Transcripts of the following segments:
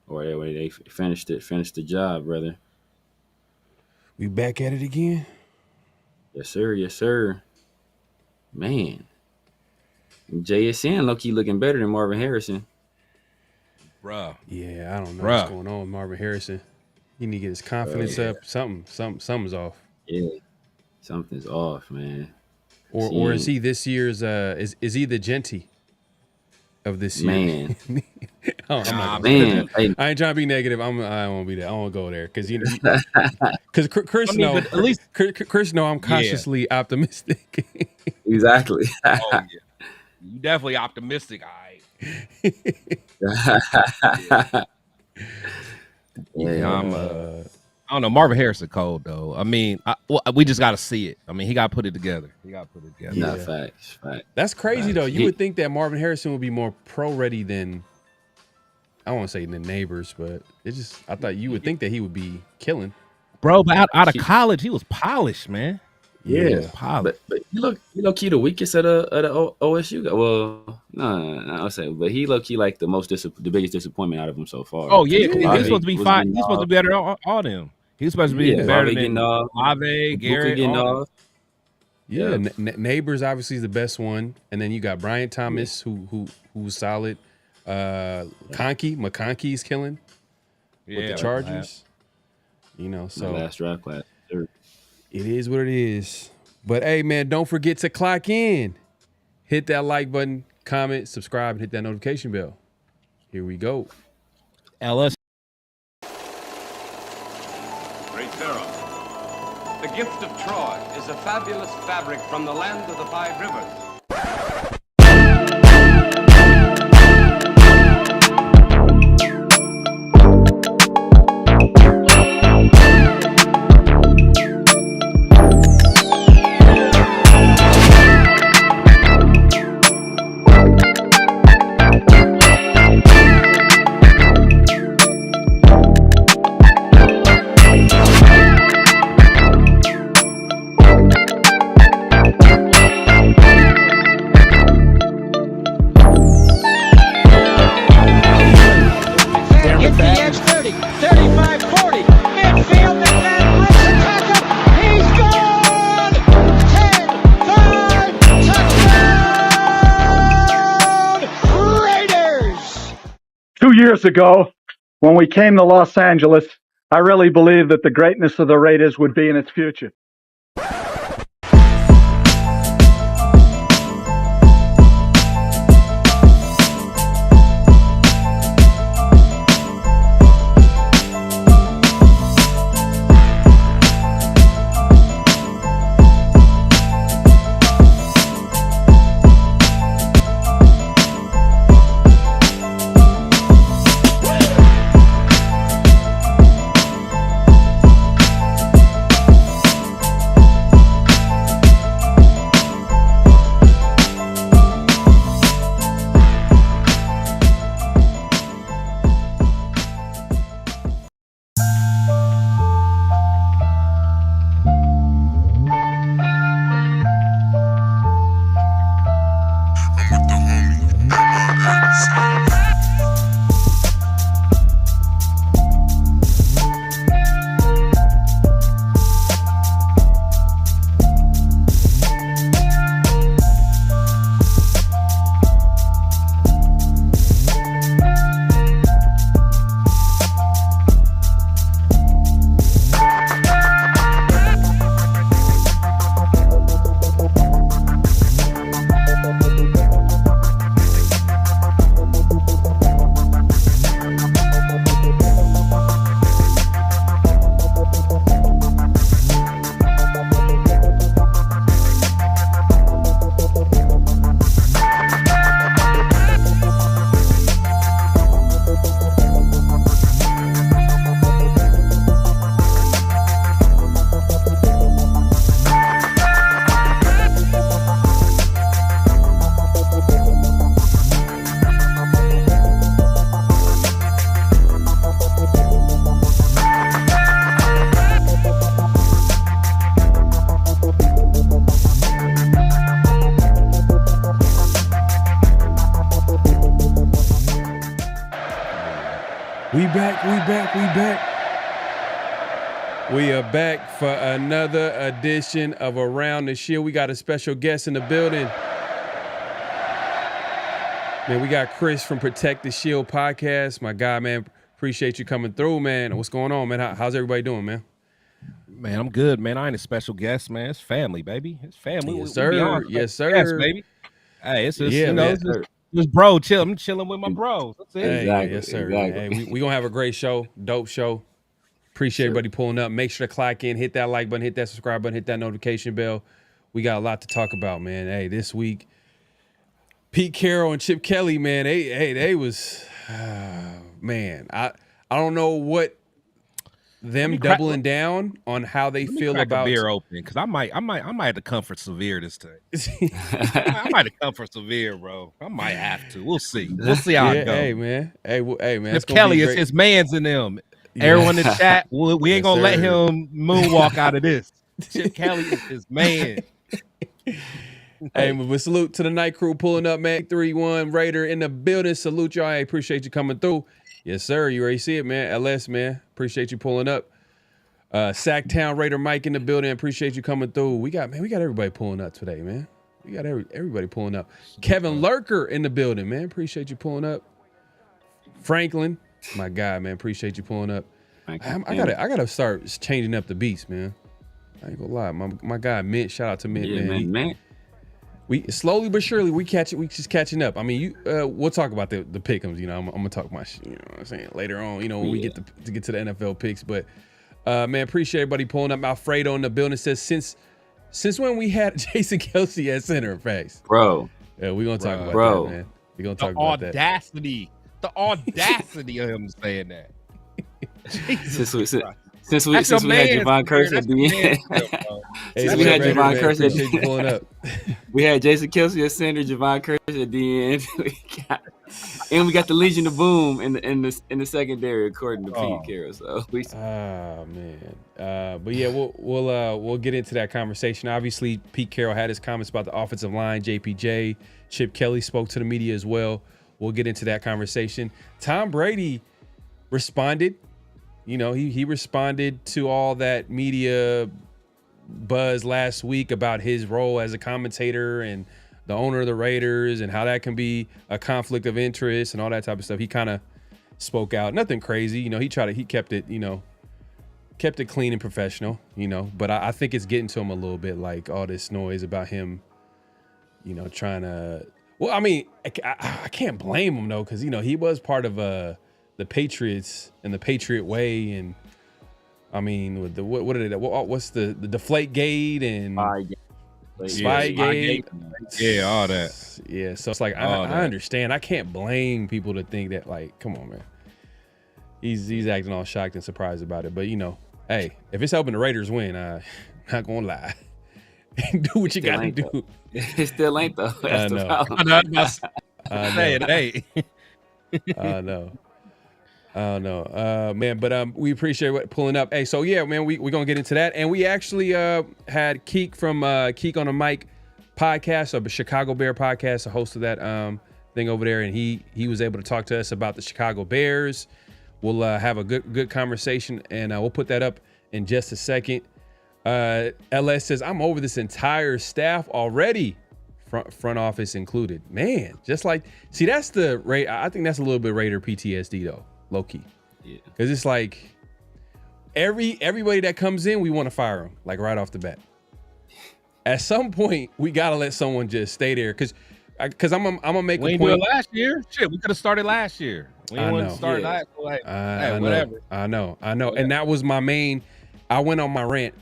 or they finished the job, brother. We back at it again. Yes, sir. Yes, sir. Man, JSN low key looking better than Marvin Harrison. Bruh. Yeah, I don't know what's Bruh. going on with Marvin Harrison. He need to get his confidence Yeah. up. Something's off. Yeah, something's off, man. Or is he this year's? Is he the Genty of this year? Man, Oh, I'm not. man. Hey, I ain't trying to be negative. I won't be there. I won't go there because Chris I mean, but at least Chris know I'm cautiously optimistic. exactly. oh yeah. You definitely optimistic, all right. Yeah, I don't know. Marvin Harrison cold though. I mean, we just got to see it. I mean, he got to put it together. Not facts. That's crazy Facts. though. You would think that Marvin Harrison would be more pro ready than, I don't want to say the neighbors, but I thought you would think that he would be killing. Bro, but out of college, he was polished, man. Yeah, but he low key the weakest at the OSU guy. Well, no, I'll say, but he low key like the biggest disappointment out of them so far. Oh yeah, he's supposed to be fine. He's supposed to be better than all them. He's supposed to be better than Ave, Garrett, getting Yeah, Neighbors obviously is the best one, and then you got Brian Thomas who was solid. McConkey's killing with the Chargers. You know, so last draft class. Sure. It is what it is. But hey, man, don't forget to clock in. Hit that like button, comment, subscribe, and hit that notification bell. Here we go. LS. Great Pharaoh. The gift of Troy is a fabulous fabric from the land of the five rivers. Years ago, when we came to Los Angeles, I really believed that the greatness of the Raiders would be in its future. We back. We are back for another edition of Around the Shield. We got a special guest in the building. Man, we got Chris from Protect the Shield podcast. My guy, man, appreciate you coming through, man. What's going on, man? How's everybody doing, man? Man, I'm good, man. I ain't a special guest, man. It's family, baby. It's family. Yes, sir. Yes, sir. Yes, baby. Hey, it's just, yeah, it's bro, chill. I'm chilling with my bros. That's it. Hey, exactly. Yes, sir. Exactly. Hey, we going to have a great show, dope show. Appreciate everybody pulling up. Make sure to clock in, hit that like button, hit that subscribe button, hit that notification bell. We got a lot to talk about, man. Hey, this week, Pete Carroll and Chip Kelly, man, they was, man, I don't know what them doubling down on how they feel about a beer open, because I might have to come for severe this time. I might have come for severe, bro. I might have to. We'll see. We'll see how it goes. Hey, man. Hey, man. If Kelly is his man's in them. Everyone in the chat, we ain't gonna let him moonwalk out of this. Chip Kelly is his man. Hey, but salute to the night crew pulling up, man. 3-1 Raider in the building. Salute y'all. I appreciate you coming through. Yes, sir. You already see it, man. LS, man. Appreciate you pulling up. Sacktown Raider Mike in the building. Appreciate you coming through. We got everybody pulling up today, man. We got everybody pulling up. Kevin Lurker in the building, man. Appreciate you pulling up. Franklin. My guy, man, appreciate you pulling up. I gotta start changing up the beats, man. I ain't gonna lie, my guy Mint. Shout out to Mint, man. We slowly but surely we just catching up. I mean, we'll talk about the pick'ems. You know, I'm gonna talk my shit. You know what I'm saying, later on. You know, when we get to the NFL picks. But man, appreciate everybody pulling up. Alfredo in the building says since when we had Jason Kelce at center, facts, bro. Yeah, we gonna talk about that, man. We gonna talk about that. The audacity of him saying that. Since we had Javon Curse at the end. Since we had Javon Curse at the end. We had Jason Kelce at center, Javon Curse at the end. And we got the Legion of Boom in the secondary, according to Pete Carroll. So man. But yeah, we'll get into that conversation. Obviously, Pete Carroll had his comments about the offensive line. JPJ, Chip Kelly spoke to the media as well. We'll get into that conversation. Tom Brady responded. You know, he responded to all that media buzz last week about his role as a commentator and the owner of the Raiders and how that can be a conflict of interest and all that type of stuff. He kind of spoke out. Nothing crazy. You know, he kept it clean and professional, you know. But I think it's getting to him a little bit, like all this noise about him, you know, trying to. Well, I mean, I can't blame him though, because you know he was part of the Patriots and the Patriot way, and I mean, with the what's the Deflate Gate and Spygate, yeah, all that, yeah. So it's like I understand. I can't blame people to think that, like, come on, man. He's acting all shocked and surprised about it, but you know, hey, if it's helping the Raiders win, I'm not gonna lie. Do what you gotta do. It still ain't though. That's the problem. I know. Man, but we appreciate pulling up. Hey, so yeah, man, we're gonna get into that. And we actually had Keek from Keek on a Mic podcast, a Chicago Bear podcast, a host of that thing over there, and he was able to talk to us about the Chicago Bears. We'll have a good conversation, and we'll put that up in just a second. LS says, I'm over this entire staff already, front office included. Man, just like, see, that's I think that's a little bit Raider PTSD though, low key. Yeah. Because it's like everybody that comes in, we want to fire them, like right off the bat. At some point, we got to let someone just stay there. Because I'm gonna make a point. We didn't do it last year. Shit, we could have started last year. We didn't start last year. Hey, whatever. I know. Yeah. And that was my main. I went on my rant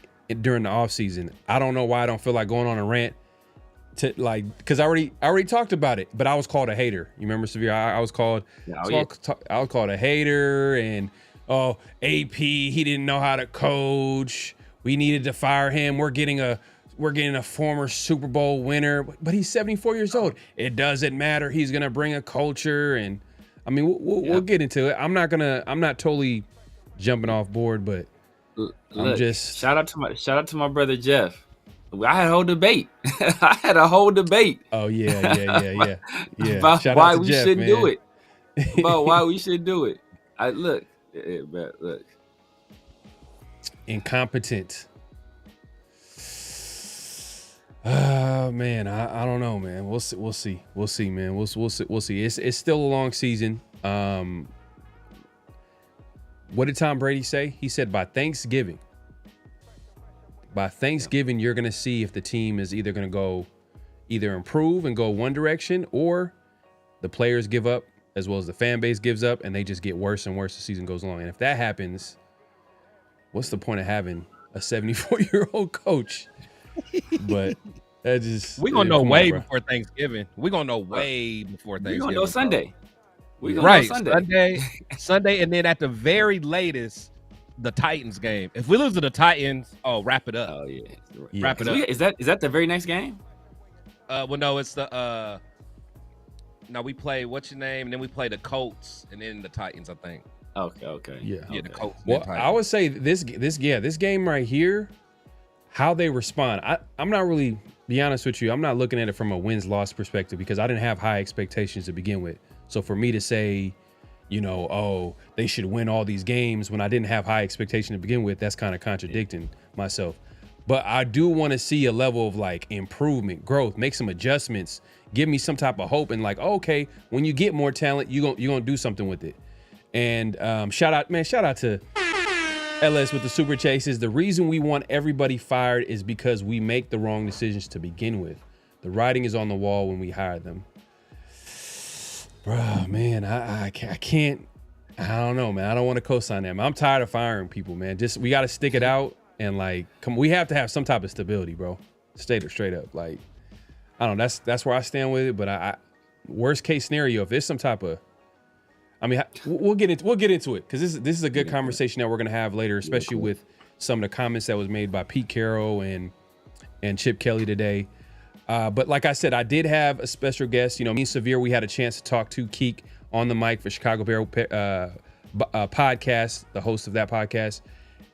during the offseason. I don't know why I don't feel like going on a rant because I already talked about it, but I was called a hater. You remember, Severe? I was called I was called a hater, and AP, he didn't know how to coach. We needed to fire him. We're getting a former Super Bowl winner, but he's 74 years old. It doesn't matter. He's gonna bring a culture, and I mean we'll get into it. I'm not totally jumping off board, but I'm just shout out to my brother Jeff. I had a whole debate. Oh yeah. About why we shouldn't do it. About why we should do it. Look. Incompetent. Man, I don't know, man. We'll see, man. We'll see. It's still a long season. What did Tom Brady say? He said by Thanksgiving, you're going to see if the team is either going to improve and go one direction, or the players give up as well as the fan base gives up and they just get worse and worse as the season goes along. And if that happens, what's the point of having a 74-year-old coach? But that just... We're going to know way before Thanksgiving. We're going to know way before Thanksgiving. We're going to know Sunday. Right, Sunday, and then at the very latest, the Titans game. If we lose to the Titans, wrap it up. Oh yeah, wrap it up. Is that the very next game? Well, no, it's the no, we play what's your name, and then we play the Colts, and then the Titans, I think. Okay. Yeah, the Colts. Well, I would say this game right here, how they respond. I'm not really, be honest with you, I'm not looking at it from a wins-loss perspective because I didn't have high expectations to begin with. So for me to say, they should win all these games when I didn't have high expectation to begin with, that's kind of contradicting myself. But I do want to see a level of like improvement, growth, make some adjustments, give me some type of hope, and like, okay, when you get more talent, you're gonna do something with it. And shout out to LS with the super chases. The reason we want everybody fired is because we make the wrong decisions to begin with. The writing is on the wall when we hire them. Bro, man, I can't. I don't know, man. I don't want to co-sign that, man. I'm tired of firing people, man. We got to stick it out and like, we have to have some type of stability, bro. Straight up. Like, I don't know. That's where I stand with it. But I worst case scenario, if there's some type of, I mean, we'll get into it because this is a good conversation that we're gonna have later, especially with some of the comments that was made by Pete Carroll and Chip Kelly today. But like I said, I did have a special guest. Me and Severe, we had a chance to talk to Keek on the mic for Chicago Bear podcast, the host of that podcast.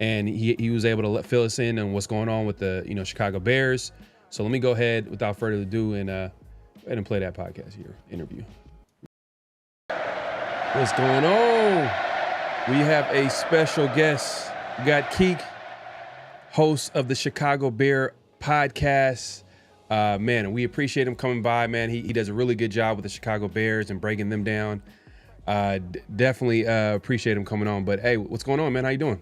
And he was able to fill us in on what's going on with the, Chicago Bears. So let me go ahead without further ado and go ahead and play that podcast here, interview. What's going on? We have a special guest. We got Keek, host of the Chicago Bear podcast. Man, and we appreciate him coming by, man. He does a really good job with the Chicago Bears and breaking them down. Definitely appreciate him coming on. But hey, what's going on, man? How you doing?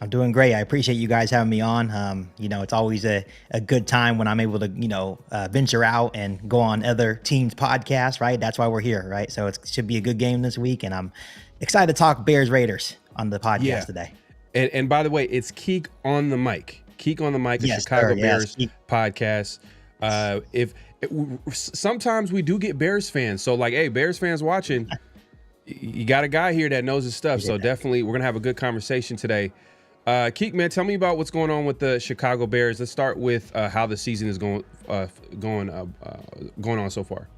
I'm doing great. I appreciate you guys having me on. It's always a good time when I'm able to, venture out and go on other teams' podcasts, right? That's why we're here, right? So it should be a good game this week, and I'm excited to talk Bears Raiders on the podcast today. And by the way, it's Keek on the mic. Keek on the mic, the Chicago Bears podcast. Sometimes we do get Bears fans, so like, hey, Bears fans watching, you got a guy here that knows his stuff. So definitely, we're gonna have a good conversation today. Keek, man, tell me about what's going on with the Chicago Bears. Let's start with how the season is going on so far.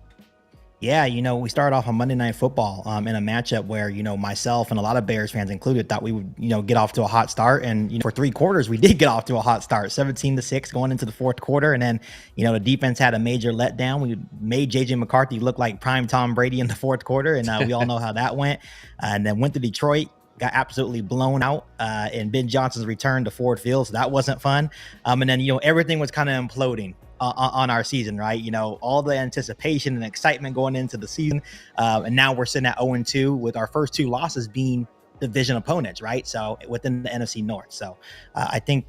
Yeah, we started off on Monday Night Football in a matchup where, myself and a lot of Bears fans included thought we would, get off to a hot start. And, for 3 quarters, we did get off to a hot start, 17-6 going into the 4th quarter. And then, the defense had a major letdown. We made JJ McCarthy look like prime Tom Brady in the 4th quarter. And we all know how that went. And then went to Detroit, got absolutely blown out in Ben Johnson's return to Ford Field. So that wasn't fun. And then, everything was kind of imploding on our season, right? All the anticipation and excitement going into the season. And now we're sitting at 0-2 with our first 2 losses being division opponents, right? So within the NFC North. So I think,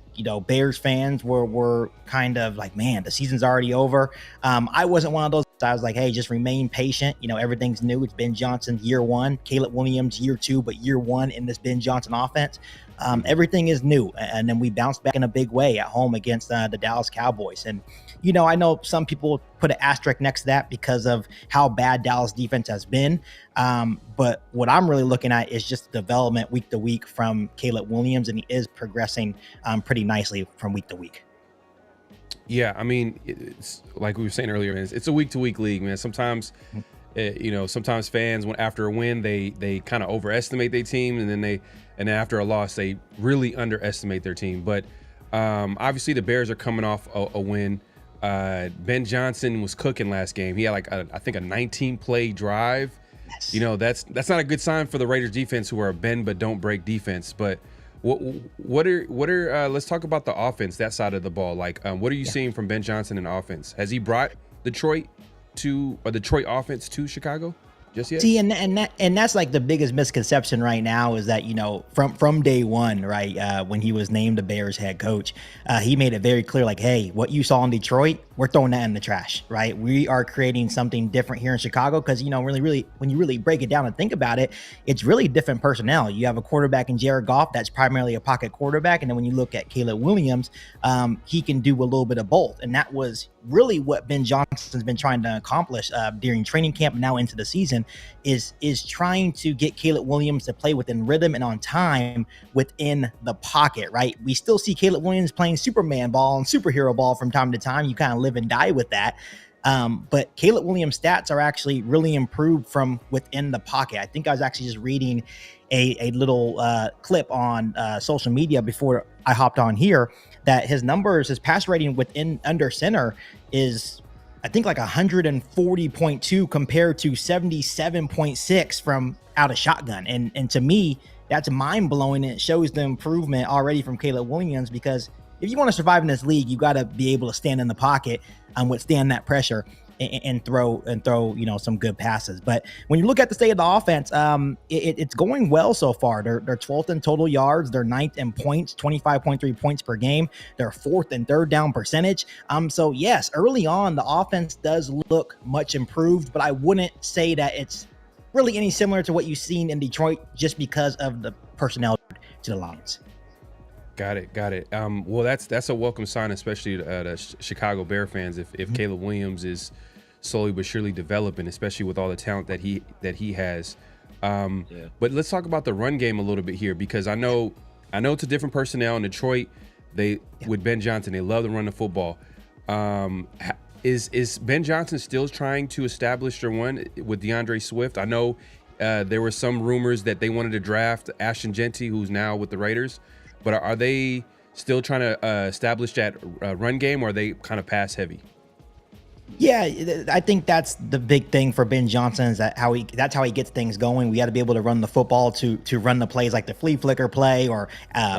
Bears fans were kind of like, man, the season's already over. I wasn't one of those. I was like, hey, just remain patient. Everything's new. It's Ben Johnson year 1, Caleb Williams year 2, but year 1 in this Ben Johnson offense. Everything is new. And then we bounced back in a big way at home against the Dallas Cowboys. And, I know some people put an asterisk next to that because of how bad Dallas defense has been. But what I'm really looking at is just development week to week from Caleb Williams, and he is progressing pretty nicely from week to week. Yeah, I mean, it's like we were saying earlier, man, it's a week-to-week league, man. Sometimes, sometimes fans, after a win, they kind of overestimate their team, and then after a loss, they really underestimate their team. But obviously, the Bears are coming off a win. Ben Johnson was cooking last game. He had I think a 19-play drive You know, that's not a good sign for the Raiders defense, who are a bend but don't break defense. But what are let's talk about the offense, that side of the ball. Like, what are you seeing from Ben Johnson in offense? Has he brought Detroit offense to Chicago just yet? See, and that's like the biggest misconception right now is that, you know, from day one, right, when he was named the Bears head coach, he made it very clear, like, hey, what you saw in Detroit, we're throwing that in the trash, right? We are creating something different here in Chicago because, you know, really, when you really break it down and think about it, it's really different personnel. You have a quarterback in Jared Goff that's primarily a pocket quarterback, and then when you look at Caleb Williams, he can do a little bit of both, and that was really what Ben Johnson's been trying to accomplish during training camp and now into the season is trying to get Caleb Williams to play within rhythm and on time within the pocket, right? We still see Caleb Williams playing Superman ball and superhero ball from time to time. You kind of live and die with that. But Caleb Williams' stats are actually really improved from within the pocket. I think I was actually just reading a little clip on social media before I hopped on here that his numbers, his pass rating within under center is, I think, like 140.2 compared to 77.6 from out of shotgun. And to me, that's mind blowing. It shows the improvement already from Caleb Williams, because if you want to survive in this league, you got to be able to stand in the pocket and withstand that pressure and throw, you know, some good passes. But when you look at the state of the offense, it's going well so far. They're 12th in total yards. They're 9th in points, 25.3 points per game. They're 4th in third down percentage. So yes, early on, the offense does look much improved, but I wouldn't say that it's really any similar to what you've seen in Detroit just because of the personnel to the Lions. Got it. Well, that's a welcome sign, especially to Chicago Bear fans. If Caleb Williams is slowly but surely developing, especially with all the talent that he has. But let's talk about the run game a little bit here, because I know it's a different personnel in Detroit. With Ben Johnson, they love to run the football. Is Ben Johnson still trying to establish their run with DeAndre Swift? I know there were some rumors that they wanted to draft Ashton Jeanty, who's now with the Raiders. But are they still trying to establish that run game, or are they kind of pass heavy? Yeah, I think that's the big thing for Ben Johnson, is that's how he gets things going. We got to be able to run the football to run the plays like the flea flicker play or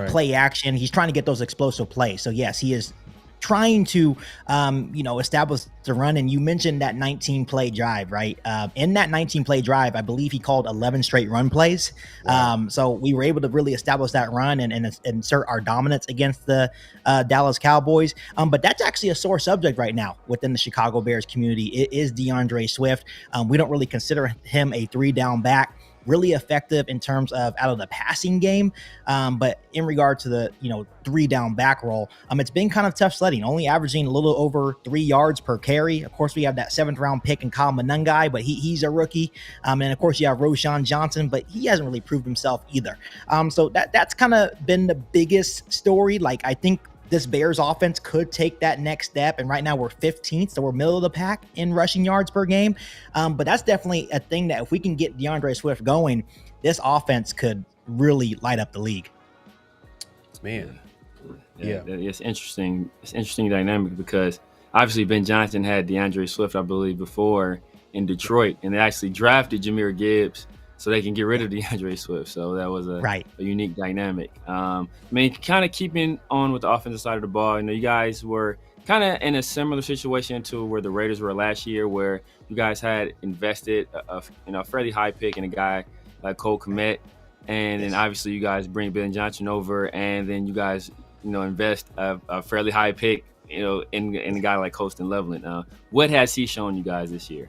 play action. He's trying to get those explosive plays. So yes, he is trying to, establish the run. And you mentioned that 19-play drive, right? In that 19-play drive, I believe he called 11 straight run plays. Wow. So we were able to really establish that run and insert our dominance against the Dallas Cowboys. But that's actually a sore subject right now within the Chicago Bears community. It is DeAndre Swift. We don't really consider him a 3-down back. Really effective in terms of out of the passing game. But in regard to the, 3-down back roll, it's been kind of tough sledding, only averaging a little over 3 yards per carry. Of course, we have that 7th round pick in Kyle Monangai, but he's a rookie. And of course, you have Roschon Johnson, but he hasn't really proved himself either. So that's kind of been the biggest story. Like, I think this Bears offense could take that next step. And right now we're 15th, so we're middle of the pack in rushing yards per game. But that's definitely a thing that if we can get DeAndre Swift going, this offense could really light up the league. Man. Yeah. It's interesting. It's interesting dynamic, because obviously Ben Johnson had DeAndre Swift, I believe, before in Detroit, and they actually drafted Jahmyr Gibbs so they can get rid of DeAndre Swift. So that was a unique dynamic. Kind of keeping on with the offensive side of the ball, you guys were kind of in a similar situation to where the Raiders were last year, where you guys had invested a fairly high pick in a guy like Cole Kmet, and then obviously you guys bring Ben Johnson over, and then you guys invest a fairly high pick in a guy like Colston Loveland. What has he shown you guys this year?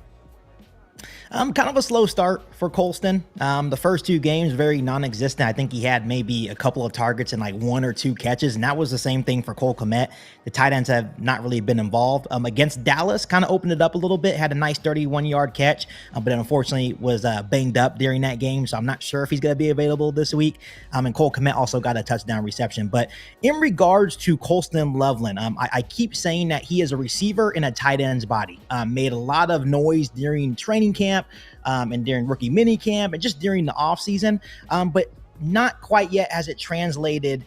Kind of a slow start for Colston. The first 2 games, very non-existent. I think he had maybe a couple of targets and like 1 or 2 catches, and that was the same thing for Cole Kmet. The tight ends have not really been involved. Against Dallas, kind of opened it up a little bit, had a nice 31-yard catch, but unfortunately was banged up during that game, so I'm not sure if he's going to be available this week. And Cole Kmet also got a touchdown reception. But in regards to Colston Loveland, I keep saying that he is a receiver in a tight end's body. Made a lot of noise during training camp and during rookie mini camp and just during the off season, but not quite yet has it translated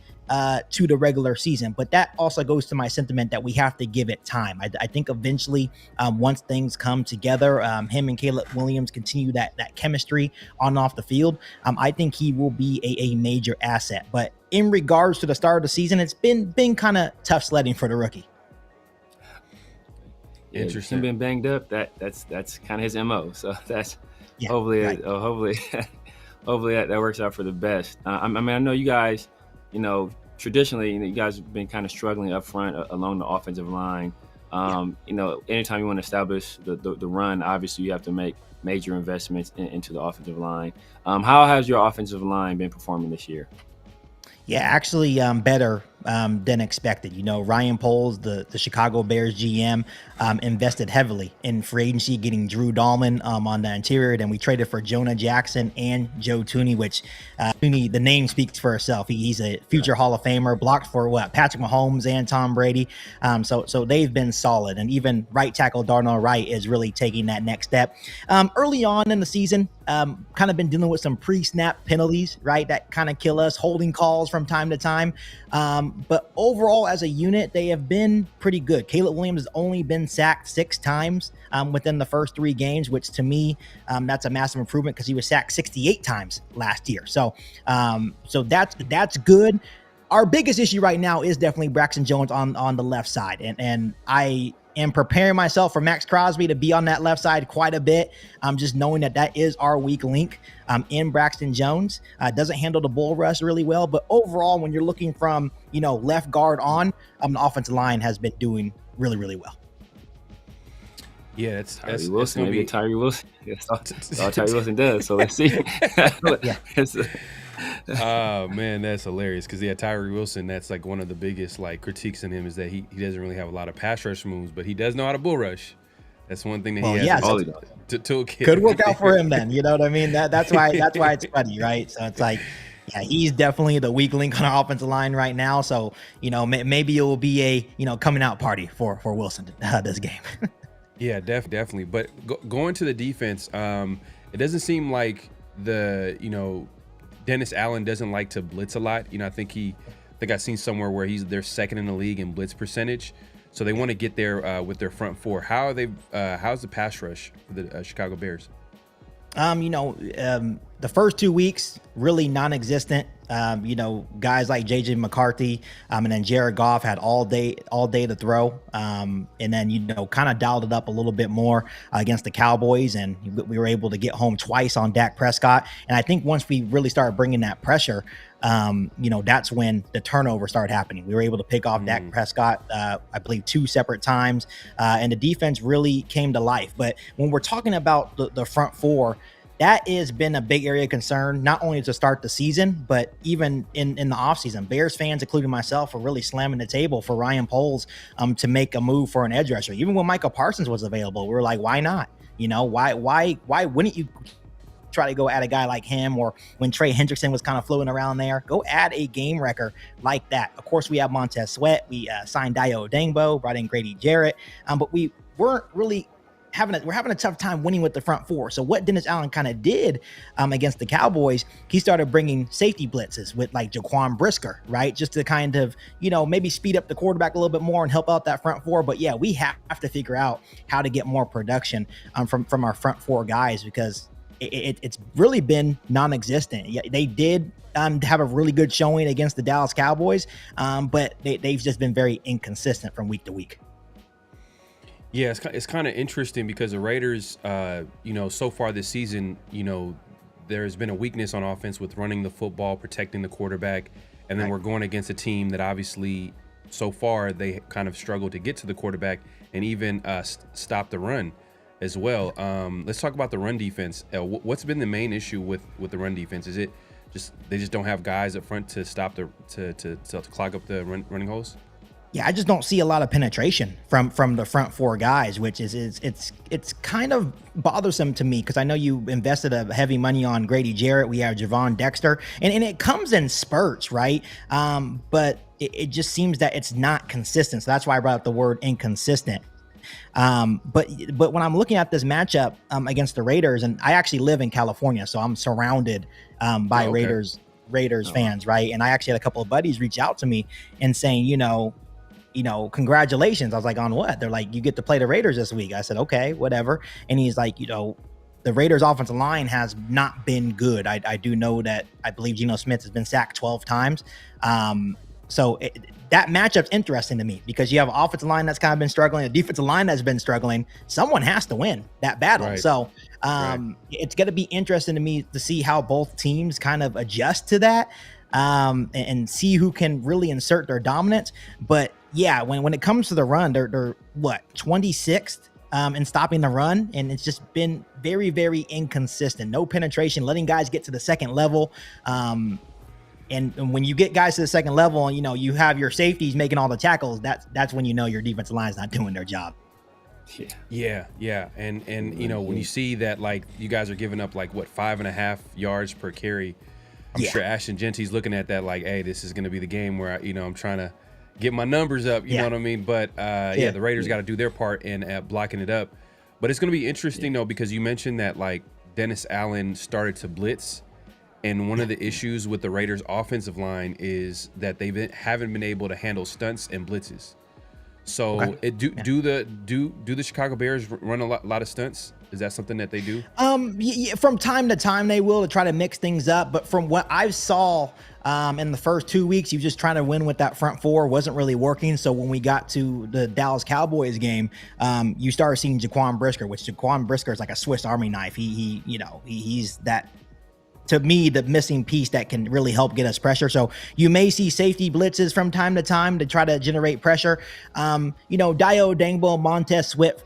to the regular season. But that also goes to my sentiment that we have to give it time. I think eventually, once things come together, him and Caleb Williams continue that chemistry on and off the field, I think he will be a major asset. But in regards to the start of the season, it's been kind of tough sledding for the rookie. Interesting. Him being banged up, that's kind of his MO. So that's hopefully that works out for the best. I mean, I know you guys, traditionally, you guys have been kind of struggling up front along the offensive line. Anytime you want to establish the run, obviously you have to make major investments into the offensive line. How has your offensive line been performing this year? Yeah, actually better than expected. Ryan Poles, the Chicago Bears GM, invested heavily in free agency, getting Drew Dahlman on the interior. Then we traded for Jonah Jackson and Joe Thuney, which Thuney, the name speaks for itself. He's a future Hall of Famer, blocked for Patrick Mahomes and Tom Brady. So they've been solid. And even right tackle Darnell Wright is really taking that next step. Early on in the season, kind of been dealing with some pre-snap penalties, right? That kind of kill us, holding calls from time to time. But overall, as a unit, they have been pretty good. Caleb Williams has only been sacked 6 times within the first 3 games, which to me, that's a massive improvement because he was sacked 68 times last year. So that's good. Our biggest issue right now is definitely Braxton Jones on the left side. And I am preparing myself for Max Crosby to be on that left side quite a bit. Just knowing that is our weak link in Braxton Jones. Doesn't handle the bull rush really well, but overall, when you're looking from, left guard on, the offensive line has been doing really, really well. Yeah, that's Wilson. Maybe Tyree Wilson. That's all Tyree Wilson does. So let's see. Oh man, that's hilarious. Because Tyree Wilson, that's like one of the biggest critiques in him is that he doesn't really have a lot of pass rush moves, but he does know how to bull rush. That's one thing that he has to toolkit. Could work out for him then. You know what I mean? That's why it's funny, right? So it's like, yeah, he's definitely the weak link on our offensive line right now. So maybe it will be a coming out party for Wilson this game. Yeah, definitely. But going to the defense, it doesn't seem like Dennis Allen doesn't like to blitz a lot. I think I've seen somewhere where they're second in the league in blitz percentage. So they want to get there with their front four. How are they? How's the pass rush for the Chicago Bears? The first 2 weeks really non-existent. Guys like JJ McCarthy and then Jared Goff had all day to throw. And then, kind of dialed it up a little bit more against the Cowboys. And we were able to get home twice on Dak Prescott. And I think once we really started bringing that pressure, that's when the turnover started happening. We were able to pick off Dak Prescott, I believe 2 separate times. And the defense really came to life. But when we're talking about the front four, that has been a big area of concern, not only to start the season, but even in the offseason. Bears fans, including myself, are really slamming the table for Ryan Poles to make a move for an edge rusher. Even when Micah Parsons was available, we were like, why not? Why wouldn't you try to go add a guy like him? Or when Trey Hendrickson was kind of floating around there, go add a game wrecker like that. Of course, we have Montez Sweat. We signed Dayo Odengbo, brought in Grady Jarrett, but we weren't really we're having a tough time winning with the front four. So what Dennis Allen kind of did against the Cowboys, he started bringing safety blitzes with like Jaquan Brisker, right? Just to kind of, maybe speed up the quarterback a little bit more and help out that front four. But yeah, we have to figure out how to get more production from our front four guys, because it's really been non-existent. Yeah, they did have a really good showing against the Dallas Cowboys, but they've just been very inconsistent from week to week. Yeah, it's kind of interesting because the Raiders, so far this season, there's been a weakness on offense with running the football, protecting the quarterback, and then we're going against a team that obviously so far they kind of struggled to get to the quarterback and even stop the run as well. Let's talk about the run defense. What's been the main issue with the run defense? Is it just they just don't have guys up front to stop to clog up the running holes? Yeah, I just don't see a lot of penetration from the front four guys, which is it's kind of bothersome to me, because I know you invested a heavy money on Grady Jarrett. We have Javon Dexter, and it comes in spurts, right? But it just seems that it's not consistent. So that's why I brought up the word inconsistent. But when I'm looking at this matchup against the Raiders, and I actually live in California, so I'm surrounded by Raiders Raiders fans, right? And I actually had a couple of buddies reach out to me and saying, congratulations. I was like, on what? They're like, you get to play the Raiders this week. I said, okay, whatever. And he's like, the Raiders offensive line has not been good. I do know that I believe Geno Smith has been sacked 12 times. So that matchup's interesting to me because you have an offensive line that's kind of been struggling, a defensive line that's been struggling. Someone has to win that battle. Right. So it's going to be interesting to me to see how both teams kind of adjust to that and see who can really insert their dominance. But yeah, when it comes to the run, they're what, 26th in stopping the run, and it's just been very, very inconsistent. No penetration, letting guys get to the second level. And when you get guys to the second level and, you have your safeties making all the tackles, that's when your defensive line is not doing their job. Yeah. And when you see that, like, you guys are giving up, like, 5.5 yards per carry, I'm sure Ashton Genty's looking at that like, hey, this is going to be the game where, I'm trying to get my numbers up, you know what I mean? But, the Raiders got to do their part in blocking it up. But it's going to be interesting, though, because you mentioned that, like, Dennis Allen started to blitz. And one of the issues with the Raiders' offensive line is that they haven't been able to handle stunts and blitzes. So, do the Chicago Bears run a lot of stunts? Is that something that they do? From time to time they will, to try to mix things up. But from what I saw in the first 2 weeks, he was just trying to win with that front four. Wasn't really working. So when we got to the Dallas Cowboys game, you started seeing Jaquan Brisker, which Jaquan Brisker is like a Swiss Army knife. He's that, to me, the missing piece that can really help get us pressure. So you may see safety blitzes from time to time to try to generate pressure. Dio Dangbo, Montez Swift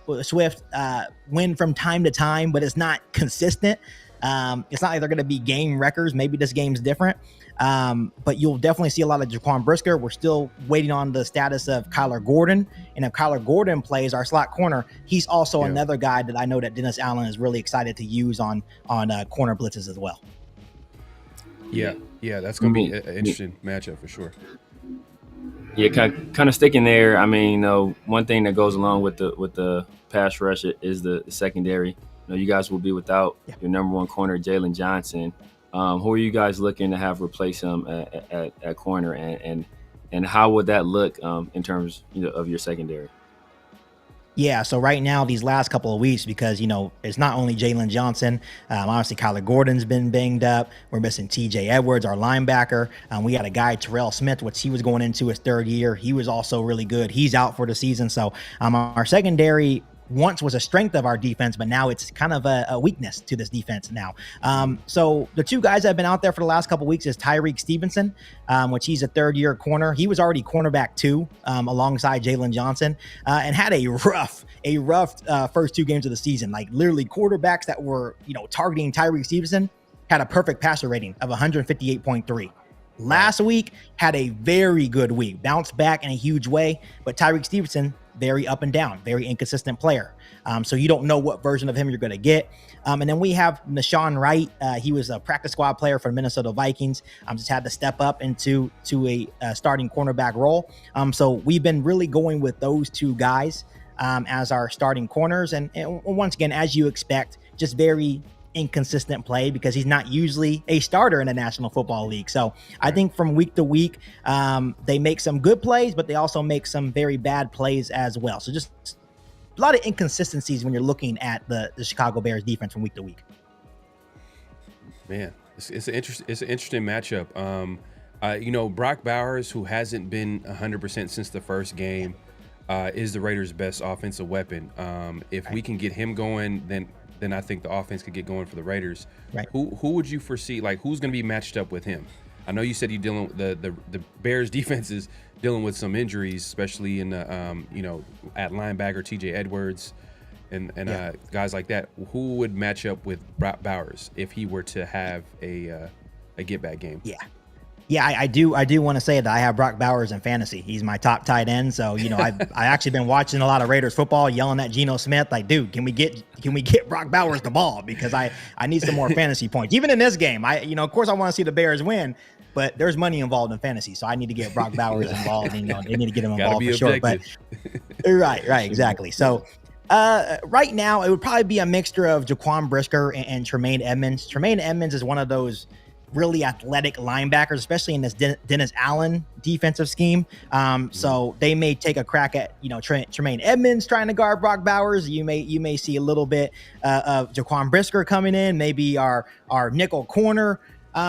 win from time to time, but it's not consistent. It's not like they're going to be game wreckers. Maybe this game's different. But you'll definitely see a lot of Jaquan Brisker. We're still waiting on the status of Kyler Gordon. And if Kyler Gordon plays our slot corner, he's also another guy that I know that Dennis Allen is really excited to use on corner blitzes as well. Yeah, that's going to be an interesting matchup for sure. Yeah, kind of sticking there. I mean, one thing that goes along with the pass rush is the secondary. You guys will be without your number one corner, Jalen Johnson. Who are you guys looking to have replace him at corner, and how would that look in terms of your secondary? Yeah, so right now, these last couple of weeks, because, it's not only Jalen Johnson, obviously Kyler Gordon's been banged up. We're missing TJ Edwards, our linebacker. We got a guy, Terrell Smith, which he was going into his third year. He was also really good. He's out for the season. So our secondary once was a strength of our defense, but now it's kind of a weakness to this defense now. So the two guys that have been out there for the last couple of weeks is Tyreek Stevenson, which he's a third-year corner. He was already cornerback 2 alongside Jalen Johnson, and had a rough first 2 games of the season. Like literally quarterbacks that were targeting Tyreek Stevenson had a perfect passer rating of 158.3. Last week had a very good week, bounced back in a huge way, but Tyreek Stevenson, very up and down, very inconsistent player. So you don't know what version of him you're going to get. And then we have Nashawn Wright. He was a practice squad player for the Minnesota Vikings. Just had to step up into a starting cornerback role. So we've been really going with those 2 guys as our starting corners. And once again, as you expect, just very inconsistent play because he's not usually a starter in the National Football League. So I think from week to week, they make some good plays, but they also make some very bad plays as well. So just a lot of inconsistencies when you're looking at the Chicago Bears defense from week to week. Man, it's an interesting matchup. Brock Bowers, who hasn't been 100% since the first game, is the Raiders' best offensive weapon. If we can get him going, then I think the offense could get going for the Raiders. Right. Who would you foresee, like, who's going to be matched up with him? I know you said you're dealing with the Bears defense is dealing with some injuries, especially in the at linebacker TJ Edwards and guys like that. Who would match up with Bowers if he were to have a get back game? Yeah, I do want to say that I have Brock Bowers in fantasy. He's my top tight end. So, I've actually been watching a lot of Raiders football, yelling at Geno Smith, like, dude, can we get Brock Bowers the ball? Because I need some more fantasy points. Even in this game, of course I want to see the Bears win, but there's money involved in fantasy. So I need to get Brock Bowers involved. And, they need to get him involved for sure. But right, exactly. So right now it would probably be a mixture of Jaquan Brisker and Tremaine Edmonds. Tremaine Edmonds is one of those really athletic linebackers, especially in this Dennis Allen defensive scheme. So they may take a crack at, Tremaine Edmonds trying to guard Brock Bowers. You may see a little bit of Jaquan Brisker coming in, maybe our nickel corner,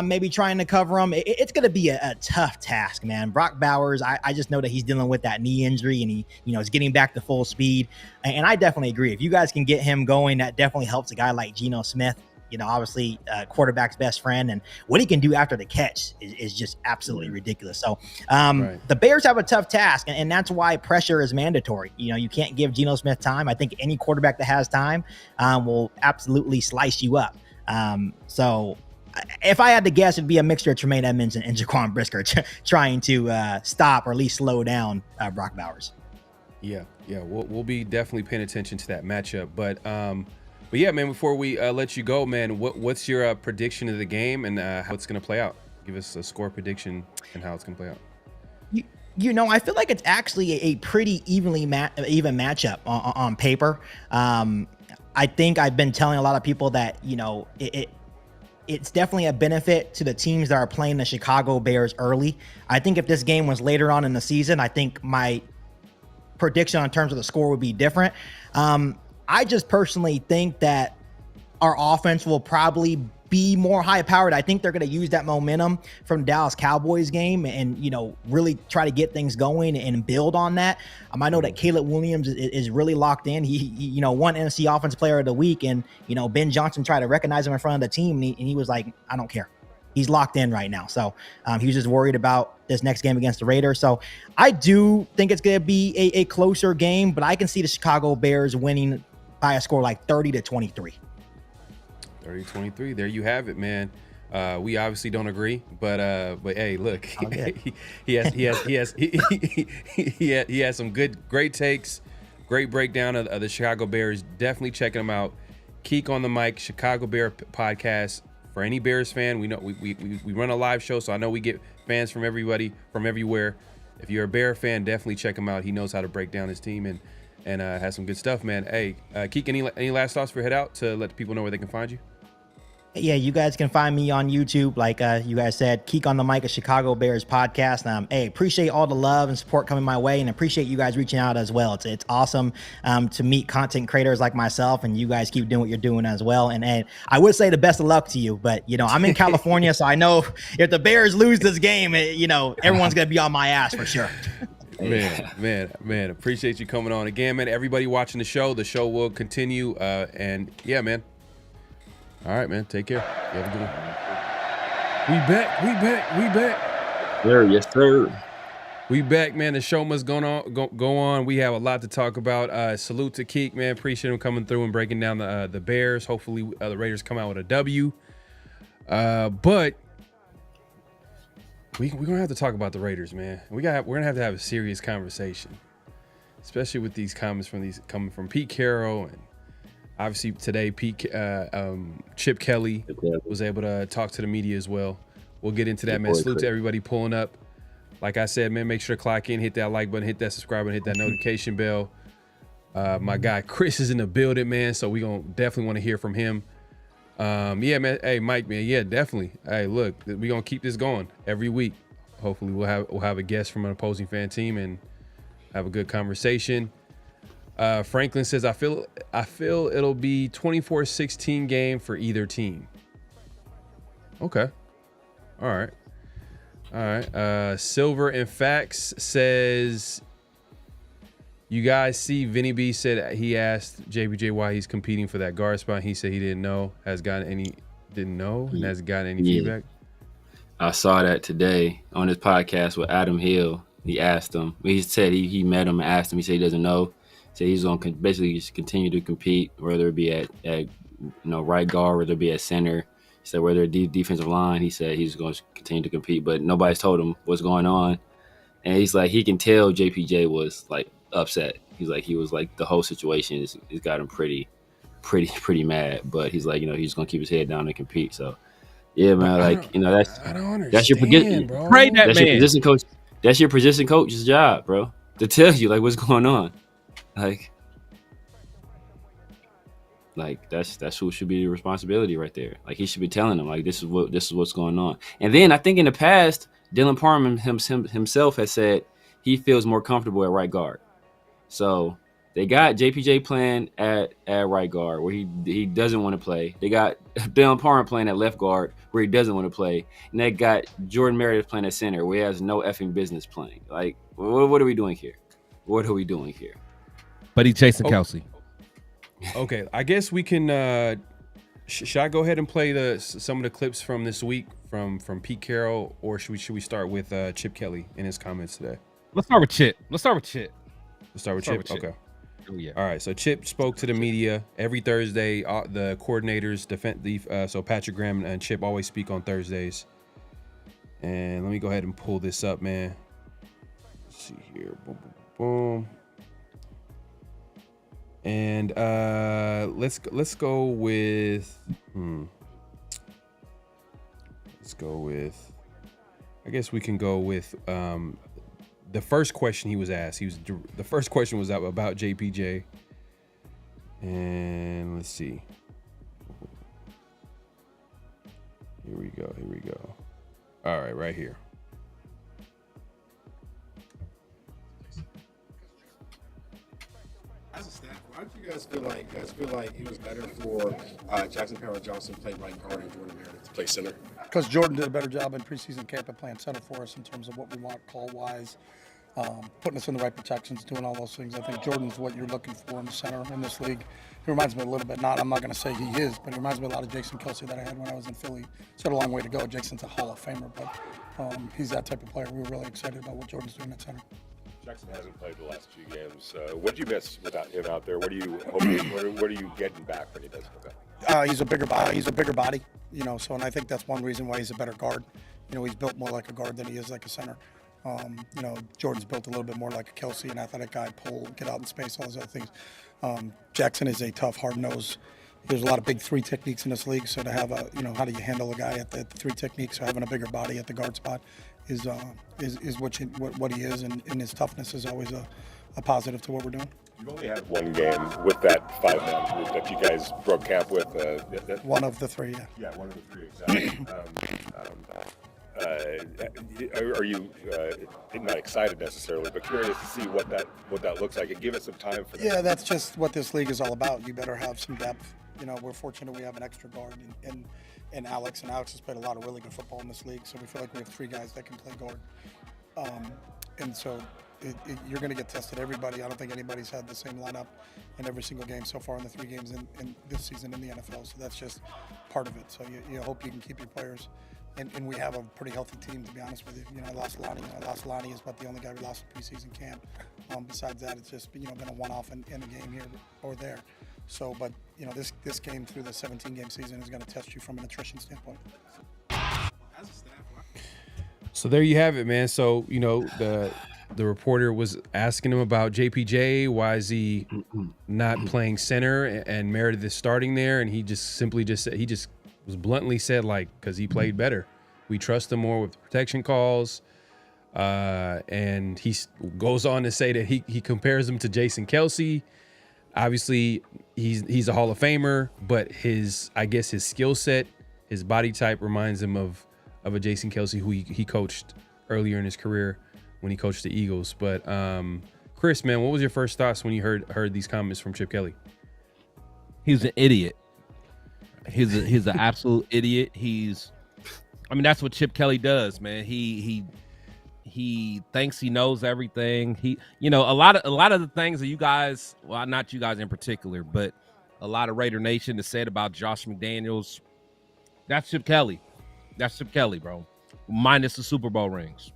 maybe trying to cover him. It's going to be a tough task, man. Brock Bowers, I just know that he's dealing with that knee injury, and he, is getting back to full speed. And I definitely agree. If you guys can get him going, that definitely helps a guy like Geno Smith. Obviously quarterback's best friend, and what he can do after the catch is just absolutely ridiculous. So the Bears have a tough task, and that's why pressure is mandatory. You can't give Geno Smith time. I think any quarterback that has time will absolutely slice you up. So if I had to guess, it'd be a mixture of Tremaine Edmonds and Jaquan Brisker trying to stop or at least slow down Brock Bowers. Yeah, we'll be definitely paying attention to that matchup, but yeah, man, before we let you go, man, what's your prediction of the game and how it's going to play out? Give us a score prediction and how it's going to play out. I feel like it's actually a pretty even matchup on paper. I think I've been telling a lot of people that, it's definitely a benefit to the teams that are playing the Chicago Bears early. I think if this game was later on in the season, I think my prediction in terms of the score would be different. I just personally think that our offense will probably be more high powered. I think they're going to use that momentum from the Dallas Cowboys game and, really try to get things going and build on that. I know that Caleb Williams is really locked in. He won NFC Offensive Player of the Week, and, Ben Johnson tried to recognize him in front of the team, and he was like, I don't care. He's locked in right now. So he was just worried about this next game against the Raiders. So I do think it's going to be a closer game, but I can see the Chicago Bears winning by a score like 30-23. 30-23. There you have it, man. We obviously don't agree, but hey, look, he has some great takes, great breakdown of the Chicago Bears. Definitely checking them out. Keek on the Mic, Chicago Bear podcast. For any Bears fan, we know we run a live show, so I know we get fans from everybody from everywhere. If you're a Bear fan, definitely check him out. He knows how to break down his team and has some good stuff, man. Hey, Keek, any last thoughts for head out to let the people know where they can find you? Yeah, you guys can find me on YouTube, like you guys said, Keek on the Mic, a Chicago Bears podcast. Hey, appreciate all the love and support coming my way, and appreciate you guys reaching out as well. It's awesome to meet content creators like myself, and you guys keep doing what you're doing as well. And I would say the best of luck to you, but I'm in California, so I know if the Bears lose this game, everyone's gonna be on my ass for sure. Man, appreciate you coming on again, man. Everybody watching the show will continue, and yeah, man. All right, man. Take care. You have a good one. We back. Yes, sir. We back, man. The show must go on. We have a lot to talk about. Salute to Keek, man. Appreciate him coming through and breaking down the Bears. Hopefully, the Raiders come out with a W. But we're gonna have to talk about the Raiders, man. We're gonna have to have a serious conversation, especially with these comments coming from Pete Carroll, and obviously today Chip Kelly was able to talk to the media as well. We'll get into that, man. Salute to everybody pulling up. Like I said, man, make sure to clock in, hit that like button, hit that subscribe button, hit that notification bell. My guy Chris is in the building, man, so we gonna definitely want to hear from him. Yeah, man. Hey, Mike, man. Yeah, definitely. Hey, look, we gonna keep this going every week. Hopefully, we'll have a guest from an opposing fan team and have a good conversation. Franklin says, I feel it'll be 24-16 game for either team. Okay. All right. Silver and Facts says, you guys see Vinny B said he asked JPJ why he's competing for that guard spot. He said he didn't know, and hasn't gotten any feedback. I saw that today on his podcast with Adam Hill. He asked him. He said he met him and asked him. He said he doesn't know. So he's going to basically just continue to compete, whether it be at right guard, whether it be at center. He said whether it be defensive line, he said he's going to continue to compete, but nobody's told him what's going on. And he's like, he can tell JPJ was like upset. He's like, he was like, the whole situation has got him pretty mad. But he's like, he's going to keep his head down and compete. So yeah, man, that's your position coach. That's your position coach's job, bro, to tell you like what's going on. Like, Like that's who should be the responsibility right there. Like he should be telling them like this is what's going on. And then I think in the past, Dylan Parham himself has said he feels more comfortable at right guard. So they got JPJ playing at right guard where he doesn't want to play. They got Dylan Parham playing at left guard where he doesn't want to play. And they got Jordan Meredith playing at center where he has no effing business playing. Like what are we doing here? What are we doing here? But he's chasing Kelsey. Okay, I guess we can. Should I go ahead and play some of the clips from this week from Pete Carroll, or should we start with Chip Kelly in his comments today? Let's start with Chip. Okay. Oh, yeah. All right. So Chip spoke to the media every Thursday. The coordinators so Patrick Graham and Chip always speak on Thursdays. And let me go ahead and pull this up, man. Let's see here. Boom, boom, boom. And let's go with I guess we can go with the first question he was asked. The first question was about JPJ. And let's see. Here we go. All right here. As a staff, why do you guys feel like it was better for Jackson Johnson to play right guard and Jordan Meredith to play center? Because Jordan did a better job in preseason camp at playing center for us in terms of what we want call-wise, putting us in the right protections, doing all those things. I think Jordan's what you're looking for in the center in this league. He reminds me a little bit, I'm not going to say he is, but he reminds me a lot of Jason Kelsey that I had when I was in Philly. It's got a long way to go. Jason's a Hall of Famer, but he's that type of player. We were really excited about what Jordan's doing at center. Jackson hasn't played the last few games. What do you miss without him out there? What do you hope? What are you getting back when he does come back? He's a bigger body. He's a bigger body. So and I think that's one reason why he's a better guard. He's built more like a guard than he is like a center. Jordan's built a little bit more like a Kelsey, an athletic guy, pull, get out in space, all those other things. Jackson is a tough, hard-nosed. There's a lot of big three techniques in this league. So to have how do you handle a guy at the three techniques? So having a bigger body at the guard spot is what he is, and his toughness is always a positive to what we're doing. You've only had one game with that 5-man group that you guys broke camp with. One of the three, yeah. Yeah, one of the three, exactly. Are you not excited necessarily, but curious to see what that looks like and give it some time for that? Yeah, that's just what this league is all about. You better have some depth. We're fortunate we have an extra guard in Alex, and Alex has played a lot of really good football in this league, so we feel like we have three guys that can play guard. And so you're going to get tested. Everybody, I don't think anybody's had the same lineup in every single game so far in the 3 games in this season in the NFL, so that's just part of it. So you hope you can keep your players. And we have a pretty healthy team, to be honest with you. I lost Lonnie. Lonnie is about the only guy we lost in preseason camp. Besides that, it's just been a one-off in a game here or there. So, but this game through the 17-game season is going to test you from an attrition standpoint. So there you have it, man. So the reporter was asking him about JPJ. Why is he not playing center? And Meredith is starting there, and he just was bluntly said, because he played better. We trust him more with protection calls. And he goes on to say that he compares him to Jason Kelsey. Obviously, he's a Hall of Famer, but his skill set, his body type reminds him of a Jason Kelsey who he coached earlier in his career when he coached the Eagles. But Chris, man, what was your first thoughts when you heard these comments from Chip Kelly? He's an idiot. He's an absolute idiot. That's what Chip Kelly does, man. He thinks he knows everything. A lot of the things that you guys, well, not you guys in particular, but a lot of Raider Nation has said about Josh McDaniels, that's Chip Kelly. That's Chip Kelly, bro. Minus the Super Bowl rings.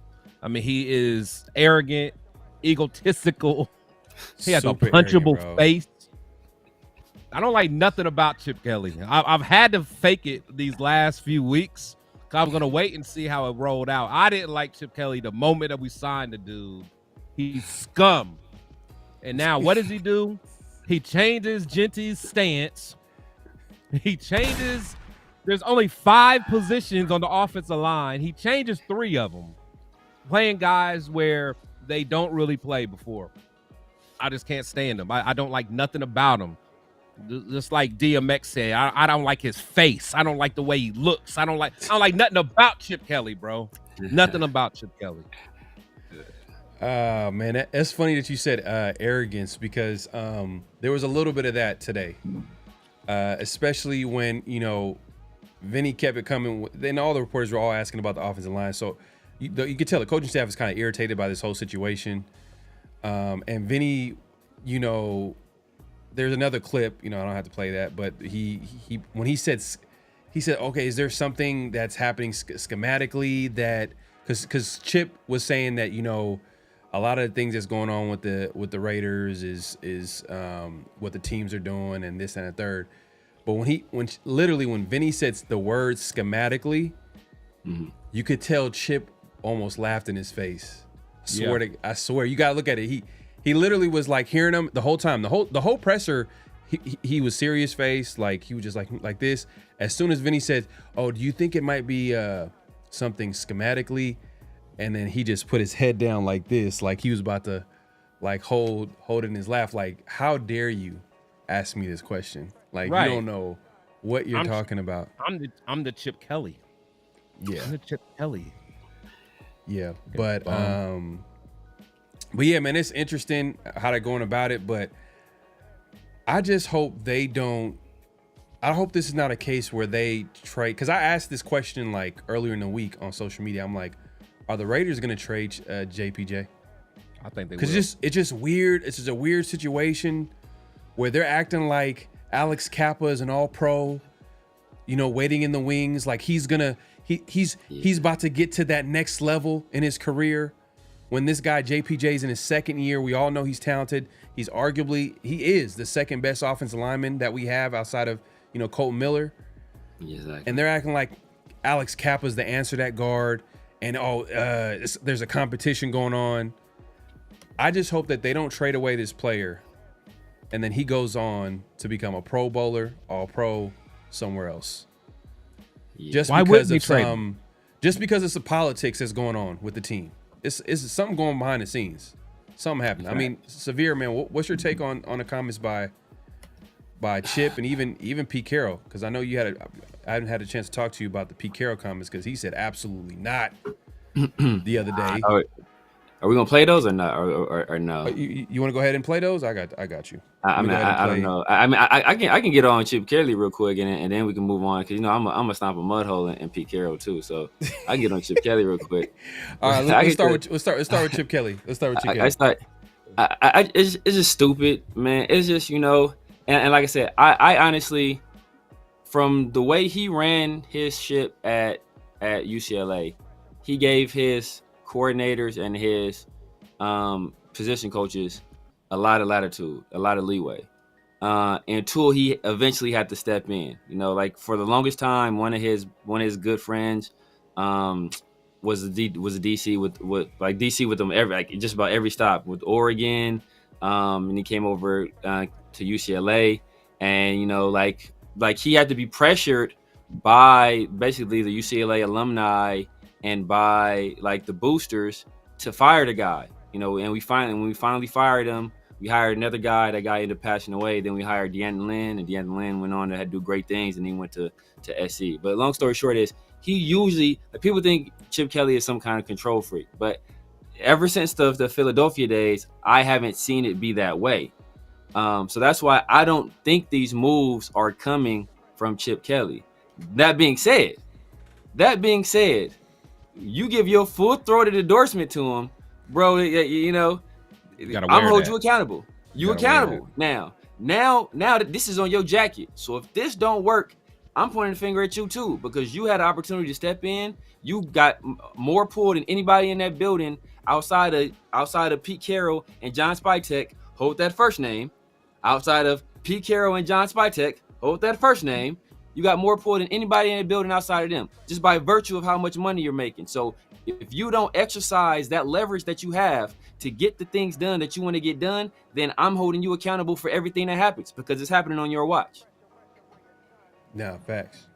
He is arrogant, egotistical. He has a punchable face. I don't like nothing about Chip Kelly. I've had to fake it these last few weeks. I was going to wait and see how it rolled out. I didn't like Chip Kelly the moment that we signed the dude. He's scum. And now what does he do? He changes Genty's stance. He changes. There's only 5 positions on the offensive line. He changes 3 of them, playing guys where they don't really play before. I just can't stand him. I don't like nothing about him. Just like DMX said, I don't like his face. I don't like the way he looks. I don't like nothing about Chip Kelly, bro. Nothing about Chip Kelly. Man, that's funny that you said arrogance, because there was a little bit of that today, especially when, you know, Vinny kept it coming. Then all the reporters were all asking about the offensive line. So you could tell the coaching staff is kind of irritated by this whole situation. And Vinny, you know, there's another clip, you know, I don't have to play that, but when he said, okay, is there something that's happening schematically that, because Chip was saying that, you know, a lot of the things that's going on with the Raiders is what the teams are doing and this and the third. But when Vinny said the word schematically, you could tell Chip almost laughed in his face. I swear, you gotta look at it. He literally was like hearing him the whole time. The whole presser, he was serious face, like he was just like this. As soon as Vinny said, "Oh, do you think it might be something schematically?" And then he just put his head down like this, like he was about to like hold in his laugh. Like, how dare you ask me this question? Like, right. You don't know what you're talking about. I'm the Chip Kelly. Yeah. I'm the Chip Kelly. Yeah. But yeah, man, it's interesting how they're going about it. But I just hope I hope this is not a case where they trade. Because I asked this question like earlier in the week on social media. I'm like, are the Raiders going to trade JPJ? I think they will. Because it's just weird. It's just a weird situation where they're acting like Alex Kappa is an all-pro, you know, waiting in the wings. Like he's about to get to that next level in his career. When this guy JPJ's in his second year, we all know he's talented. He is the second best offensive lineman that we have outside of, you know, Colton Miller. Exactly. And they're acting like Alex Kappa's the answer to that guard. And there's a competition going on. I just hope that they don't trade away this player and then he goes on to become a Pro Bowler, All-Pro, somewhere else. Yeah. Just because of some politics that's going on with the team. It's something going behind the scenes. Something happened. I mean, Severe, man, what's your take on the comments by Chip and even Pete Carroll? Because I know I haven't had a chance to talk to you about the Pete Carroll comments, because he said absolutely not the other day. Are we gonna play those or not? Or no? You want to go ahead and play those? I got you. I don't know. I mean, I can get on Chip Kelly real quick, and then we can move on, because you know I'm a stomp a mud hole in Pete Carroll too, so I can get on Chip Kelly real quick. All right, let's start with Chip Kelly. Let's start with Chip Kelly. It's just stupid, man. It's just, you know, and like I said, I honestly, from the way he ran his ship at UCLA, he gave his coordinators and his position coaches a lot of latitude, a lot of leeway, until he eventually had to step in. You know, like for the longest time, one of his good friends was a DC with him just about every stop with Oregon, and he came over to UCLA, and you know, like he had to be pressured by basically the UCLA alumni and by like the boosters to fire the guy, you know. And when we finally fired him, we hired another guy. That guy ended up passing away. Then we hired Deanna Lynn, and Deanna Lynn went on to do great things, and he went to SC. But long story short is, he usually, like, people think Chip Kelly is some kind of control freak, but ever since the Philadelphia days, I haven't seen it be that way. So that's why I don't think these moves are coming from Chip Kelly. That being said, you give your full-throated endorsement to him, bro. You know, I'm hold you accountable. You accountable now. Now that this is on your jacket. So if this don't work, I'm pointing the finger at you too, because you had an opportunity to step in. You got more pull than anybody in that building outside of Pete Carroll and John Spytek. Hold that first name. Outside of Pete Carroll and John Spytek, hold that first name. You got more pull than anybody in the building outside of them, just by virtue of how much money you're making. So if you don't exercise that leverage that you have to get the things done that you want to get done, then I'm holding you accountable for everything that happens, because it's happening on your watch. No, facts,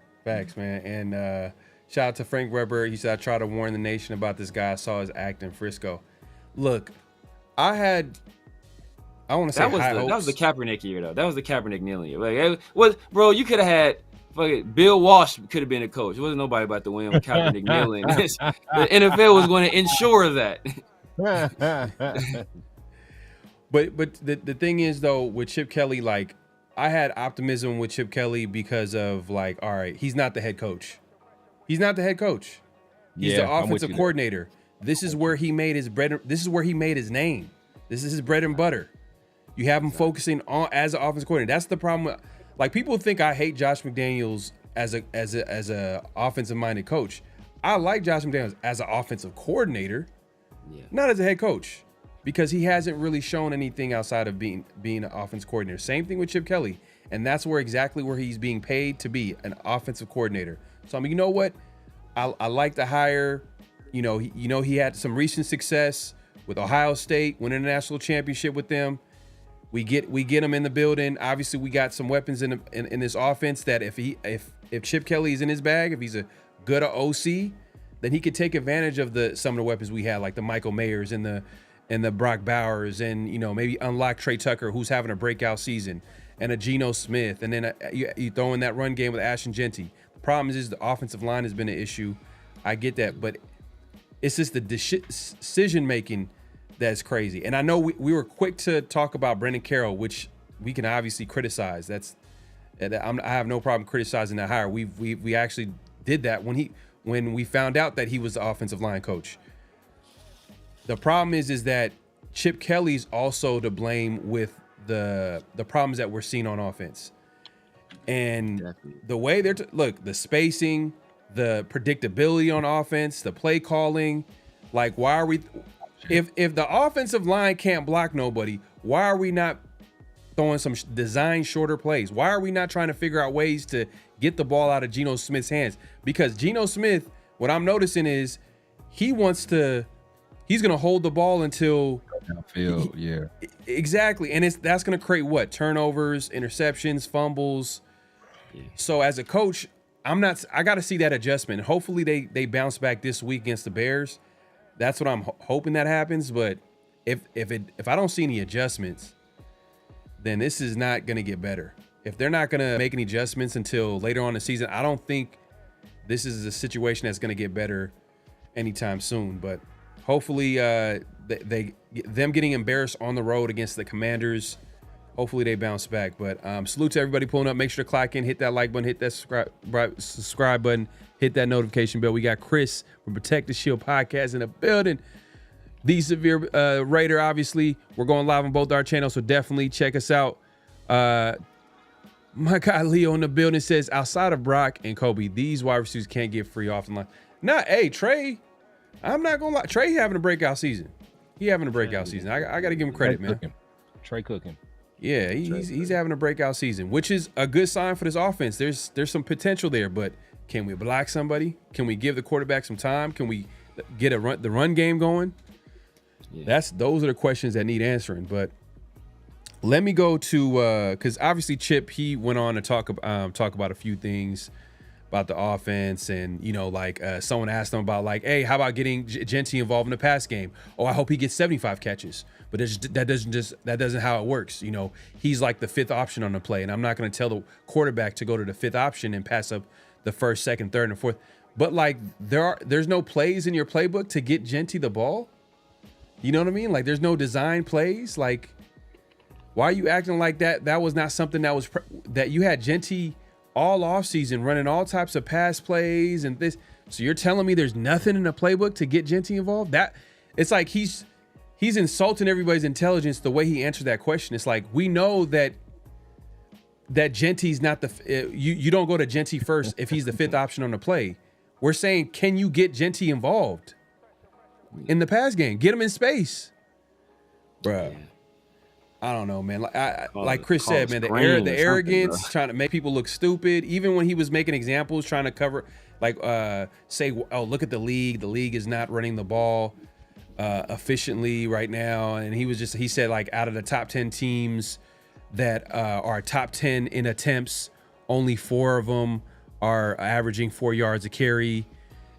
man. And shout out to Frank Weber. He said, I try to warn the nation about this guy. I saw his act in Frisco. Look, I had I want to say that was the Kaepernick year though. That was the Kaepernick kneeling year. Like, it was, bro, you could have had fucking Bill Walsh could have been a coach. It wasn't nobody about to win with Kaepernick kneeling. The NFL was going to ensure that. But the thing is though, with Chip Kelly, like I had optimism with Chip Kelly because of like, all right, he's not the head coach. He's not the head coach. He's the offensive coordinator. This is where he made his bread. This is where he made his name. This is his bread and butter. You have him focusing on as an offensive coordinator. That's the problem. Like people think I hate Josh McDaniels as a offensive minded coach. I like Josh McDaniels as an offensive coordinator, not as a head coach, because he hasn't really shown anything outside of being an offensive coordinator. Same thing with Chip Kelly, and that's exactly where he's being paid to be, an offensive coordinator. So I mean, you know what? I like the hire. He had some recent success with Ohio State, winning a national championship with them. We get him in the building. Obviously, we got some weapons in this offense that if Chip Kelly is in his bag, if he's a good OC, then he could take advantage of some of the weapons we had, like the Michael Mayers and the Brock Bowers, and maybe unlock Trey Tucker, who's having a breakout season, and a Geno Smith, and then you throw in that run game with Ashton Genty. The problem is the offensive line has been an issue. I get that, but it's just the decision making that's crazy. And I know we were quick to talk about Brendan Carroll, which we can obviously criticize. I have no problem criticizing that hire. We actually did that when we found out that he was the offensive line coach. The problem is that Chip Kelly's also to blame with the problems that we're seeing on offense. And the way look, the spacing, the predictability on offense, the play calling, like why are we if the offensive line can't block nobody, why are we not throwing some design shorter plays? Why are we not trying to figure out ways to get the ball out of Geno Smith's hands? Because Geno Smith, what I'm noticing is he's going to hold the ball until exactly. And that's going to create what? Turnovers, interceptions, fumbles. Yeah. So as a coach, I got to see that adjustment. Hopefully they bounce back this week against the Bears. That's what I'm hoping that happens. But if I don't see any adjustments, then this is not going to get better. If they're not going to make any adjustments until later on in the season, I don't think this is a situation that's going to get better anytime soon. But hopefully them getting embarrassed on the road against the Commanders, hopefully they bounce back. But salute to everybody pulling up. Make sure to clock in, hit that like button, hit that subscribe button, hit that notification bell. We got Chris from Protect the Shield podcast in the building. The Severe Raider, obviously. We're going live on both our channels, so definitely check us out. My guy Leo in the building says, outside of Brock and Kobe, these wide receivers can't get free off the line. Hey, Trey, I'm not going to lie. Trey having a breakout season. He having a breakout season. I got to give him credit, man. Trey cooking. Yeah, he's having a breakout season, which is a good sign for this offense. There's some potential there, but can we block somebody? Can we give the quarterback some time? Can we get the run game going? Yeah. Those are the questions that need answering. But let me go to because obviously Chip, he went on to talk about a few things about the offense, and someone asked him about hey, how about getting Genty involved in the pass game? Oh, I hope he gets 75 catches. But that doesn't how it works. He's like the fifth option on the play, and I'm not going to tell the quarterback to go to the fifth option and pass up the first, second, third, and fourth. But there's no plays in your playbook to get Genty the ball. You know what I mean? There's no design plays. Why are you acting like that? That was not something that you had Genty all offseason running all types of pass plays and this. So you're telling me there's nothing in the playbook to get Genty involved? That it's like he's insulting everybody's intelligence the way he answered that question. It's like, we know that Genty's not you don't go to Genty first if he's the fifth option on the play. We're saying, can you get Genty involved in the pass game? Get him in space, bro. Yeah. I don't know, man. Like Chris said, man, the arrogance, trying to make people look stupid. Even when he was making examples, trying to cover, say, oh, look at the league. The league is not running the ball efficiently right now. And he said, out of the top 10 teams that are top 10 in attempts, only 4 of them are averaging 4 yards a carry.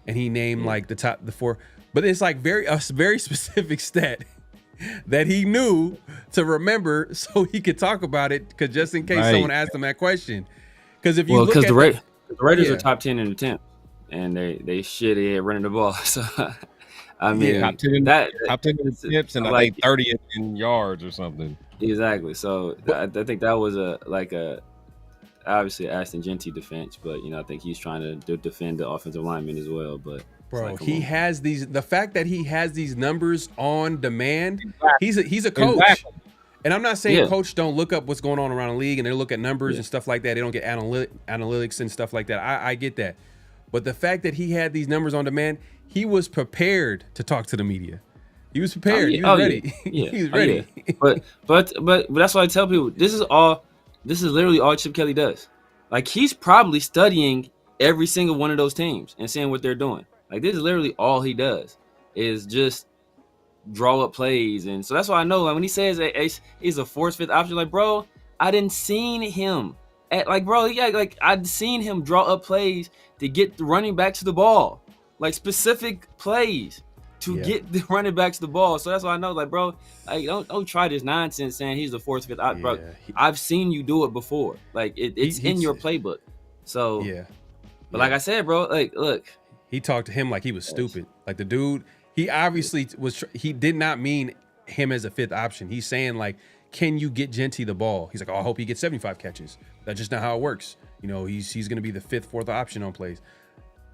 And he named the 4, but it's a very specific stat. that he knew to remember so he could talk about it, because just in case someone asked him that question. Because if you look at the Raiders are top 10 in attempt, and they shit at running the ball. So I mean, top 10 in attempts, and I think 30th in yards or something. Exactly. So I think that was obviously Ashton Genty defense, but I think he's trying to defend the offensive lineman as well. But bro, has these. The fact that he has these numbers on demand, he's a coach. Exactly. And I'm not saying coach don't look up what's going on around the league and they look at numbers and stuff like that. They don't get analytics and stuff like that. I get that. But the fact that he had these numbers on demand, he was prepared to talk to the media. He was prepared. He was ready. Yeah. He was ready. But that's why I tell people this is literally all Chip Kelly does. Like, he's probably studying every single one of those teams and seeing what they're doing. Like, this is literally all he does is just draw up plays. And so that's why I know, like, when he says he's a fourth, fifth option, like, bro, I didn't seen him I'd seen him draw up plays to get the running back to the ball, like specific plays to get the running back to the ball. So that's why I know, like, bro, like, don't try this nonsense saying he's the fourth, fifth option, bro. I've seen you do it before. Like, it's in your playbook. So but like I said, bro, like, look, he talked to him like he was stupid. Like, the dude, he obviously he did not mean him as a fifth option. He's saying, like, can you get Genty the ball? He's like, oh, I hope he gets 75 catches. That's just not how it works. He's going to be the fifth, fourth option on plays.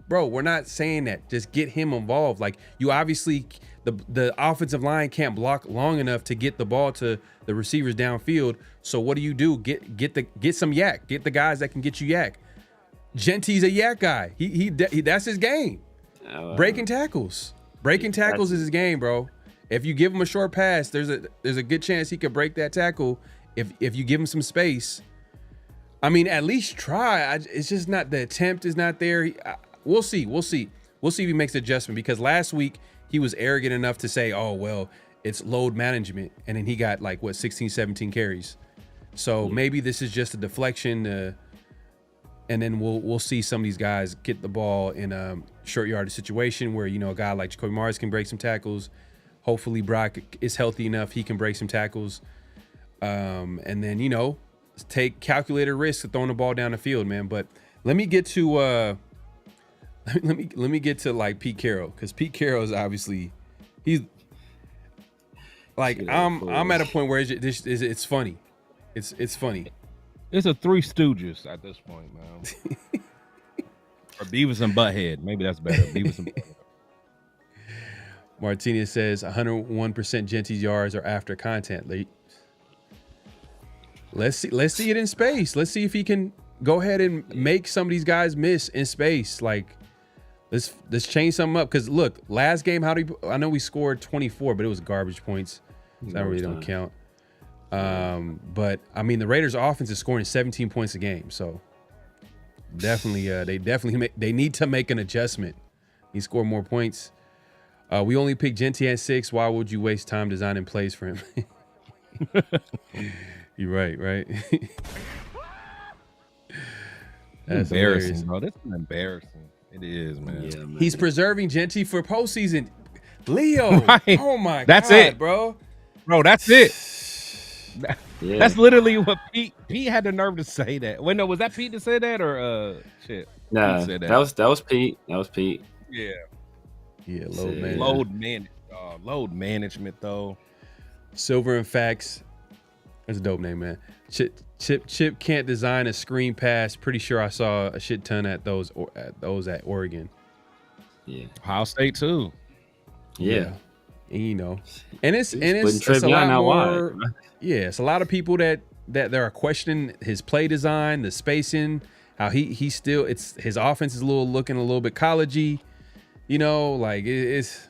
Bro, we're not saying that. Just get him involved. Like, you obviously, the offensive line can't block long enough to get the ball to the receivers downfield. So what do? Get some yak. Get the guys that can get you yak. Genty's a yak guy. He that's his game. Breaking tackles. Breaking tackles is his game, bro. If you give him a short pass, there's a good chance he could break that tackle if you give him some space. I mean, at least try. It's just not, the attempt is not there. We'll see if he makes adjustment, because last week he was arrogant enough to say, oh, well, it's load management. And then he got 16, 17 carries. So maybe this is just a deflection. And then we'll see some of these guys get the ball in a short yardage situation where, a guy like Jacoby Myers can break some tackles. Hopefully Brock is healthy enough he can break some tackles. And then, take calculated risks of throwing the ball down the field, man. But let me get to let me get to like Pete Carroll, because Pete Carroll is obviously, he's like, I'm at a point where it's funny. It's funny. It's a Three Stooges at this point, man. Or Beavis and Butthead. Maybe that's better. Beavis and Butthead. Martinez says 101% Genty's yards are after content. Let's see it in space. Let's see if he can go ahead and make some of these guys miss in space. Like, let's change something up. Because look, last game, I know we scored 24, but it was garbage points. So that really don't count. But I mean, the Raiders' offense is scoring 17 points a game. So definitely, they need to make an adjustment. He scored more points. We only picked Genty at 6. Why would you waste time designing plays for him? You're right. That's embarrassing, bro. That's embarrassing. It is, man. Yeah, man. He's preserving Genty for postseason. Leo, right. Oh my that's God, it, bro. That's it. Yeah. That's literally what Pete had the nerve to say that. Wait, no, was that Pete to say that, or shit? Nah, that was Pete. That was Pete. Yeah, load management though. Silver and Facts. That's a dope name, man. Chip can't design a screen pass. Pretty sure I saw a shit ton at those at Oregon. Yeah, Ohio State too. Yeah. And, and it's a lot more. Yeah, it's a lot of people that are questioning his play design, the spacing, how he still, his offense is looking a little bit collegey, like it's,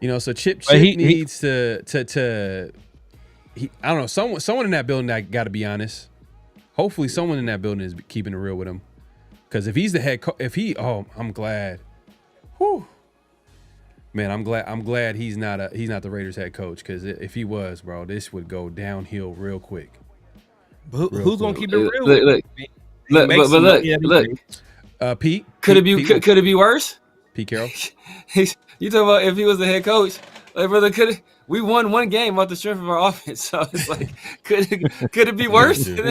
so Chip needs to I don't know, someone in that building, I got to be honest. Hopefully someone in that building is keeping it real with him. Because if he's the head coach, I'm glad. Whew. Man, I'm glad he's not the Raiders head coach, because if he was, bro, this would go downhill real quick. But who's gonna keep it real? Look. Pete, could it be worse? Pete Carroll. You talking about if he was the head coach? Like, brother, we won one game off the strength of our offense. So it's like, could it be worse? No,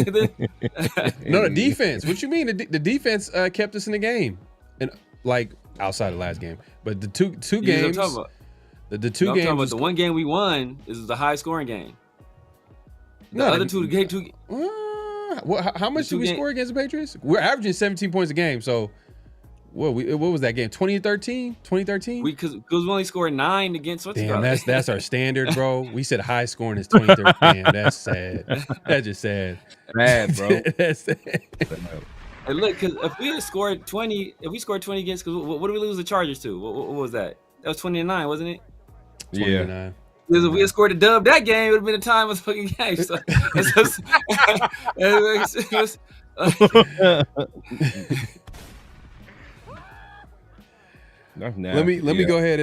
the defense. What you mean? The defense kept us in the game, and like outside of the last game, but the two games. The two games. But the one game we won is the high scoring game. The other two. How much did we score against the Patriots? We're averaging 17 points a game. So, what was that game? 2013? Because we only scored 9 against what's Damn, that's our standard, bro. We said high scoring is 2013. Damn, that's sad. That's just sad. Bad, bro. That's sad. And look, because if we scored 20 against, because what did we lose the Chargers to? What was that? That was 20-9, wasn't it? 29. Yeah. Because if we had scored a dub that game, it would have been a time of the fucking game. So, Let me go ahead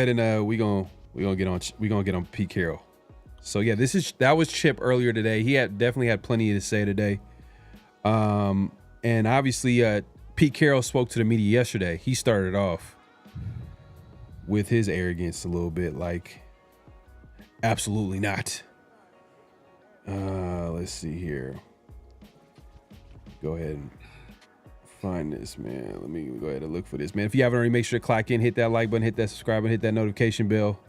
and we gonna get on Pete Carroll. So yeah, that was Chip earlier today. He definitely had plenty to say today. And obviously Pete Carroll spoke to the media yesterday. He started off with his arrogance a little bit, like, absolutely not. Let's see here. Go ahead and find this, man. Let me go ahead and look for this, man. If you haven't already, make sure to clock in, hit that like button, hit that subscribe button, hit that notification bell.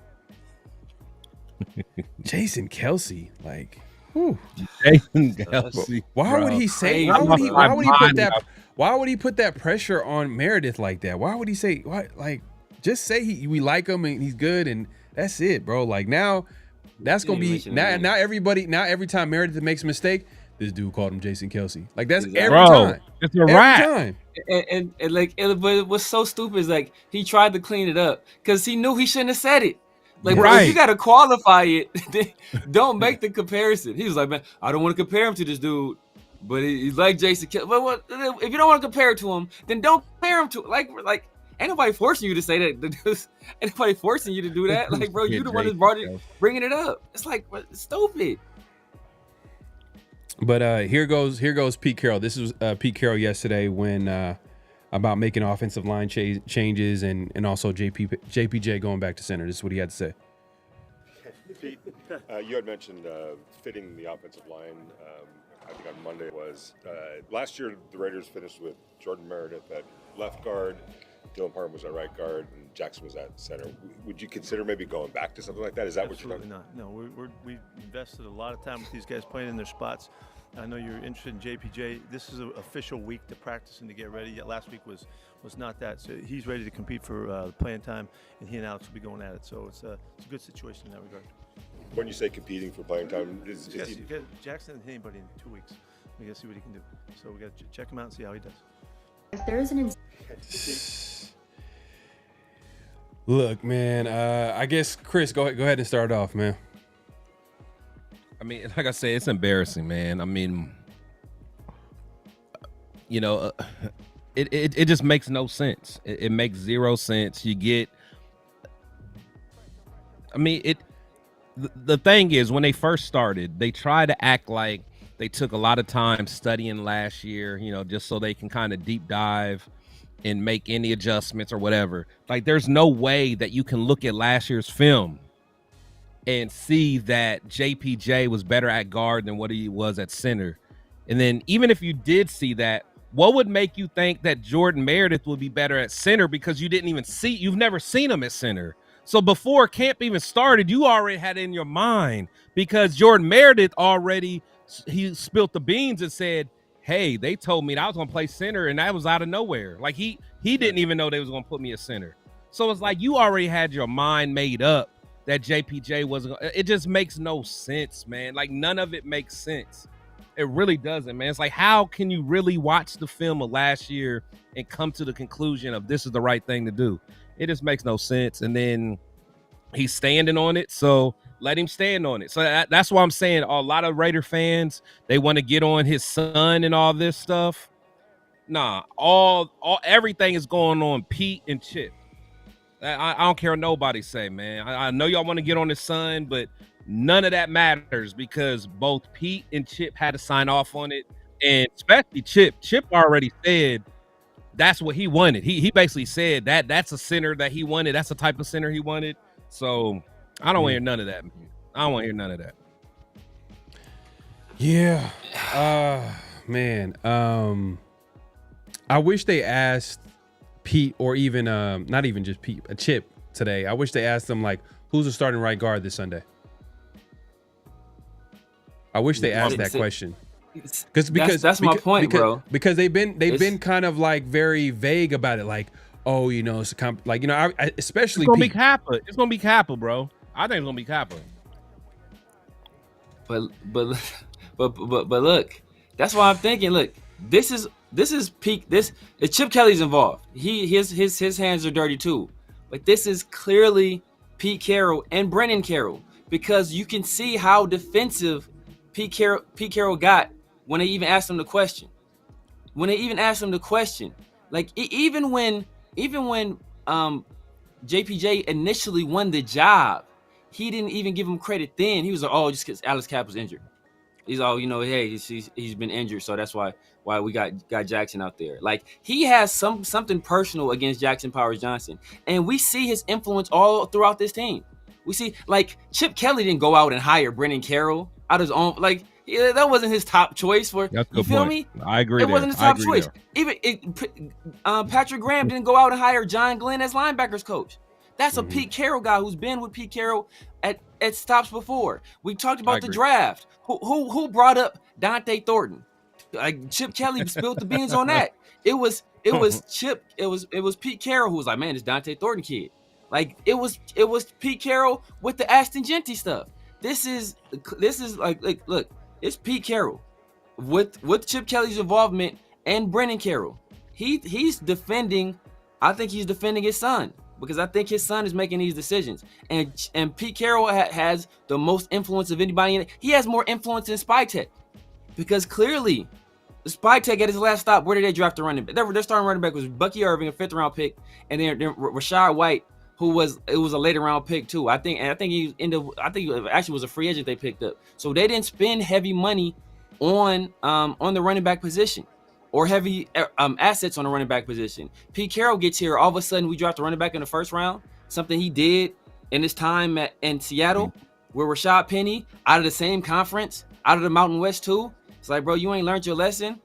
Jason Kelce, like, whew. Jason Kelce. Why would he say? Why would he put that pressure on Meredith like that? Why would he say? Why, like, just say we like him and he's good and that's it, bro. Like, now that's gonna be now every time Meredith makes a mistake, this dude called him Jason Kelce. Like, that's every time. It's a wrap. And but it was so stupid is like he tried to clean it up because he knew he shouldn't have said it. Like, bro, if you got to qualify it, don't make the comparison. He was like, man, I don't want to compare him to this dude, but he's like Jason Kelce. But if you don't want to compare it to him, then don't compare him to like. Ain't nobody forcing you to say that. Ain't nobody forcing you to do that. Like, bro, you the one that's bringing it up. It's like, it's stupid. But here goes Pete Carroll. This was Pete Carroll yesterday when about making offensive line changes and also JPJ going back to center. This is what he had to say. Pete, you had mentioned fitting the offensive line. I think on Monday was last year the Raiders finished with Jordan Meredith at left guard, Dylan Parham was at right guard, and Jackson was at center. Would you consider maybe going back to something like that? Is that Absolutely what you're not? No, we invested a lot of time with these guys playing in their spots. I know you're interested in JPJ. This is an official week to practice and to get ready. Last week was not that. So he's ready to compete for playing time, and he and Alex will be going at it. So it's a good situation in that regard. When you say competing for playing time, Jackson and anybody in 2 weeks. We got to see what he can do. So we got to check him out and see how he does. If there is an Look, man, I guess Chris, go ahead and start off, man. I mean, like I said, it's embarrassing, man. I mean, you know, it just makes no sense. It makes zero sense. You get, I mean, the thing is, when they first started, they try to act like they took a lot of time studying last year, you know, just so they can kind of deep dive and make any adjustments or whatever. Like, there's no way that you can look at last year's film and see that JPJ was better at guard than what he was at center. And then even if you did see that, what would make you think that Jordan Meredith would be better at center? Because you've never seen him at center. So before camp even started, you already had it in your mind, because Jordan Meredith he spilled the beans and said, hey, they told me that I was going to play center, and that was out of nowhere. Like, he didn't even know they was going to put me at center. So it's like you already had your mind made up that JPJ wasn't. It just makes no sense, man. Like, none of it makes sense. It really doesn't, man. It's like, how can you really watch the film of last year and come to the conclusion of this is the right thing to do? It just makes no sense. And then he's standing on it, so let him stand on it. So that's why I'm saying a lot of Raider fans, they want to get on his son and all this stuff. Nah, everything is going on Pete and Chip. I don't care what nobody say, man. I know y'all want to get on his son, but none of that matters, because both Pete and Chip had to sign off on it. And especially Chip. Chip already said that's what he wanted. He basically said that's a center that he wanted. That's the type of center he wanted. So I don't want to hear none of that. I don't want to hear none of that. Yeah. Man. I wish they asked Pete, or even not even just Pete, a Chip today. I wish they asked them, like, who's the starting right guard this Sunday? I wish they asked that question. Because that's my point, bro. Because they've been kind of like very vague about it, like, oh, you know, it's like, you know, I especially it's gonna Pete. be Kappa. It's gonna be Kappa, bro. I think it's gonna be Kappa. But look, that's why I'm thinking. Look, this is peak. If Chip Kelly's involved, his hands are dirty too. But this is clearly Pete Carroll and Brennan Carroll, because you can see how defensive Pete Carroll got when they even asked him the question. Like even when JPJ initially won the job, he didn't even give him credit then. He was like, oh, just because Alex Cap was injured. He's all, you know, hey, he's been injured, so that's why we got Jackson out there. Like, he has something personal against Jackson Powers Johnson, and we see his influence all throughout this team. We see, like, Chip Kelly didn't go out and hire Brennan Carroll out of his own. Like, that wasn't his top choice for. That's you feel point. me? I agree. It wasn't his top choice. There. Even Patrick Graham didn't go out and hire John Glenn as linebackers coach. That's a Pete Carroll guy who's been with Pete Carroll at stops before. We talked about the draft. Who brought up Dante Thornton? Like, Chip Kelly spilled the beans on that. It was Chip. It was Pete Carroll who was like, man, it's Dante Thornton kid. Like, it was Pete Carroll with the Aston Genty stuff. This is like look, it's Pete Carroll with Chip Kelly's involvement and Brennan Carroll. He's defending. I think he's defending his son, because I think his son is making these decisions. And Pete Carroll has the most influence of anybody in it. He has more influence than Spytek, because clearly Spytek at his last stop, where did they draft the running back? Their starting running back was Bucky Irving, a 5th round pick, and then Rashad White, who was a later round pick too. I think he actually was a free agent they picked up. So they didn't spend heavy money on the running back position, or heavy assets on the running back position. Pete Carroll gets here, all of a sudden we draft the running back in the 1st round, something he did in his time in Seattle, where Rashad Penny, out of the same conference, out of the Mountain West too. It's like, bro, you ain't learned your lesson.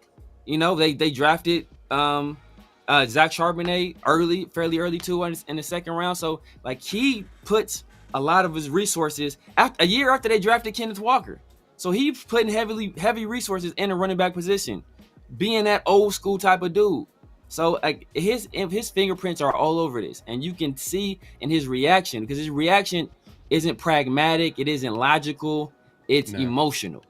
You know, they drafted Zach Charbonnet fairly early too in the 2nd round. So, like, he puts a lot of his resources a year after they drafted Kenneth Walker. So he's putting heavy resources in the running back position, being that old school type of dude. So, like, his fingerprints are all over this, and you can see in his reaction, because his reaction isn't pragmatic, it isn't logical, it's emotional.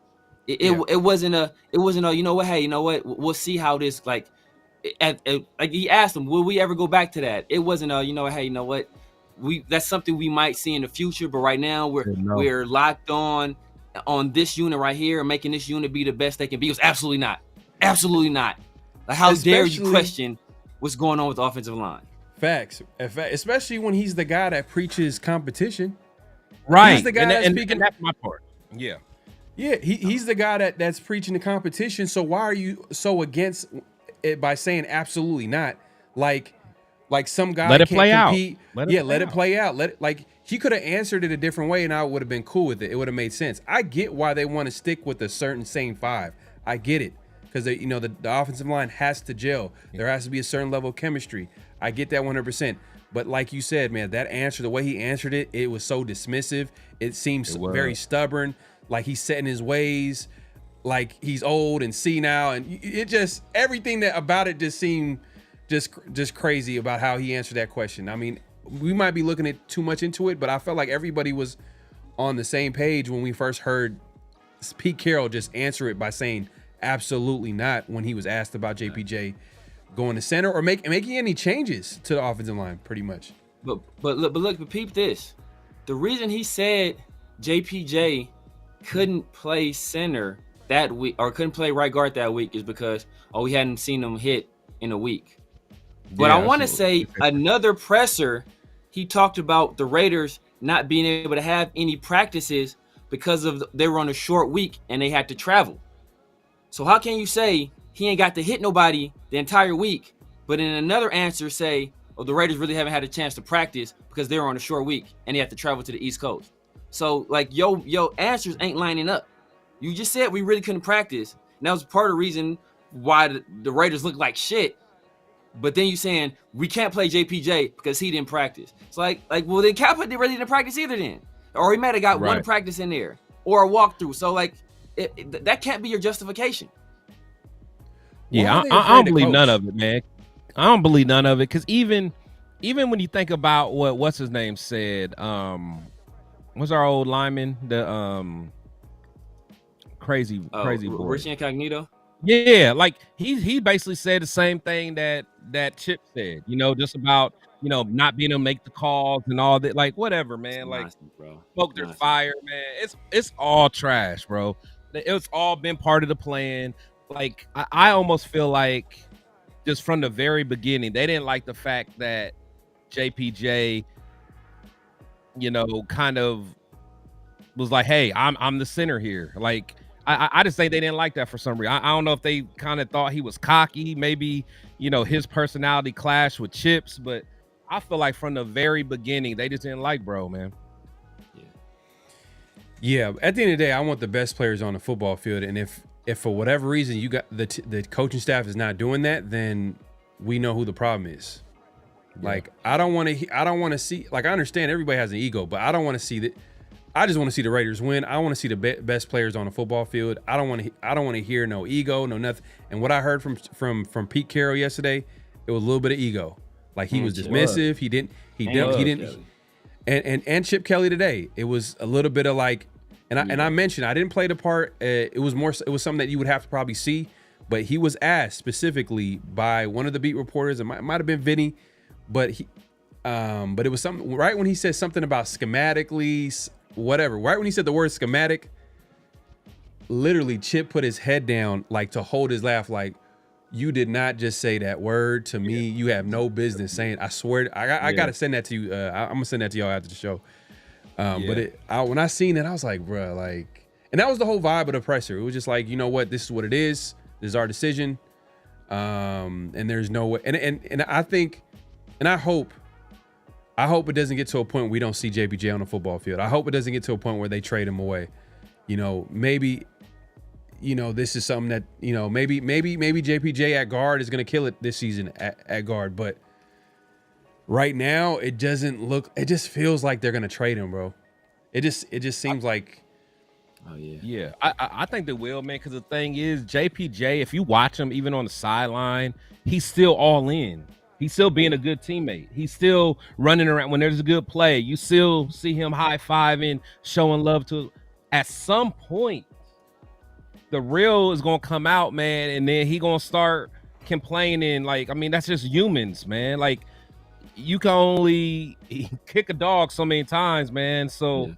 It wasn't a you know what, hey, you know what, we'll see how this, like he asked him, will we ever go back to that? It wasn't a, you know, hey, you know what, that's something we might see in the future, but right now we're locked on this unit right here and making this unit be the best they can be. It was absolutely not. Like, how dare you question what's going on with the offensive line? Facts. Especially when he's the guy that preaches competition. Right. He's the guy that's speaking. And that's my part. Yeah. Yeah, he's the guy that's preaching the competition. So why are you so against it by saying absolutely not? Like some guy let it can't play compete. Out. Let it play out. Like, he could have answered it a different way, and I would have been cool with it. It would have made sense. I get why they want to stick with a certain same 5. I get it, because the offensive line has to gel. There has to be a certain level of chemistry. I get that 100%. But like you said, man, that answer, the way he answered it, it was so dismissive. It seems very stubborn. Like, he's set in his ways, like he's old and senile, and it just, everything about it just seemed just crazy about how he answered that question. I mean, we might be looking at too much into it, but I felt like everybody was on the same page when we first heard Pete Carroll just answer it by saying absolutely not when he was asked about JPJ going to center or making any changes to the offensive line, pretty much. But peep this. The reason he said JPJ couldn't play center that week, or couldn't play right guard that week, is because we hadn't seen him hit in a week. But I want to say another presser, he talked about the Raiders not being able to have any practices because they were on a short week and they had to travel. So how can you say he ain't got to hit nobody the entire week, but in another answer say, the Raiders really haven't had a chance to practice because they were on a short week and they have to travel to the East Coast? So like your answers ain't lining up. You just said we really couldn't practice. And that was part of the reason why the Raiders look like shit. But then you saying we can't play JPJ because he didn't practice. It's like well then Kappa really didn't practice either then, or he might have got one practice in there or a walkthrough. So like that can't be your justification. Yeah, I don't believe none of it, man. I don't believe none of it because even when you think about what's his name said, what's our old lineman, the crazy boy, Rich Incognito. Yeah, like he basically said the same thing that Chip said, just about, not being able to make the calls and all that. Like, whatever, man. Like, smoke, there's fire, man. It's all trash, bro. It's all been part of the plan. Like, I almost feel like just from the very beginning, they didn't like the fact that JPJ, kind of was like, hey, I'm the center here. Like, I just think they didn't like that for some reason. I don't know if they kind of thought he was cocky. Maybe, his personality clashed with Chip's, but I feel like from the very beginning, they just didn't like bro, man. Yeah. At the end of the day, I want the best players on the football field. And if for whatever reason you got the coaching staff is not doing that, then we know who the problem is. Yeah. Like, I don't want to see, like, I understand everybody has an ego, but I don't want to see that. I just want to see the Raiders win. I want to see the best players on the football field. I don't want to hear no ego, no nothing. And what I heard from Pete Carroll yesterday, it was a little bit of ego. Like, he was dismissive. He didn't. And Chip Kelly today, it was a little bit of like, and I mentioned I didn't play the part. It was something that you would have to probably see. But he was asked specifically by one of the beat reporters. It might have been Vinny, but it was something right when he said something about schematically. Whatever. Right when he said the word schematic, literally Chip put his head down like to hold his laugh. Like, you did not just say that word to me. You have no business saying. I swear. I gotta send that to you. I'm gonna send that to y'all after the show. But when I seen it, I was like, bro, like, and that was the whole vibe of the presser. It was just like, you know what, this is what it is. This is our decision. And there's no way. And I think, and I hope it doesn't get to a point where we don't see JPJ on the football field. I hope it doesn't get to a point where they trade him away. Maybe, this is something that, maybe JPJ at guard is going to kill it this season at guard. But right now, it just feels like they're going to trade him, bro. It just seems like. Oh, yeah. Yeah, I think they will, man, because the thing is, JPJ, if you watch him even on the sideline, he's still all in. He's still being a good teammate. He's still running around when there's a good play. You still see him high-fiving, showing love to. At some point, the real is going to come out, man, and then he going to start complaining. Like, I mean, that's just humans, man. Like, you can only kick a dog so many times, man. So,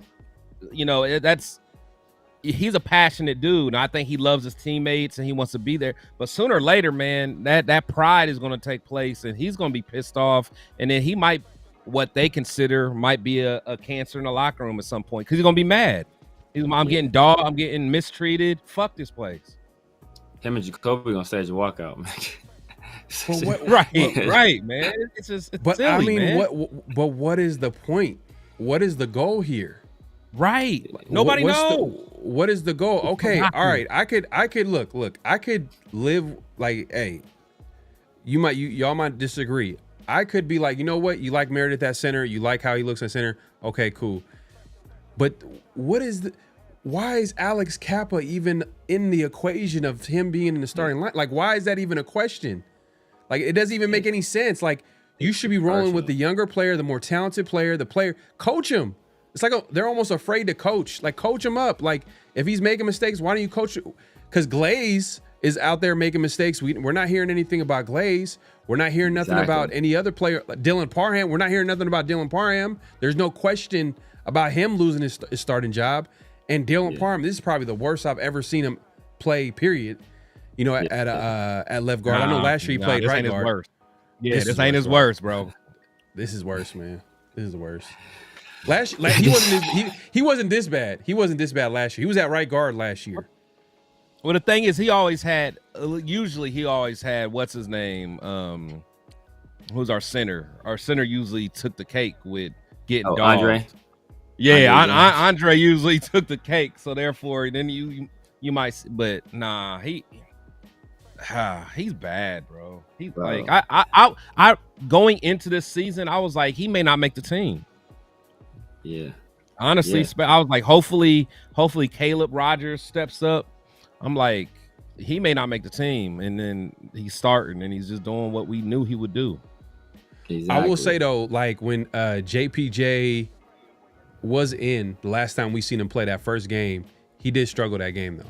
he's a passionate dude, and I think he loves his teammates and he wants to be there. But sooner or later, man, that pride is going to take place, and he's going to be pissed off. And then he might, what they consider might be a cancer in the locker room at some point, because he's going to be mad. I'm getting dogged. I'm getting mistreated. Fuck this place. Him and Jacoby gonna stage a walkout, man. Right, man. It's just silly, I mean, man. what is the point? What is the goal here? Right. Nobody knows. What is the goal? Okay, all right. I could look. I could live like, hey, y'all might disagree. I could be like, you know what? You like Meredith at center. You like how he looks at center. Okay, cool. But why is Alex Kappa even in the equation of him being in the starting line? Like, why is that even a question? Like, it doesn't even make any sense. Like, you should be rolling with the younger player, the more talented player, the player. Coach him. It's like they're almost afraid to coach. Like, coach him up. Like, if he's making mistakes, why don't you coach? Because Glaze is out there making mistakes. We're not hearing anything about Glaze. We're not hearing nothing about any other player. Like Dylan Parham. We're not hearing nothing about Dylan Parham. There's no question about him losing his starting job. And Dylan Parham, this is probably the worst I've ever seen him play, period. At left guard. I know last year he played right guard. Worst. Yeah, this ain't his worst, bro. This is worse, man. This is the worst. He wasn't this bad. He wasn't this bad last year. He was at right guard last year. Well, the thing is, he always had. What's his name? Who's our center? Our center usually took the cake with getting dogged. Andre. Yeah, Andre usually took the cake, so therefore then you might, but nah, he's bad, bro. He's like I going into this season, I was like, he may not make the team. Yeah. Honestly, I was like, hopefully Caleb Rogers steps up. I'm like, he may not make the team, and then he's starting and he's just doing what we knew he would do. Exactly. I will say though, like when JPJ was in the last time we seen him play that first game, he did struggle that game though.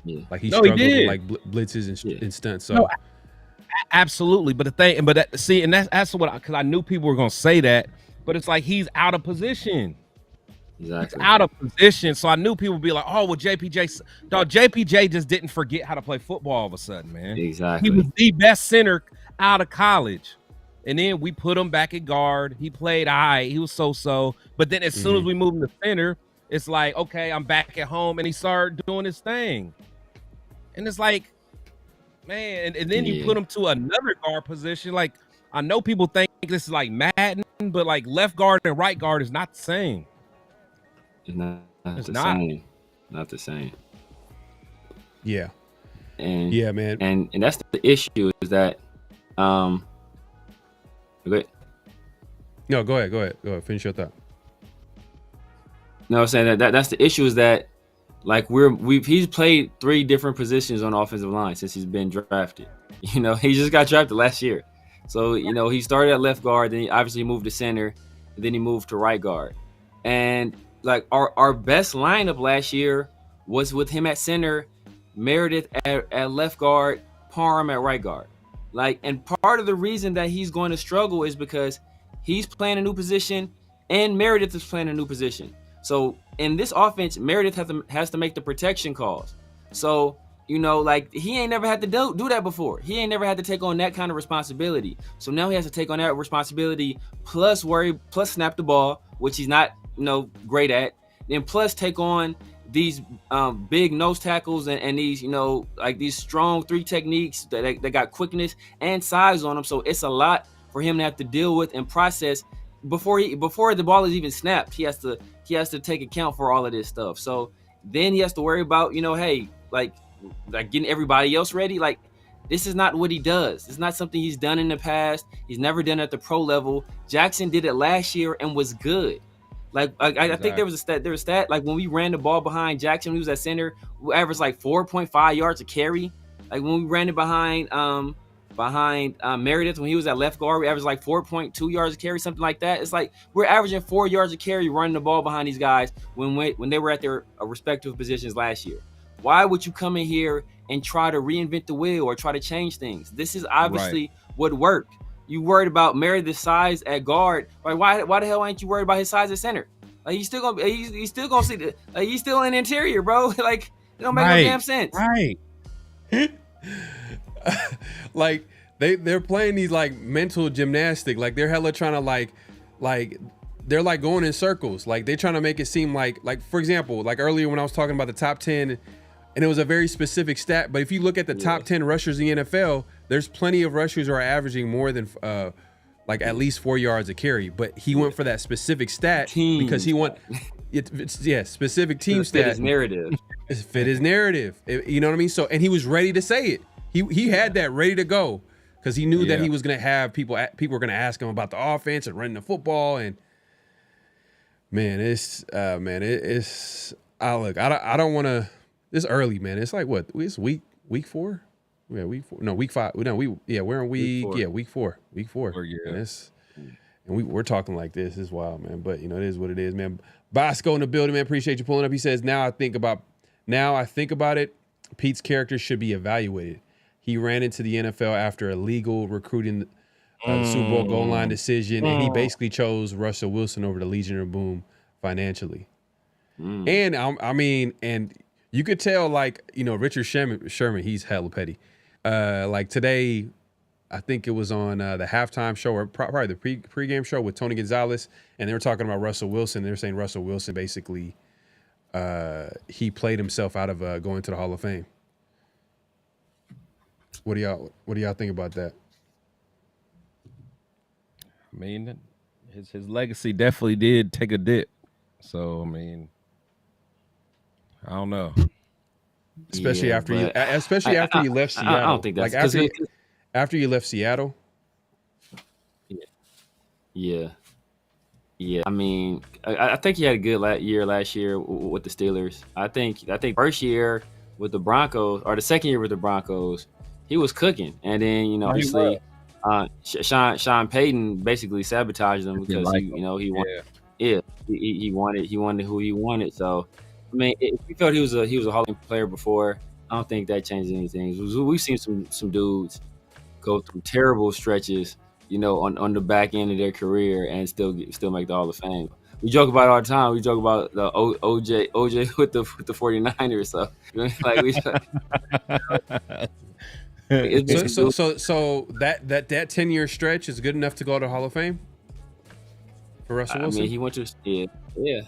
Yeah. Like he struggled with like blitzes and stunts. So absolutely, but that's what, because I knew people were gonna say that, but it's like he's out of position. Exactly. He's out of position, so I knew people would be like, "Oh, well, JPJ just didn't forget how to play football all of a sudden, man." Exactly. He was the best center out of college, and then we put him back at guard. He played all right. He was so, but then as soon as we moved him to center, it's like, okay, I'm back at home, and he started doing his thing, and it's like, man, and then you put him to another guard position. Like, I know people think this is like Madden, but like left guard and right guard is not the same. It's not the same. Yeah. And yeah, man. And that's the issue is that go ahead. No, go ahead. Finish your thought. No, I'm saying that's the issue is that like he's played 3 different positions on the offensive line since he's been drafted. You know, he just got drafted last year. So, you know, he started at left guard, then he obviously moved to center, and then he moved to right guard. And like our best lineup last year was with him at center, Meredith at left guard, Parham at right guard. Like, and part of the reason that he's going to struggle is because he's playing a new position and Meredith is playing a new position. So in this offense, Meredith has to make the protection calls. So, you know, like he ain't never had to do that before. He ain't never had to take on that kind of responsibility. So now he has to take on that responsibility plus snap the ball, which he's not, you know, great at. Then plus take on these big nose tackles and these, you know, like these strong 3 techniques that got quickness and size on them. So it's a lot for him to have to deal with and process before the ball is even snapped. He has to take account for all of this stuff. So then he has to worry about, you know, hey, like getting everybody else ready. Like, this is not what he does. It's not something he's done in the past. He's never done it at the pro level. Jackson did it last year and was good. Like I think there was a stat like when we ran the ball behind Jackson, when he was at center, we averaged like 4.5 yards a carry. Like when we ran it behind Meredith when he was at left guard, we averaged like 4.2 yards a carry, something like that. It's like we're averaging 4 yards a carry running the ball behind these guys when they were at their respective positions last year. Why would you come in here and try to reinvent the wheel or try to change things? This is obviously what worked. You worried about Meredith's size at guard. Like why the hell ain't you worried about his size at center? Like he's still gonna see the like he's still in the interior, bro. Like it don't make no damn sense. Right. Like they're playing these like mental gymnastic. Like they're hella trying to like they're like going in circles. Like they're trying to make it seem like for example, like earlier when I was talking about the top 10, and it was a very specific stat. But if you look at the top 10 rushers in the NFL, there's plenty of rushers who are averaging more than like at least 4 yards a carry. But he went for that specific stat because he want specific team stat. Fit his narrative. Fit his narrative. You know what I mean? So and he was ready to say it. He had that ready to go because he knew that he was gonna have people were gonna ask him about the offense and running the football. And man, it's look, I don't want to. It's early, man. It's like what? It's week 4. Yeah, week 4. No, week 5. No, we're in week 4. Week 4. Yeah. And we're talking like this. It's wild, man. But you know, it is what it is, man. Bosco in the building, man. Appreciate you pulling up. He says, now I think about it, Pete's character should be evaluated. He ran into the NFL after illegal recruiting, the Super Bowl goal line decision, and he basically chose Russell Wilson over the Legion of Boom financially. And I mean, and you could tell, like, you know, Richard Sherman, he's hella petty. Like today, I think it was on the halftime show or probably the pregame show with Tony Gonzalez, and they were talking about Russell Wilson. They were saying Russell Wilson basically he played himself out of going to the Hall of Fame. What do y'all think about that? I mean, his legacy definitely did take a dip. So I mean, I don't know. Especially after you left Seattle. I don't think that's like after you left Seattle. Yeah. I mean, I think he had a good year last year with the Steelers. I think first year with the Broncos, or the second year with the Broncos, he was cooking, and then obviously, Sean Payton basically sabotaged him because he wanted who he wanted. So, I mean, if you felt he was a Hall of Fame player before, I don't think that changes anything. We've seen some dudes go through terrible stretches, on the back end of their career and still make the Hall of Fame. We joke about it all the time. We joke about the OJ with the 49ers. So so that 10-year stretch is good enough to go to Hall of Fame for Russell Wilson. I mean, he went to yeah.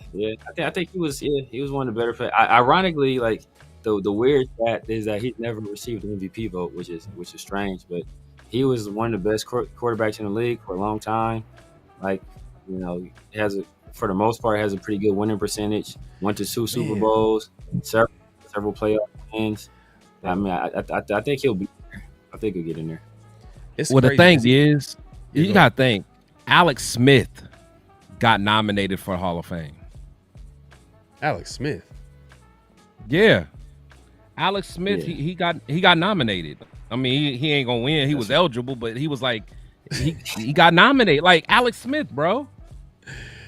I think he was one of the better players. Ironically, like the weird stat is that he's never received an MVP vote, which is strange, but he was one of the best quarterbacks in the league for a long time. Like, for the most part, has a pretty good winning percentage. Went to 2 Super Bowls, several playoff wins. I mean, I think he'll be there. I think he'll get in there. The thing is, you got to think, Alex Smith got nominated for Hall of Fame. Alex Smith? Yeah. Alex Smith, he got nominated. I mean, he ain't gonna win. He was eligible, but he was like, he got nominated. Like Alex Smith, bro.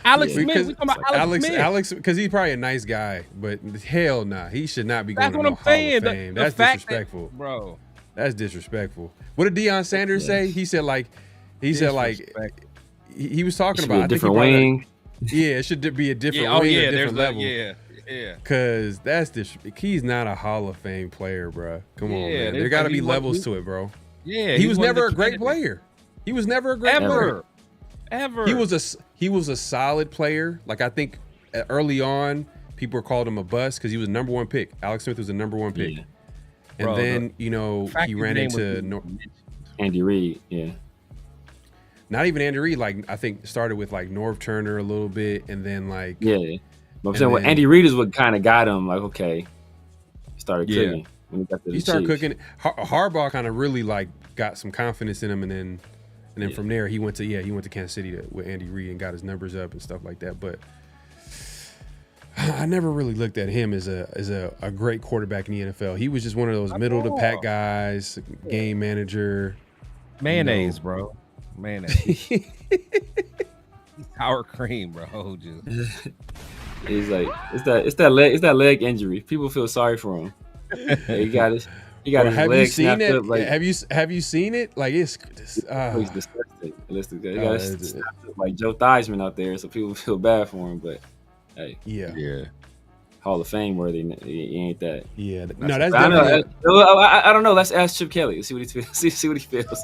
Alex Smith. We talking about Alex Smith. Alex, because he's probably a nice guy, but hell nah, he should not be going to no Hall of Fame. That's disrespectful, bro. That's disrespectful. What did Deion Sanders say? He said he was talking about a different wing. It should be a different wing, a different level. Yeah, because he's not a Hall of Fame player, bro. Come on, man. There got to be levels to it, bro. Yeah, he was never a great player. He was never a great player. Ever. He was a solid player. Like, I think early on, people called him a bust because he was a number 1 pick. Alex Smith was a number 1 pick. Yeah. And bro, then, he ran into Andy Reid. Yeah. Not even Andy Reid. Like, I think started with like Norv Turner a little bit, and then like But I'm saying Andy Reid is what kind of got him. Like, okay, started cooking. When he started cooking. Harbaugh kind of really like got some confidence in him, and then from there he went to Kansas City with Andy Reid and got his numbers up and stuff like that. But I never really looked at him as a great quarterback in the NFL. He was just one of those middle of the pack guys, game manager. Mayonnaise, bro. Mayonnaise. Sour cream, bro. Just. He's like, it's that leg injury. People feel sorry for him. He got his leg snapped up. Like, have you seen it? Like, it's disgusting. He got his snapped up like Joe Theismann out there, so people feel bad for him. But hey, yeah, Hall of Fame worthy. He ain't that. Yeah, that's I don't know. Let's ask Chip Kelly. See what he feels. See what he feels.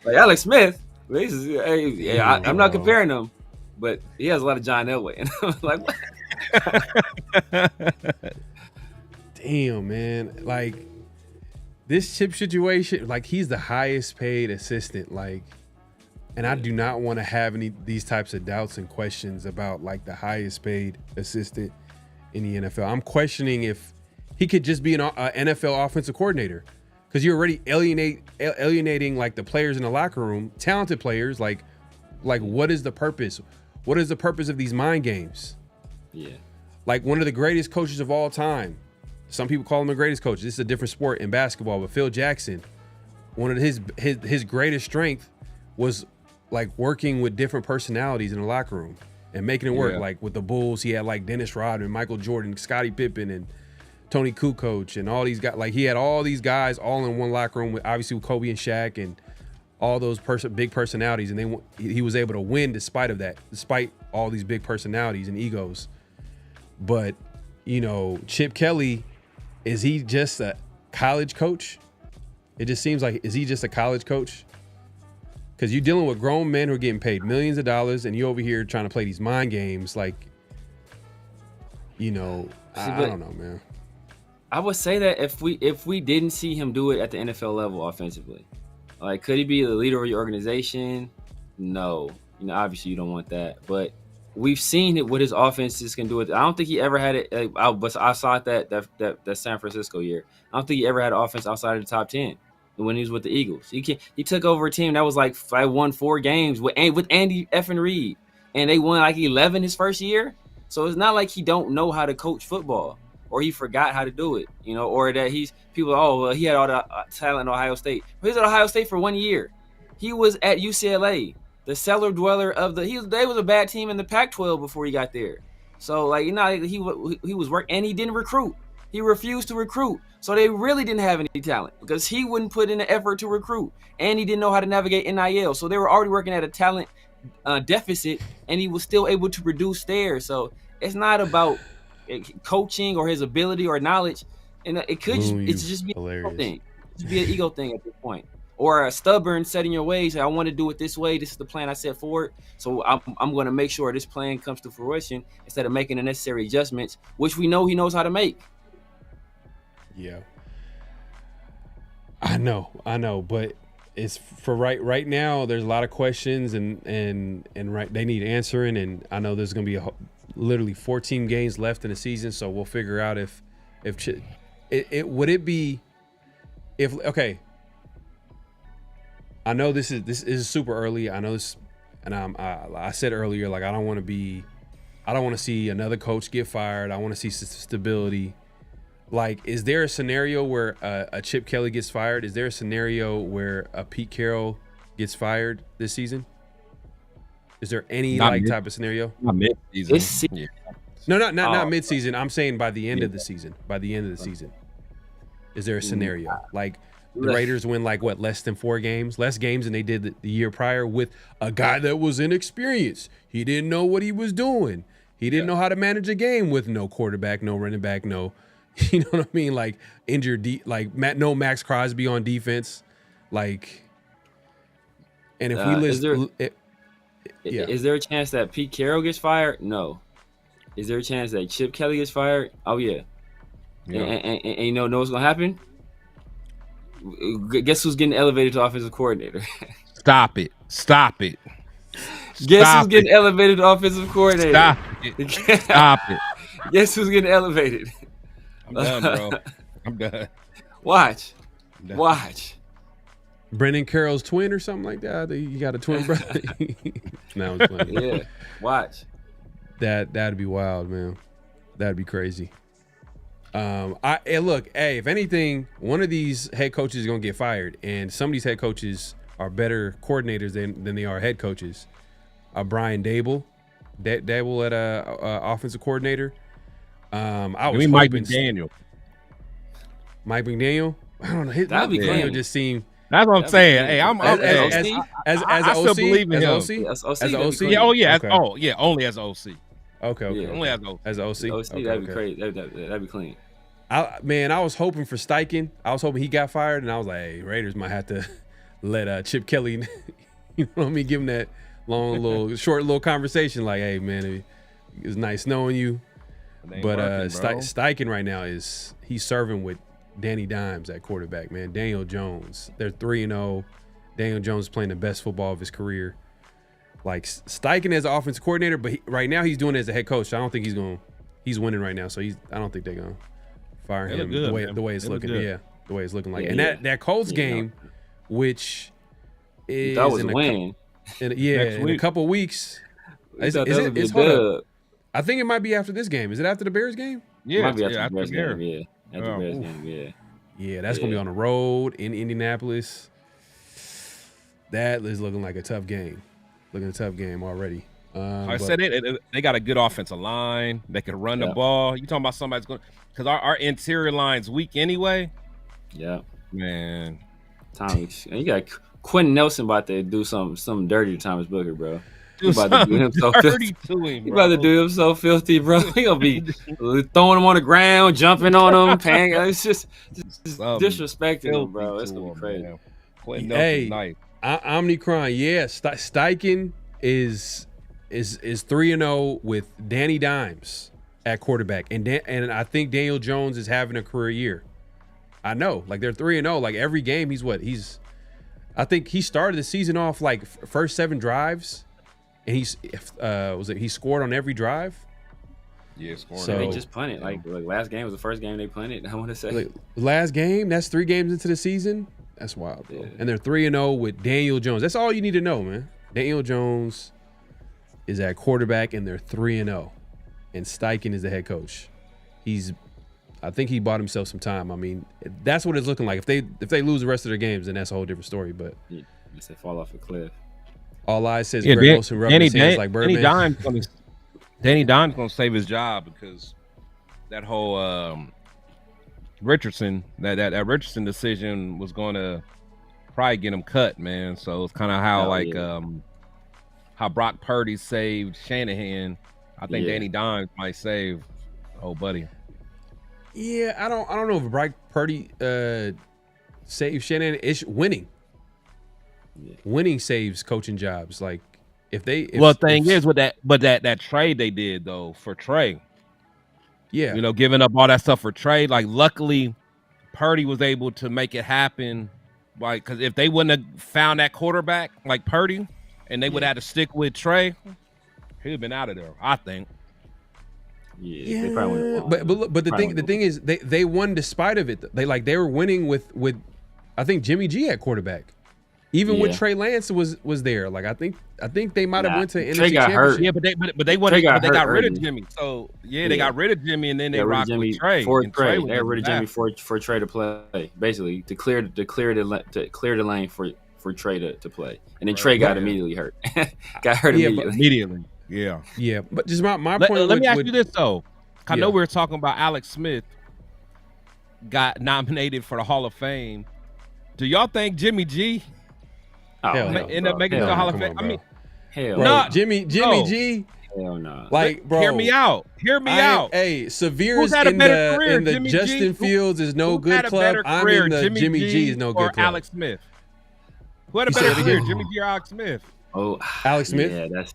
Like Alex Smith. I'm not comparing them. But he has a lot of John Elway. And I'm like, what? Damn, man. Like, this Chip situation, like, he's the highest paid assistant. Like, and I do not want to have any these types of doubts and questions about, like, the highest paid assistant in the NFL. I'm questioning if he could just be an NFL offensive coordinator, because you're already alienating, like, the players in the locker room, talented players. Like, what is the purpose? What is the purpose of these mind games? Yeah. Like, one of the greatest coaches of all time. Some people call him the greatest coach. This is a different sport in basketball, but Phil Jackson, one of his greatest strength was like working with different personalities in the locker room and making it work. Like with the Bulls, he had like Dennis Rodman, Michael Jordan, Scottie Pippen, and Tony Kukoc, and all these guys. Like, he had all these guys all in one locker room, obviously with Kobe and Shaq and all those big personalities, and he was able to win despite all these big personalities and egos. But, Chip Kelly, is he just a college coach? It just seems like, is he just a college coach? Because you're dealing with grown men who are getting paid millions of dollars, and you over here trying to play these mind games. Like, I don't know, man. I would say that if we didn't see him do it at the NFL level offensively, like, could he be the leader of your organization? No. obviously you don't want that, but we've seen it what his offenses can do with it. I don't think he ever had it. But I saw it that San Francisco year. I don't think he ever had an offense outside of the top 10 when he was with the Eagles. He took over a team that was like won 4 games with Andy effing Reid, and they won like 11 his first year. So it's not like he don't know how to coach football or he forgot how to do it, or that he had all the talent in Ohio State. But he was at Ohio State for 1 year. He was at UCLA. The cellar dweller of they was a bad team in the Pac-12 before he got there. So he was working, and he didn't recruit. He refused to recruit. So they really didn't have any talent because he wouldn't put in the effort to recruit, and he didn't know how to navigate NIL. So they were already working at a talent deficit, and he was still able to produce there. So it's not about coaching or his ability or knowledge, and it's just be an ego thing. It should be an ego thing at this point. Or a stubborn set in your ways. I want to do it this way. This is the plan I set forward. So I'm going to make sure this plan comes to fruition instead of making the necessary adjustments, which we know he knows how to make. Yeah, I know, but it's for right now. There's a lot of questions and they need answering. And I know there's going to be literally 14 games left in the season, so we'll figure out if I know this is super early. I know this, and I said earlier, like I don't want to see another coach get fired. I want to see stability. Like, is there a scenario where a Chip Kelly gets fired? Is there a scenario where a Pete Carroll gets fired this season? Is there any type of scenario? Not mid-season. Yeah. No, not mid-season. I'm saying by the end of the season. By the end of the season, is there a scenario like? The Raiders win less than 4 games, less games than they did the year prior with a guy that was inexperienced. He didn't know what he was doing. He didn't know how to manage a game with no quarterback, no running back, no, you know what I mean? Like injured, no Max Crosby on defense. Like, and if we list, is there a chance that Pete Carroll gets fired? No. Is there a chance that Chip Kelly gets fired? Oh yeah. And you know what's gonna happen? Guess who's getting elevated to offensive coordinator? Stop it. Guess who's getting elevated to offensive coordinator? Stop it. Guess who's getting elevated? I'm done, bro. I'm done. Watch. Brendan Carroll's twin or something like that. You got a twin brother. No, I'm playing. Yeah. Watch. That'd be wild, man. That'd be crazy. If anything, one of these head coaches is gonna get fired, and some of these head coaches are better coordinators than they are head coaches. Brian Dable at offensive coordinator. I was Mike McDaniel. Mike McDaniel. I don't know. That'd be McDaniel just seemed. That's what I'm saying. Hey, I still believe in him. As an OC. Yeah. Oh yeah. Okay. Only as OC. Okay. Yeah. Only as OC. Okay, that'd be crazy. That'd be clean. I was hoping for Steichen. I was hoping he got fired, and I was like, hey, Raiders might have to let Chip Kelly, you know what I mean, give him that short little conversation. Like, hey, man, it was nice knowing you. But Steichen right now he's serving with Danny Dimes at quarterback, man. Daniel Jones. They're 3-0. Daniel Jones is playing the best football of his career. Like Steichen as an offensive coordinator, but right now he's doing it as a head coach. So I don't think he's winning right now. So I don't think they're gonna fire him the way it's looking. Yeah, the way it's looking like. And that Colts game, which is that was a win. In a couple weeks. Hold up. I think it might be after this game. Is it after the Bears game? Yeah, it might be after the Bears game. Yeah, after the Bears game. Yeah. Yeah, that's gonna be on the road in Indianapolis. That is looking like a tough game. Looking a tough game already. I said they got a good offensive line. They can run the ball. You talking about somebody's going because our interior line's weak anyway. Yeah, man. You got Quentin Nelson about to do something dirty to Thomas Booker, bro. You about to do him so filthy. You about to do him so filthy, bro. He gonna be throwing him on the ground, jumping on him, paying. It's just disrespecting him, bro. It's gonna be crazy. Hey, Omnicron, yeah. Steichen is 3-0 with Danny Dimes at quarterback, and I think Daniel Jones is having a career year. I know, like they're 3-0. Like every game, I think he started the season off like first 7 drives. and he scored on every drive. Yeah, scoring. So they just punted. Like last game was the first game they punted. I want to say last game. That's 3 games into the season. That's wild, bro. Yeah. And they're 3-0 with Daniel Jones. That's all you need to know, man. Daniel Jones is at quarterback, and they're 3-0, and Steichen is the head coach. I think he bought himself some time. I mean, that's what it's looking like. If they lose the rest of their games, then that's a whole different story. But yeah, they fall off a cliff. All eyes says Greg Olsen rubbing his hands like Birdman. Danny Dimes gonna save his job because that whole Richardson that Richardson decision was gonna probably get him cut, man. So it's kind of how how Brock Purdy saved Shanahan. I think Danny Dimes might save old buddy. Yeah, I don't know if Brock Purdy saves Shanahan. It's winning. Yeah. Winning saves coaching jobs. Like thing is with that trade they did though for Trey. Yeah, giving up all that stuff for Trey. Like, luckily, Purdy was able to make it happen. Like, because if they wouldn't have found that quarterback like Purdy, and they would have had to stick with Trey, he'd have been out of there. I think. Yeah, they probably but the thing is they won despite of it. They were winning with I think Jimmy G at quarterback. Even with Trey Lance was there. Like I think they might have went to NFC Trey got hurt. Yeah, but they got rid of Jimmy. So they got rid of Jimmy, and then they rocked with Trey. They got rid of Jimmy for Trey to play, basically to clear the lane for Trey to play. And then Trey got immediately hurt. Got hurt immediately. Yeah. But just my point. Let me ask you this though. I know we were talking about Alex Smith got nominated for the Hall of Fame. Do y'all think Jimmy G end up making the Hall of Fame? I mean, hell no. Jimmy G. Hell no. Like, bro, hear me out. Hey, Severe's in the Justin Fields is no good club. I'm in the Jimmy G is no good club. Alex Smith. Who had a better career, Jimmy G or Alex Smith? Oh, Alex Smith. Yeah, that's.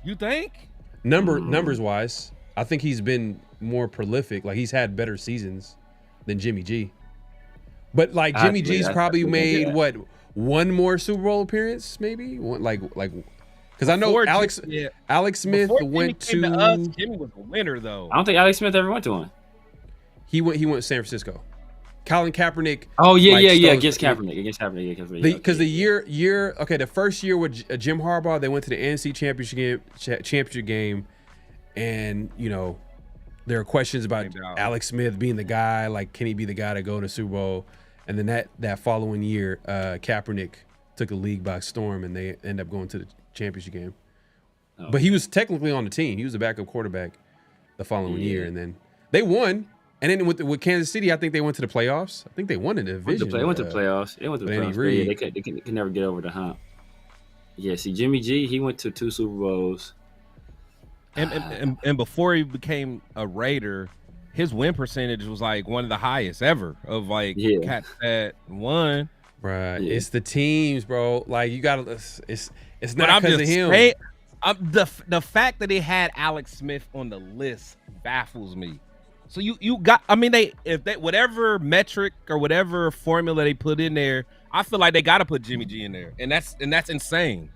You think? Numbers wise, I think he's been more prolific. Like, he's had better seasons than Jimmy G. But like Jimmy G's probably made one more Super Bowl appearance, maybe because I know Alex Smith went to us, Jimmy was a winner though. I don't think Alex Smith ever went to one. He went to San Francisco. Colin Kaepernick. Oh yeah, against Kaepernick. Because the first year with Jim Harbaugh, they went to the NFC championship game, and there are questions about Alex Smith being the guy. Like, can he be the guy to go to the Super Bowl? And then that following year, Kaepernick took the league by storm, and they end up going to the championship game. Oh. But he was technically on the team. He was the backup quarterback the following year, and then they won. And then with Kansas City, I think they went to the playoffs. I think they won in the division. They went to the playoffs. They could never get over the hump. Yeah, see, Jimmy G, he went to 2 Super Bowls. And before he became a Raider, his win percentage was like one of the highest ever of cats that won. Right. Yeah. It's the teams, bro. Like, you gotta. It's not because of him. The fact that they had Alex Smith on the list baffles me. So you got. I mean, if they whatever metric or whatever formula they put in there, I feel like they got to put Jimmy G in there, and that's insane.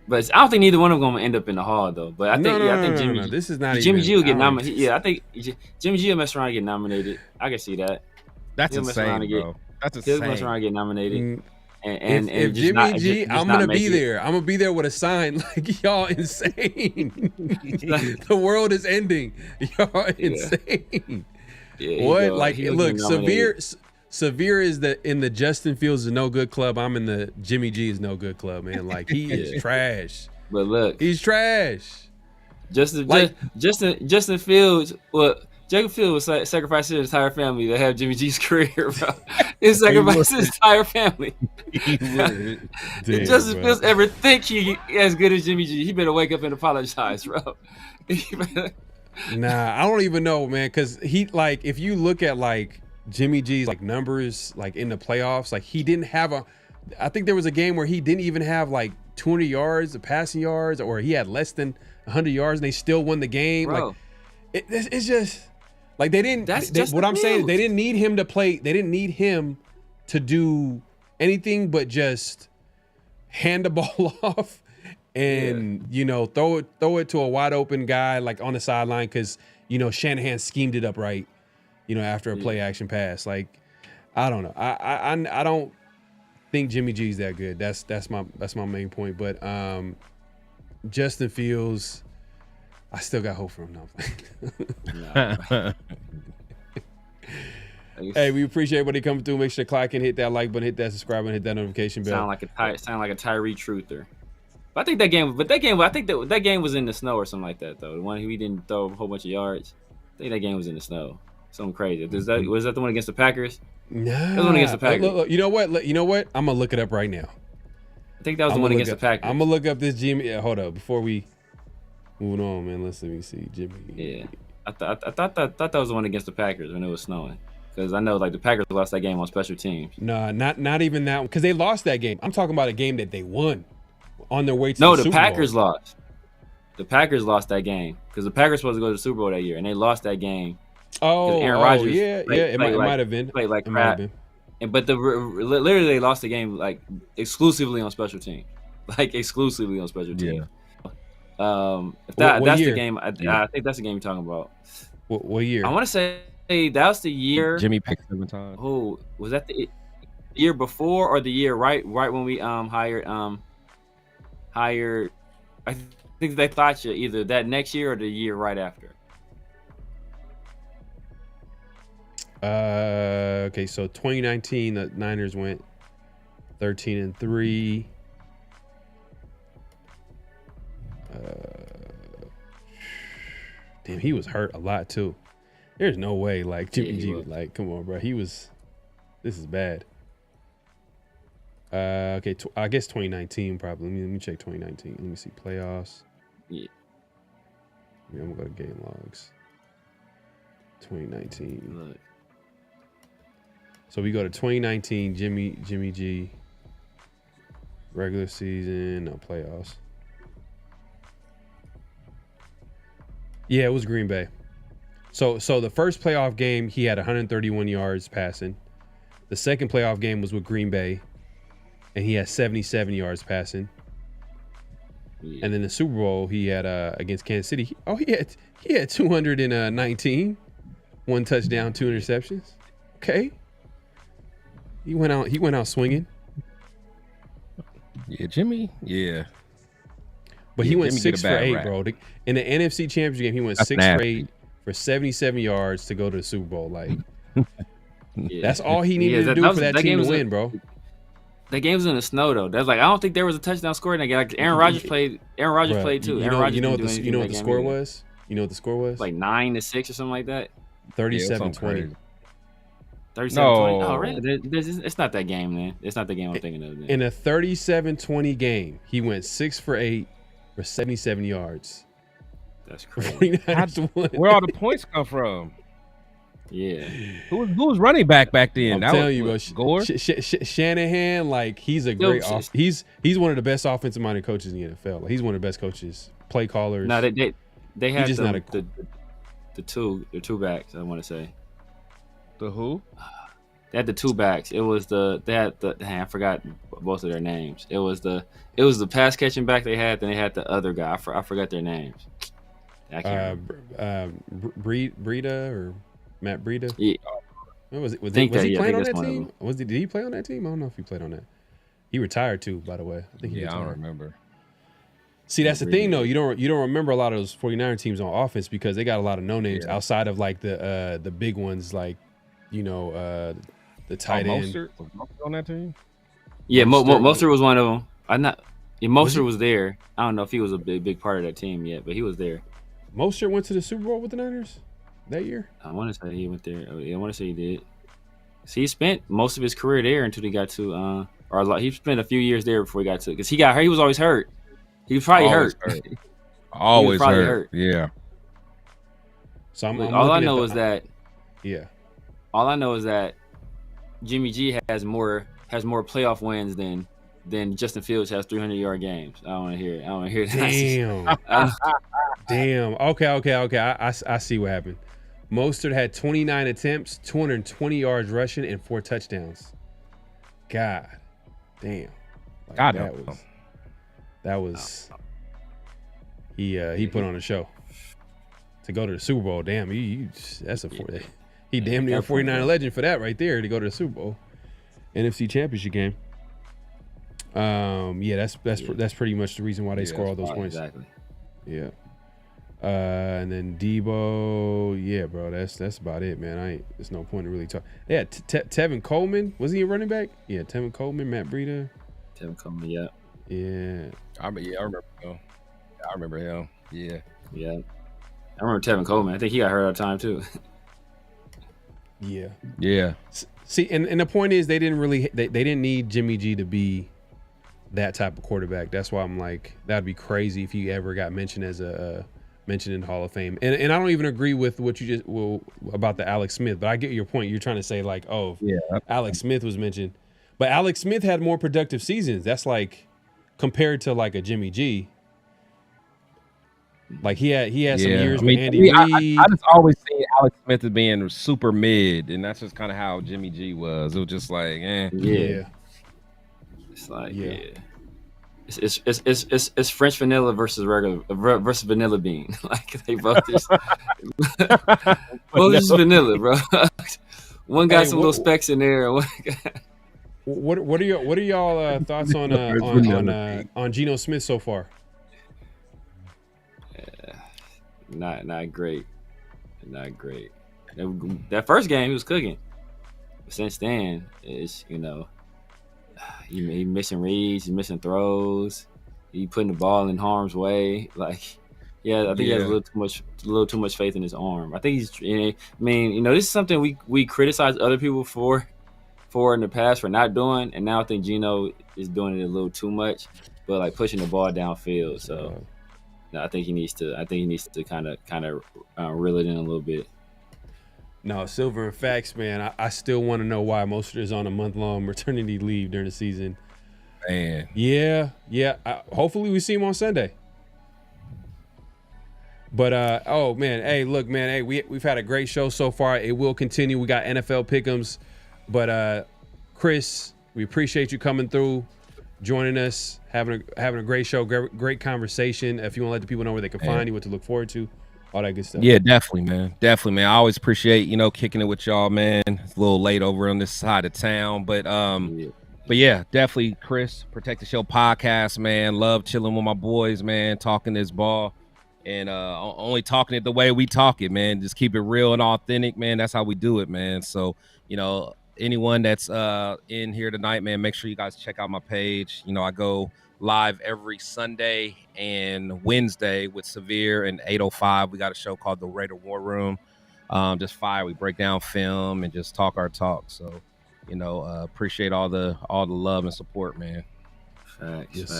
But I don't think neither one of them gonna end up in the Hall though. But I think Jimmy. This is not Jimmy G will get nominated. Yeah, I think Jimmy G will mess around and get nominated. I can see that. That's insane, bro. That's insane. He'll mess around and get nominated. And if Jimmy G, I'm gonna be there. I'm gonna be there with a sign like, y'all insane. The world is ending. Y'all insane. Yeah, what? Like, look, Severe is in the Justin Fields is no good club. I'm in the Jimmy G is no good club, man. Like, he is trash. But look, he's trash. Justin Fields. Well, Jacob Fields was sacrificing his entire family to have Jimmy G's career, bro. He sacrificed his entire family. If Justin Fields ever think he as good as Jimmy G, he better wake up and apologize, bro. Nah, I don't even know, man. Because if you look at Jimmy G's numbers in the playoffs, he didn't have I think there was a game where he didn't even have 200 yards of passing yards, or he had less than 100 yards, and they still won the game. Bro. It's just. They didn't. What I'm saying is they didn't need him to play. They didn't need him to do anything but just hand the ball off and throw it to a wide open guy like on the sideline because Shanahan schemed it up right, after a play action pass. Like, I don't know. I don't think Jimmy G's that good. That's my main point. But Justin Fields, I still got hope for him now. Hey, we appreciate everybody coming through. Make sure to click and hit that like button, hit that subscribe button, hit that notification bell. Sound like a Tyree truther. But I think that game was in the snow or something like that though. The one he didn't throw a whole bunch of yards. I think that game was in the snow. Something crazy. Was that the one against the Packers? Nah. That was the one against the Packers. Look, you know what? I'm gonna look it up right now. I think that was the one against the Packers. I'm gonna look up this Jimmy. Yeah, hold up before we move on, man. Let me see Jimmy. Yeah, I thought that was the one against the Packers when it was snowing. Because I know like the Packers lost that game on special teams. No, not even that one. Because they lost that game. I'm talking about a game that they won on their way to the Super Bowl. No, the Packers lost. The Packers lost that game because the Packers were supposed to go to the Super Bowl that year, and they lost that game. Oh, Aaron Rodgers it might have been. Played like it crap. But literally they lost the game like exclusively on special teams, like exclusively on special teams. Yeah. If that's year? the game, I think that's the game you're talking about. What year? I want to say that was the year Jimmy picked 7 times. Oh, was that the year before or the year right when we hired? I think they thought you either that next year or the year right after. Okay, so 2019, the Niners went 13-3. Damn, he was hurt a lot too. There's no way, like Jimmy G was like, come on, bro. This is bad. Okay, I guess 2019 probably. Let me check 2019. Let me see playoffs. Yeah. I'm gonna go to game logs. 2019. Look. So we go to 2019. Jimmy G. Regular season, no playoffs. Yeah, it was Green Bay. So the first playoff game, he had 131 yards passing. The second playoff game was with Green Bay, and he had 77 yards passing. Yeah. And then the Super Bowl, he had against Kansas City. He had 219, 1 touchdown, 2 interceptions. Okay, he went out swinging. Yeah, Jimmy. Yeah, but he went 6 for 8, bro. In the NFC Championship game, he went 6 for 8 for 77 yards to go to the Super Bowl. Like, that's all he needed to do for that team to win, bro. That game was in the snow though. That's like I don't think there was a touchdown score in that game. Like Aaron Rodgers played. Aaron Rodgers played too. You know what the score was? You know what the score was? Like 9-6 or something like that. 37-20. 37-20. Oh, really? It's not that game, man. It's not the game I'm thinking of. Man. In a 37-20 game, he went 6 for 8 for 77 yards. That's crazy. Where all the points come from? Yeah. Who was running back then? I'm telling you, bro. Gore? Shanahan, like he's a great. He's one of the best offensive minded coaches in the NFL. Like, he's one of the best coaches, play callers. No, they had the two backs. I want to say. The who? They had the 2 backs. It was I forgot both of their names. It was the pass catching back they had. Then they had the other guy. I forgot their names. I can't Breda or Matt Breda? Yeah. Was he playing on that team? Did he play on that team? I don't know if he played on that. He retired too, by the way. I think he retired. I don't remember. See, that's the thing though. You don't remember a lot of those 49er teams on offense because they got a lot of no names outside of like the big ones like the tight end. Mostert was on that team? Yeah, Mostert was one of them. Mostert was there. I don't know if he was a big part of that team yet, but he was there. Mostert went to the Super Bowl with the Niners that year? I want to say he went there. I want to say he did. So he spent most of his career there until he got to he spent a few years there before he got to, because he got hurt. He was always hurt. He was probably hurt. Always hurt. Yeah. So all I know is that Jimmy G has more playoff wins than Justin Fields has 300-yard games. I don't want to hear it. I don't want to hear that. Damn. Okay. I see what happened. Mostert had 29 attempts, 220 yards rushing, and 4 touchdowns. God damn. Like, that was he put on a show to go to the Super Bowl. Damn, he damn near a 49 legend for that right there to go to the Super Bowl, NFC Championship game. That's pretty much the reason why they score all those points. Exactly. Yeah. And then Debo, yeah, bro, that's about it, man. There's no point in really talking. Yeah, Tevin Coleman, was he a running back? Yeah, Tevin Coleman, Matt Breida. Tevin Coleman, yeah. I remember him. I remember him. Yeah. I remember Tevin Coleman. I think he got hurt all the time too. Yeah. See, and the point is they didn't need Jimmy G to be that type of quarterback. That's why I'm like, that'd be crazy if he ever got mentioned as mentioned in Hall of Fame. And I don't even agree with what you about the Alex Smith, but I get your point. You're trying to say like, Alex Smith was mentioned, but Alex Smith had more productive seasons. That's like compared to like a Jimmy G. Like he had some years with Andy Reid. I just always see Alex Smith as being super mid, and that's just kind of how Jimmy G was. It was just like, It's like It's French vanilla versus vanilla bean. Like they both just vanilla, bro. One got some little specks in there. What are y'all thoughts on Geno Smith so far? Not great. That first game he was cooking. But since then, it's he missing reads, he's missing throws, he putting the ball in harm's way. Like, I think he has a little too much faith in his arm. I think this is something we criticize other people for in the past for not doing, and now I think Geno is doing it a little too much, but like pushing the ball downfield. So I think he needs to kind of reel it in a little bit. No, Silver and Facts, man. I still want to know why Mostert is on a month-long maternity leave during the season. Man. Yeah. Hopefully we see him on Sunday. But hey, look, man. Hey, we've had a great show so far. It will continue. We got NFL pick'ems, but Chris, we appreciate you coming through, joining us, having a great show, great conversation. If you want to let the people know where they can find you, what to look forward to. All that good stuff. Yeah, definitely, man. I always appreciate, kicking it with y'all, man. It's a little late over on this side of town, but yeah, definitely, Chris, Protect the Show podcast, man. Love chilling with my boys, man, talking this ball and only talking it the way we talk it, man. Just keep it real and authentic, man. That's how we do it, man. So, anyone that's in here tonight, man, make sure you guys check out my page. I go live every Sunday and Wednesday with Severe and 805. We got a show called the Raider War Room. Just fire. We break down film and just talk our talk. So, appreciate all the love and support, man. Facts, yes,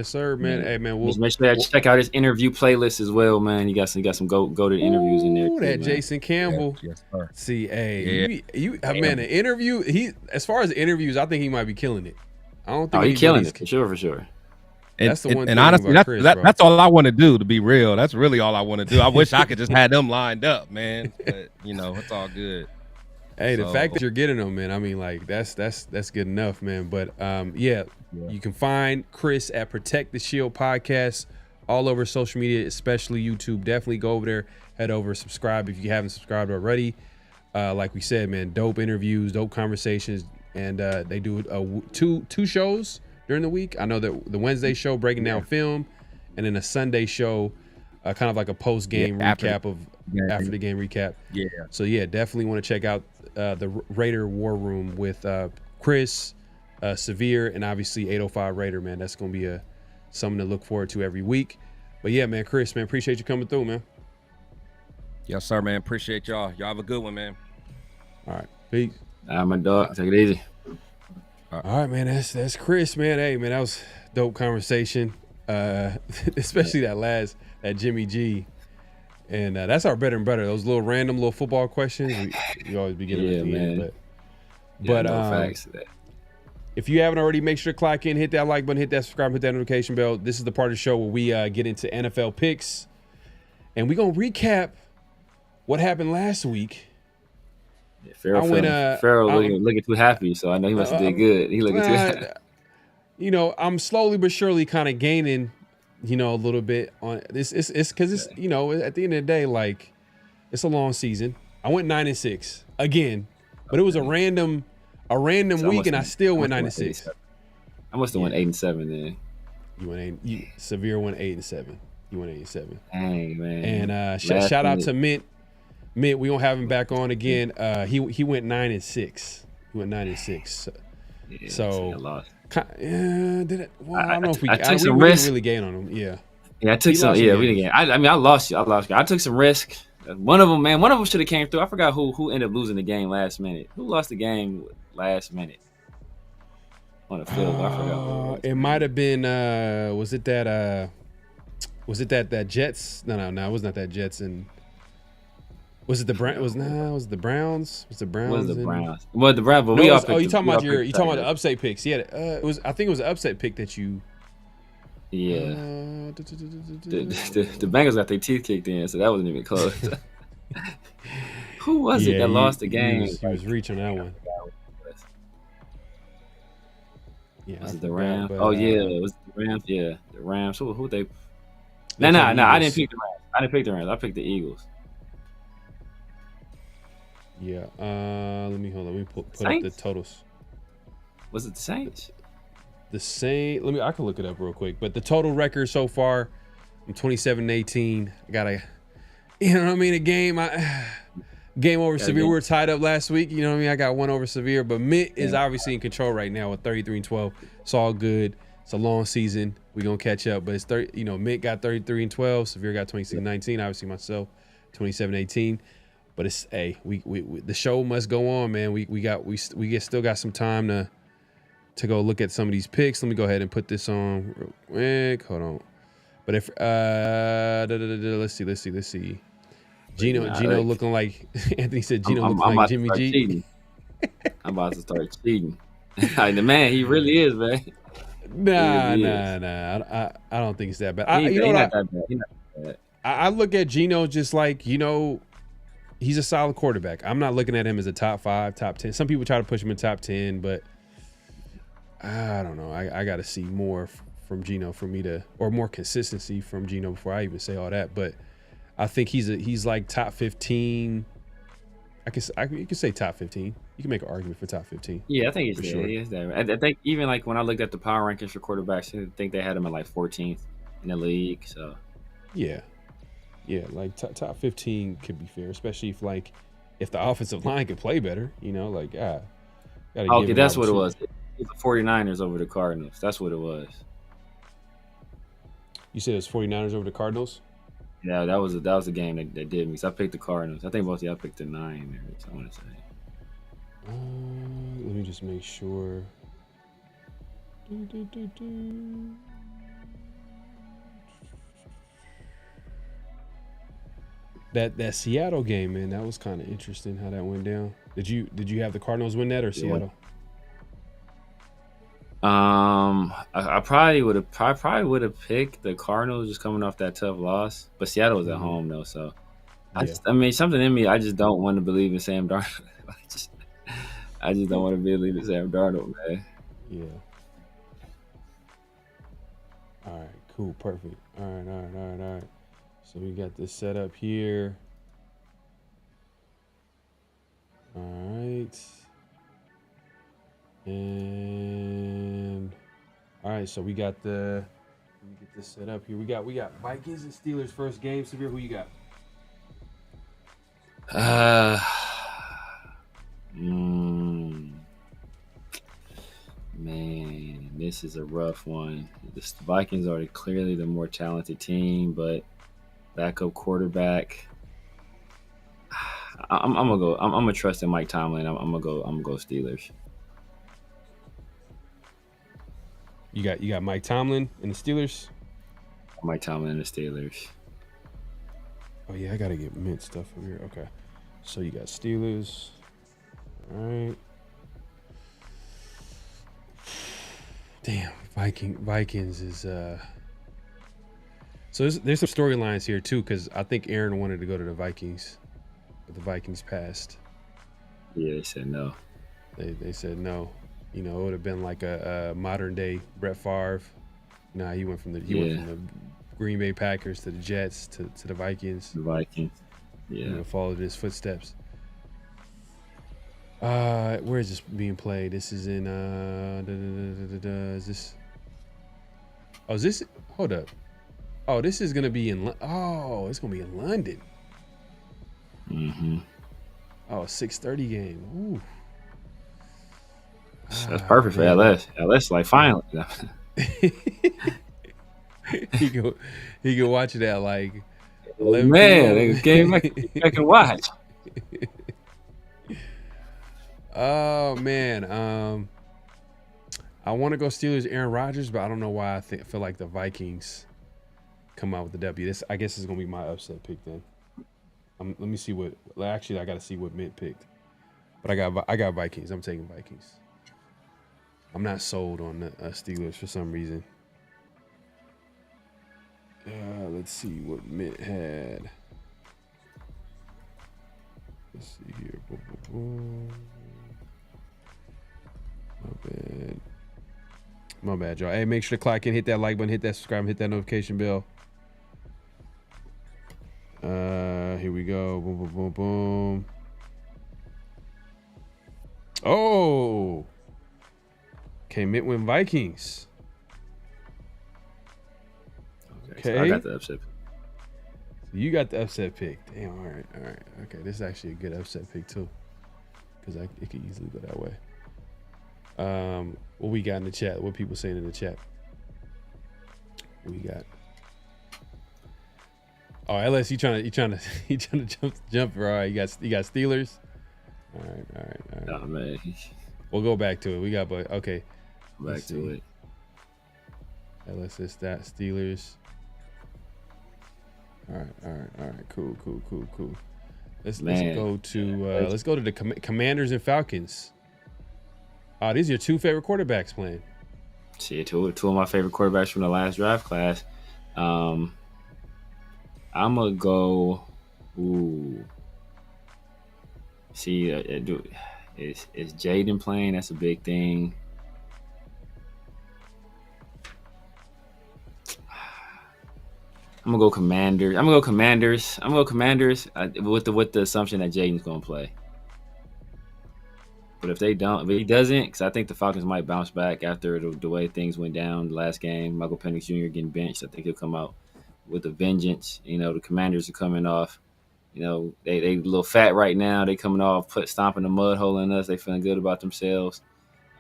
sir, man. Hey, man, just make sure that check out his interview playlist as well, man. You got some go to interviews in there. That Jason Campbell. Yes, sir. See, man, the interview. As far as the interviews, I think he might be killing it. I don't think he's killing it for sure. That's the one thing. And honestly, about Chris, that's all I want to do, to be real. That's really all I want to do. I wish I could just have them lined up, man. But it's all good. Hey, the fact that you're getting them, man, I mean, like that's good enough, man. But you can find Chris at Protect the Shield podcast all over social media, especially YouTube. Definitely go over there, head over, subscribe if you haven't subscribed already. Like we said, man, dope interviews, dope conversations, and they do two shows during the week. I know that the Wednesday show breaking down film, and then a Sunday show, kind of like a post-game recap after the game recap. Yeah. So definitely want to check out the Raider War Room with Chris, Severe, and obviously 805 Raider, man. That's gonna be something to look forward to every week. But yeah, man, Chris, man, appreciate you coming through, man. Yes, sir, man. Appreciate y'all. Y'all have a good one, man. All right, peace. My dog, take it easy. All right, man. That's Chris, man. Hey, man, that was dope conversation. Especially that Jimmy G. And that's our better and better. Those random little football questions, we always be getting at the end. But facts to that. If you haven't already, make sure to clock in, hit that like button, hit that subscribe, hit that notification bell. This is the part of the show where we get into NFL picks. And we're going to recap what happened last week. Yeah, Pharaoh looking too happy, so I know he must have did good. He looking too happy. I'm slowly but surely kind of gaining a little bit on this. It's because it's, at the end of the day, like, it's a long season. I went 9-6 again, but it was a random week, and I still went 9-6. I must have went 8-7 then. You went Severe went 8-7. You went 8-7. Dang, man. And shout out to Mint. Mint, we gonna have him back on again. He went 9-6. He went 9-6. So I lost. Did it? Well, I don't know if we took some we risk. didn't really gain on him. Yeah. Yeah, I took some. Yeah, we didn't gain. I mean, I lost. I took some risk. One of them should have came through. I forgot who ended up losing the game last minute. Who lost the game last minute on the field? I forgot. It might have been. Was it that Jets? No, it was not that Jets. And was it the Browns? Was the Browns? Was the Browns? Was the Browns? Well, the Browns. But no, we all. You talking about the upset picks? Yeah. I think it was an upset pick that you. Yeah. The Bengals got their teeth kicked in, so that wasn't even close. Who was it that lost the game? He was reaching that one. Yeah, was it the Rams? It was the Rams. Yeah, the Rams. Who they? No. I didn't pick the Rams. I picked the Eagles. Yeah. Let me put up the totals. Was it the Saints? The same. I can look it up real quick. But the total record so far, I'm 27-18. I got a game. Game over Severe. We were tied up last week. You know what I mean? I got one over Severe, but Mint is obviously in control right now with 33-12. It's all good. It's a long season. We're gonna catch up. But it's Mint got 33-12. Severe got 26-19. Obviously myself, 27-18. But it's we the show must go on, man. We still got some time to go look at some of these picks. Let me go ahead and put this on real quick. Hold on. But if let's see. Gino looking like Anthony said. Gino looking like Jimmy G. Cheating. I'm about to start cheating. The man, he really is, man. Nah. I don't think it's that bad. He's not that bad. I look at Gino just like, he's a solid quarterback. I'm not looking at him as a top 5, top 10. Some people try to push him in top 10, but I don't know. I got to see more from Gino for me or more consistency from Gino before I even say all that. But I think he's like top 15. You can say top 15. You can make an argument for top 15. Yeah, I think he's there. Sure. He is there. I think even like when I looked at the power rankings for quarterbacks, I think they had him at like 14th in the league. So yeah, like top 15 could be fair, especially if the offensive line could play better. Okay, that's what it was. It was the 49ers over the Cardinals. That's what it was. You said it was 49ers over the Cardinals? Yeah, that was a game that did me. So I picked the Cardinals. I think both of y'all picked the 9 there. I want to say. Let me just make sure. That Seattle game, man, that was kind of interesting how that went down. Did you have the Cardinals win that or Seattle? I probably would have picked the Cardinals just coming off that tough loss, but Seattle was at home though, so something in me, I just don't want to believe in Sam Darnold. I just don't want to believe in Sam Darnold, man. Yeah. All right, cool, perfect. All right. So we got this set up here. All right. And all right, so we got let me get this set up here. We got Vikings and Steelers first game. Severe, who you got? Man, this is a rough one. The Vikings are clearly the more talented team, but backup quarterback. I'm gonna trust in Mike Tomlin. I'm gonna go Steelers. You got Mike Tomlin and the Steelers? Mike Tomlin and the Steelers. Oh yeah, I gotta get Mint stuff from here. Okay. So you got Steelers. All right. Damn, Vikings is so there's some storylines here too, because I think Aaron wanted to go to the Vikings, but the Vikings passed. Yeah, they said no. They said no. It would have been like a modern day Brett Favre. Nah, he went from the Green Bay Packers to the Jets to the Vikings. The Vikings. Yeah. Followed his footsteps. Where is this being played? This is in is this? Oh, is this? Hold up. Oh, this is gonna be in. Oh, it's gonna be in London. Mm-hmm. Oh, 6:30 game. Ooh. That's perfect for LS. LS like finally. he can watch it at like 11 Man, game I can watch. Oh man, I want to go Steelers, Aaron Rodgers, but I don't know why. I feel like the Vikings come out with the W. I guess is gonna be my upset pick then. Let me see what. Actually, I got to see what Mint picked, but I got Vikings. I'm taking Vikings. I'm not sold on the Steelers for some reason. Let's see what Mint had. Let's see here. Boom, boom, boom. My bad, y'all. Hey, make sure to clock in, hit that like button, hit that subscribe, hit that notification bell. Here we go. Boom, boom, boom, boom. Oh. Okay, Mint win Vikings. Okay. So I got the upset. You got the upset pick. Damn, all right. Okay, this is actually a good upset pick too. Because it could easily go that way. What we got in the chat? What people saying in the chat? What we got? Oh, LS, you trying to jump. All right, you got Steelers. All right. Oh man. We'll go back to it. We got, but okay. Back to it. LS is that Steelers. All right. Cool. Let's go to the Commanders and Falcons. These are your two favorite quarterbacks playing. See, two of my favorite quarterbacks from the last draft class. I'm gonna go. Ooh. See, is Jaden playing? That's a big thing. I'm gonna go Commanders. With the assumption that Jaden's gonna play. But if he doesn't, because I think the Falcons might bounce back after the way things went down the last game. Michael Penix Jr. getting benched. I think he'll come out with a vengeance. The Commanders are coming off. They a little fat right now. They coming off stomping the mud hole in us. They feeling good about themselves.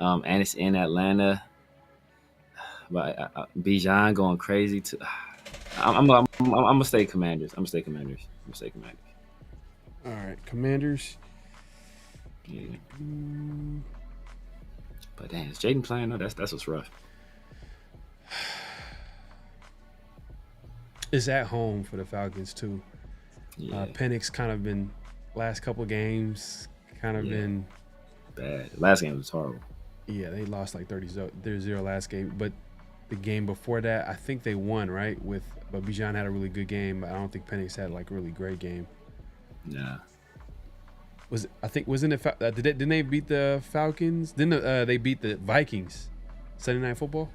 And it's in Atlanta. But Bijan going crazy too. I'm gonna stay Commanders. All right, Commanders. Yeah. But damn, is Jaden playing? No, that's what's rough. It's at home for the Falcons too. Yeah. Penix kind of been last couple games been bad. Last game was horrible. Yeah, they lost like 30-0 last game, but the game before that, I think they won, right? But Bijan had a really good game, but I don't think Penix had like a really great game. Nah. Didn't they beat the Falcons? Didn't they beat the Vikings? Sunday Night Football?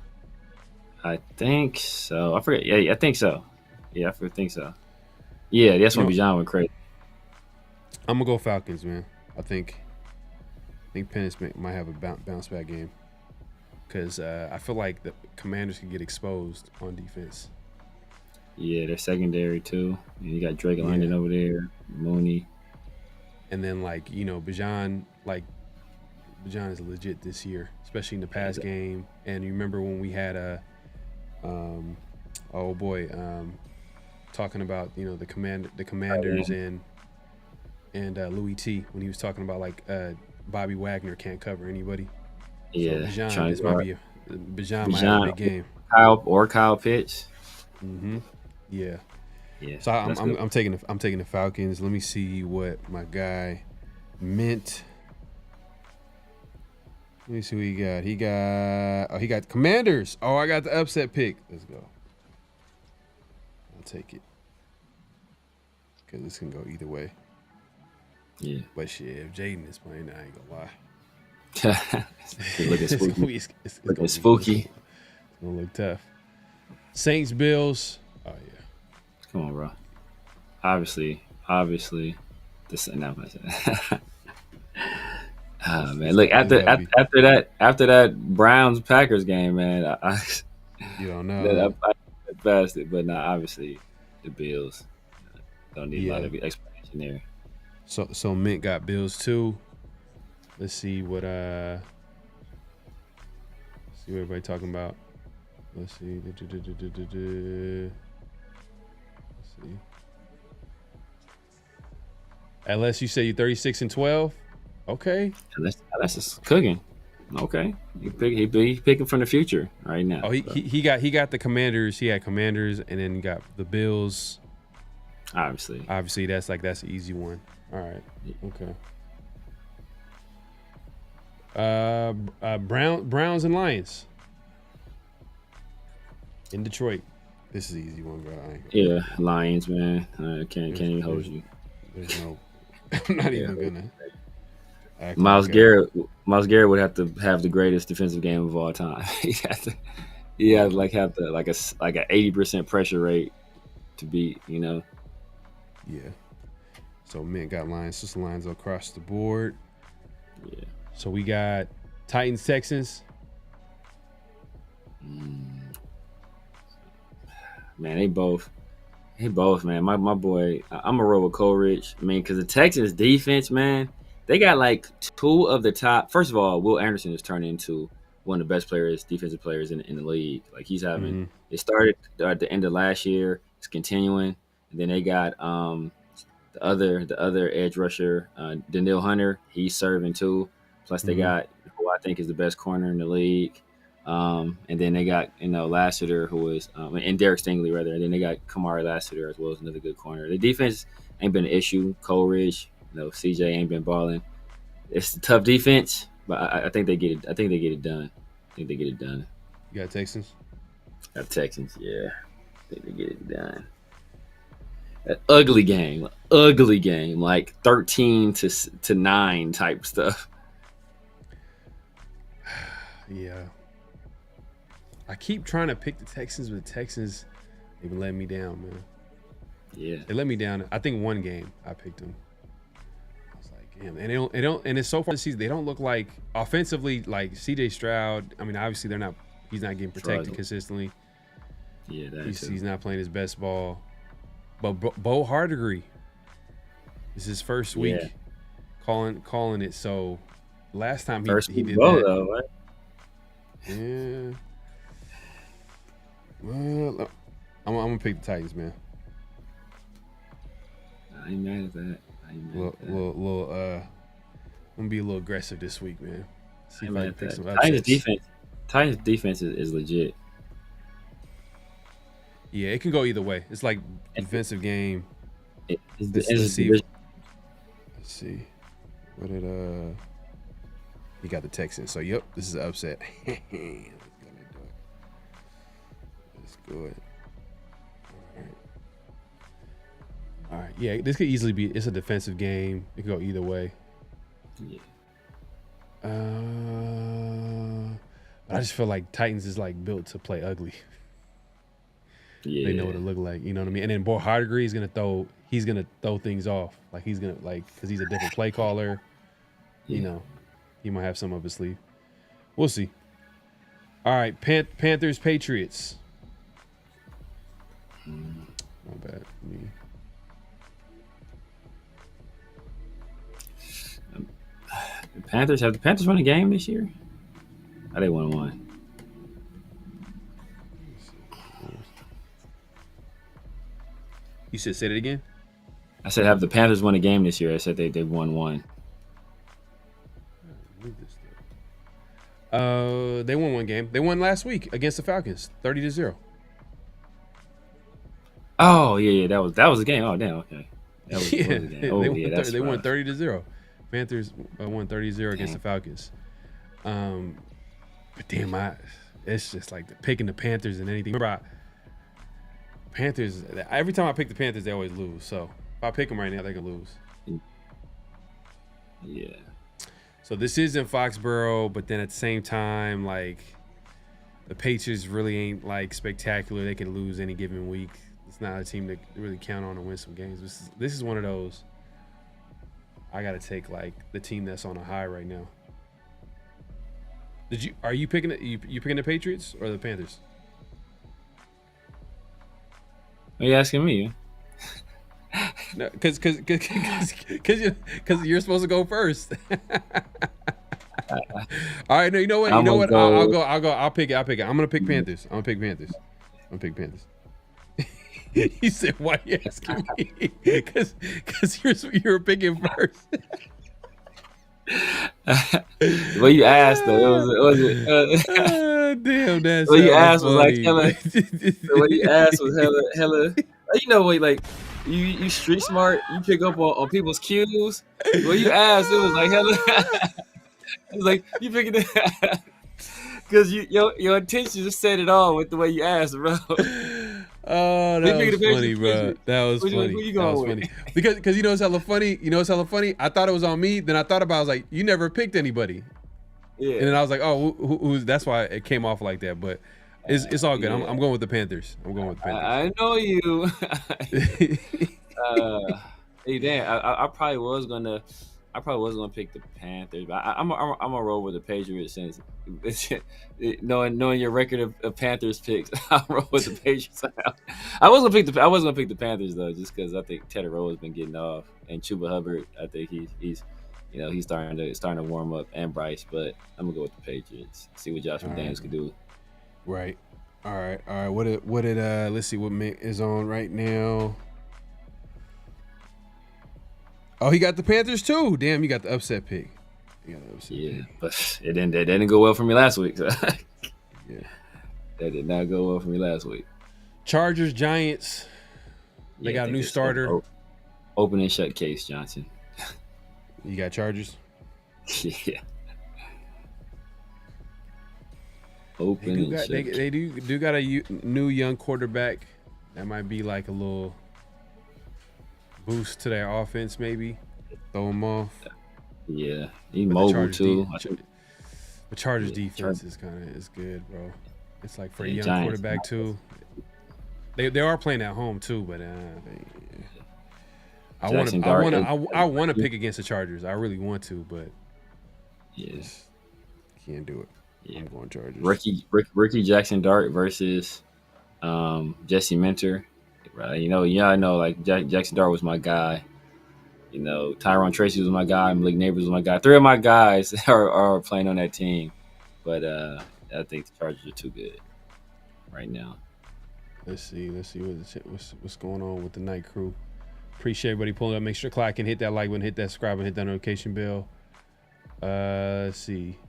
I think so. I forget. Yeah, I think so. Yeah, I think so. Yeah, that's when Bijan went crazy. I'm gonna go Falcons, man. I think Penix might have a bounce back game because I feel like the Commanders can get exposed on defense. Yeah, they're secondary too. You got Drake London over there, Mooney. And then Bijan is legit this year, especially in the pass game. And you remember when we had talking about the Commanders and Louis T when he was talking about Bobby Wagner can't cover anybody. Yeah, so Bijan might have a big game. Kyle Pitts. Mm-hmm. Yeah. Yeah. So I'm taking the Falcons. Let me see what my guy Mint. Let me see what he got. He got Commanders. Oh, I got the upset pick. Let's go. I'll take it. Because this can go either way. Yeah. But shit, if Jaden is playing, I ain't gonna lie. It's looking spooky. It's gonna look tough. Saints, Bills. Oh Come on, bro. Obviously, this not much. Oh, man, look after that Browns Packers game, man. You don't know. I passed it, but obviously the Bills don't need a lot of explanation there. So Mint got Bills too. Let's see what everybody talking about. Let's see. Let's see. Unless you say you're 36-12. Okay. Unless it's cooking. Okay. He picking from the future right now. Oh, he got the Commanders. He had Commanders, and then got the Bills. Obviously, that's an easy one. All right. Okay. Browns and Lions in Detroit. This is an easy one, bro. Yeah, Lions, man. Can't even hold you. There's no. I'm not even gonna. Myles Garrett would have to have the greatest defensive game of all time. He had to have an 80% pressure rate to beat. Yeah. So Mint got Lions. Just Lions across the board. Yeah. So we got Titans, Texans. Man, they both, man. My boy, I'm a roll with Coleridge. I mean, because the Texans defense, man, they got like two of the top. First of all, Will Anderson has turned into one of the best defensive players in the league. Like he's having. It started at the end of last year. It's continuing, and then they got the other edge rusher, Daniil Hunter. He's serving too. Plus they got who I think is the best corner in the league. And then they got Lassiter, who was and Derek Stingley rather. And then they got Kamari Lassiter as well as another good corner. The defense ain't been an issue. Coleridge, CJ ain't been balling. It's a tough defense, but I think they get it. I think they get it done. You got Texans? Got Texans, yeah. I think they get it done. An ugly game, like 13-9 type stuff. Yeah. I keep trying to pick the Texans, but the Texans, they've been letting me down, man. Yeah. They let me down. I think one game I picked them. I was like, damn. And they don't and it's so far this season, they don't look like offensively like CJ Stroud. I mean, obviously he's not getting protected consistently. Yeah, he's not playing his best ball. But Bo Hardegree is his first week calling it. So last time he did Bo, that. Though, right? Yeah. Well, I'm gonna pick the Titans, man. I ain't mad at that. I'm gonna be a little aggressive this week, man. See if I can pick some Titans defense is legit. Yeah, it can go either way. It's like defensive game. Let's see. What did he got the Texans? So yep, this is an upset. Let's go ahead. All right. Yeah, this could easily be. It's a defensive game. It could go either way. Yeah. I just feel like Titans is like built to play ugly. Yeah. They know what it look like. You know what I mean? And then Bo Hardegree is gonna throw things off. Like he's gonna because he's a different play caller. Yeah. You know, he might have some up his sleeve. We'll see. All right, Panthers, Patriots. Not bad. Have the Panthers won a game this year? How they won one? You said say it again? I said have the Panthers won a game this year? I said they won one. They won one game. They won last week against the Falcons, 30-0. Oh yeah, that was a game. Oh damn, okay. That was a game. Oh, they won 30-0. Panthers won 30-0 against the Falcons. But damn, it's just like picking the Panthers and anything. Remember, Panthers. Every time I pick the Panthers, they always lose. So if I pick them right now, they can lose. Yeah. So this is in Foxborough, but then at the same time, like the Patriots really ain't like spectacular. They can lose any given week. It's not a team to really count on to win some games. This is one of those. I gotta take like the team that's on a high right now. Are you picking you picking the Patriots or the Panthers? Are you asking me? No, because you're supposed to go first. All right, no, you know what? I'll pick it. I'm gonna pick Panthers. I'm gonna pick Panthers. He said, "Why are you asking me?" Because you're picking first. Well, you asked though. Damn, that's what you asked was like funny. hella. What you asked was hella. You know what? Like you street smart. You pick up on people's cues. What you asked, it was like hella. It was like you picking it because your intention just said it all with the way you asked, bro. Oh, that was funny, bro. That was funny. Who you going with? Funny. Because you know it's hella funny. I thought it was on me. Then I thought about it, I was like, you never picked anybody. Yeah. And then I was like, oh, who's? That's why it came off like that. But it's all good. Yeah. I'm going with the Panthers. I know you. Hey, Dan, I probably was gonna pick the Panthers, but I'm gonna roll with the Patriots since knowing your record of Panthers picks. I'll roll with the Patriots. I was gonna pick the Panthers though, just because I think Teddy Rowe has been getting off, and Chuba Hubbard, I think he's starting to warm up, and Bryce, but I'm gonna go with the Patriots. See what Josh McDaniels can do. Right. All right. What did let's see what Mick is on right now. Oh, he got the Panthers too. Damn, you got the upset pick. But it didn't go well for me last week. So. Yeah, that did not go well for me last week. Chargers, Giants. They got a new starter. Open and shut case, Johnson. You got Chargers? Yeah. Open and shut. They do got a new young quarterback. That might be like a little boost to their offense, maybe. Throw them off. Yeah, he's mobile too. The Chargers defense is good, bro. It's like for a young quarterback too. They are playing at home too, but I want to pick against the Chargers. I really want to, but yes, can't do it. Yeah. I'm going Chargers. Ricky Jackson Dart versus Jesse Minter. Right, I know. Like Jackson Dart was my guy. Tyrone Tracy was my guy. Malik Neighbors was my guy. 3 of my guys are playing on that team, but I think the Chargers are too good right now. Let's see what's going on with the night crew. Appreciate everybody pulling up. Make sure Clyde can hit that like button, hit that subscribe, and hit that notification bell. Let's see.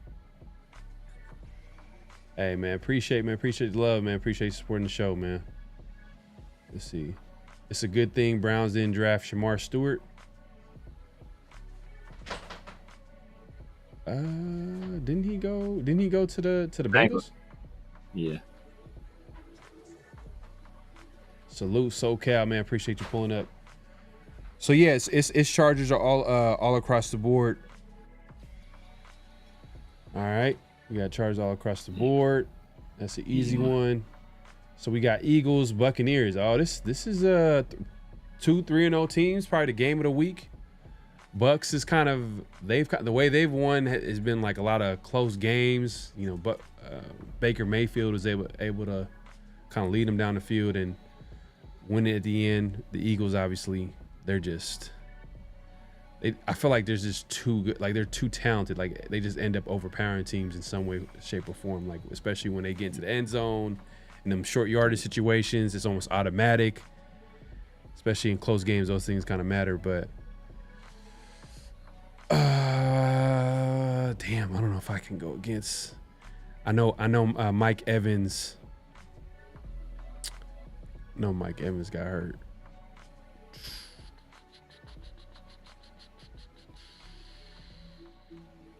Hey man, appreciate the love, man. Appreciate you supporting the show, man. Let's see. It's a good thing Browns didn't draft Shamar Stewart. Didn't he go to the Bengals? Yeah. Salute SoCal, man. Appreciate you pulling up. So yeah, it's Chargers are all across the board. All right, we got Chargers all across the board. That's an easy one. So we got Eagles, Buccaneers. Oh, this is 2-3-0 teams. Probably the game of the week. Bucks is the way they've won has been like a lot of close games, but Baker Mayfield was able to kind of lead them down the field and win it at the end. The Eagles, obviously, I feel like they're just too good. Like they're too talented. Like they just end up overpowering teams in some way, shape, or form. Like especially when they get into the end zone in them short yardage situations, it's almost automatic. Especially in close games, those things kind of matter. But damn, I don't know if I can go against. I know. Mike Evans. No, Mike Evans got hurt.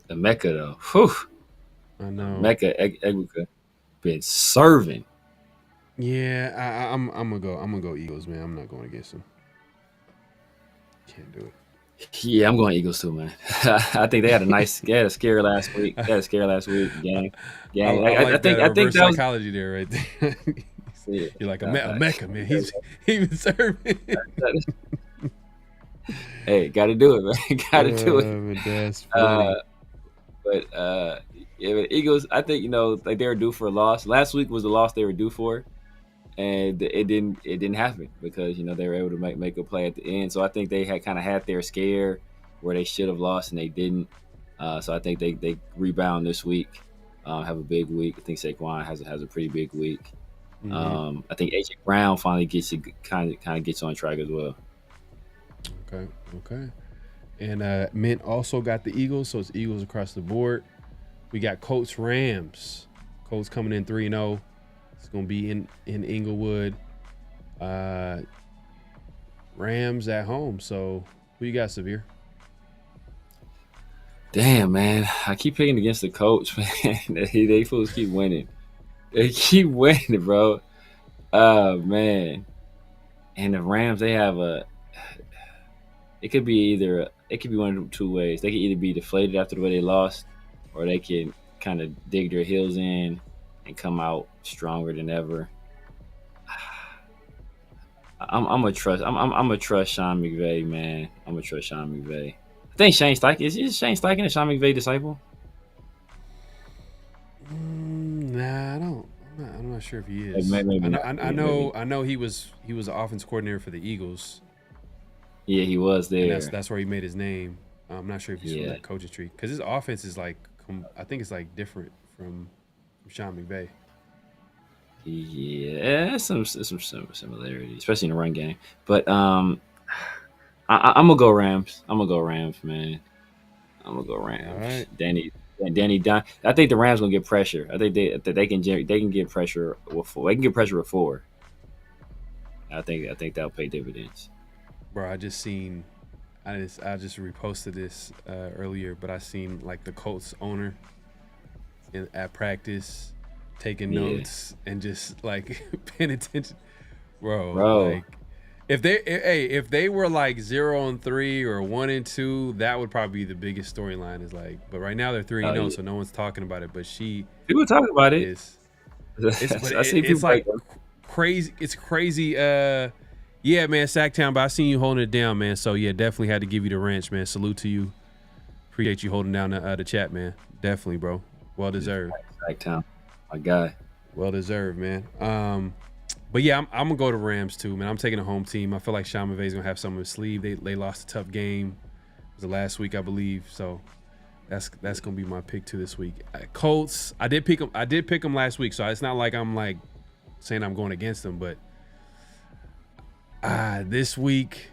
The Mecca though, whew. I know. Mecca Egbuka been serving. Yeah, I'm gonna go Eagles, man. I'm not going against them. Can't do it. Yeah, I'm going Eagles too, man. I think they had a scare last week. Game. I think that was psychology there, right there. Yeah. You're like a Mecca, man. He been serving. Hey, got to do it, man. Got to do it. That's funny. Yeah, but Eagles, I think, like they were due for a loss. Last week was the loss they were due for, and it didn't happen because they were able to make a play at the end. So I think they had their scare where they should have lost and they didn't. So I think they rebound this week, have a big week. I think Saquon has a pretty big week. I think AJ Brown finally gets you kind of gets on track as well. Okay. And Mint also got the Eagles, so it's Eagles across the board. We got Colts Rams. Colts coming in 3-0. It's gonna be in Inglewood. Rams at home. So who you got, Severe? Damn, man. I keep picking against the Colts, man. They fools keep winning. They keep winning, bro. Oh, man. And the Rams, they have it could be one of two ways. They could either be deflated after the way they lost, or they can kind of dig their heels in and come out stronger than ever. I'm gonna trust Sean McVay, man. I'm gonna trust Sean McVay. I think Shane Steichen is Shane Steichen a Sean McVay disciple? Nah, I'm not sure if he is. Maybe I know he was an offense coordinator for the Eagles. Yeah, he was there. And that's where he made his name. I'm not sure if he's from that coaching tree because his offense is like I think it's like different from Sean McVay. Yeah, some similarities, especially in the run game. But I'm gonna go Rams. I'm gonna go Rams, man. I'm gonna go Rams. All right. Danny Don. I think the Rams gonna get pressure. I think they can get pressure with 4. They can get pressure with 4. I think that'll pay dividends. Bro, I just reposted this earlier, but I seen like the Colts owner at practice taking notes and just like paying attention, bro. Like if they were like 0-3 or 1-2, that would probably be the biggest storyline. Is like, but right now they're 3-0, so no one's talking about it. But people talking about it. It's like crazy. It's crazy. Yeah, man, Sacktown, but I seen you holding it down, man. So yeah, definitely had to give you the wrench, man. Salute to you. Appreciate you holding down the chat, man. Definitely, bro. Well deserved. Sacktown, my guy. Well deserved, man. But yeah, I'm gonna go to Rams too, man. I'm taking a home team. I feel like Sean McVay's gonna have something in his sleeve. They lost a tough game. It was the last week, I believe. So that's gonna be my pick too this week. Colts, I did pick them last week, so it's not like I'm like saying I'm going against them, but this week,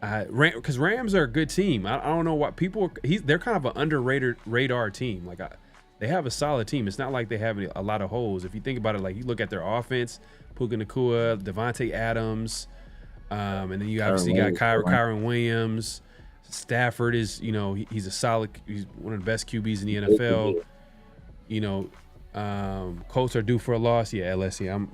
because Rams are a good team. I don't know what they're kind of an underrated radar team. Like they have a solid team. It's not like they have a lot of holes. If you think about it, like you look at their offense, Puka Nacua, Devontae Adams, and then you obviously got Kyron Williams. Stafford is, he's he's one of the best QBs in the NFL. Colts are due for a loss. Yeah, LSU.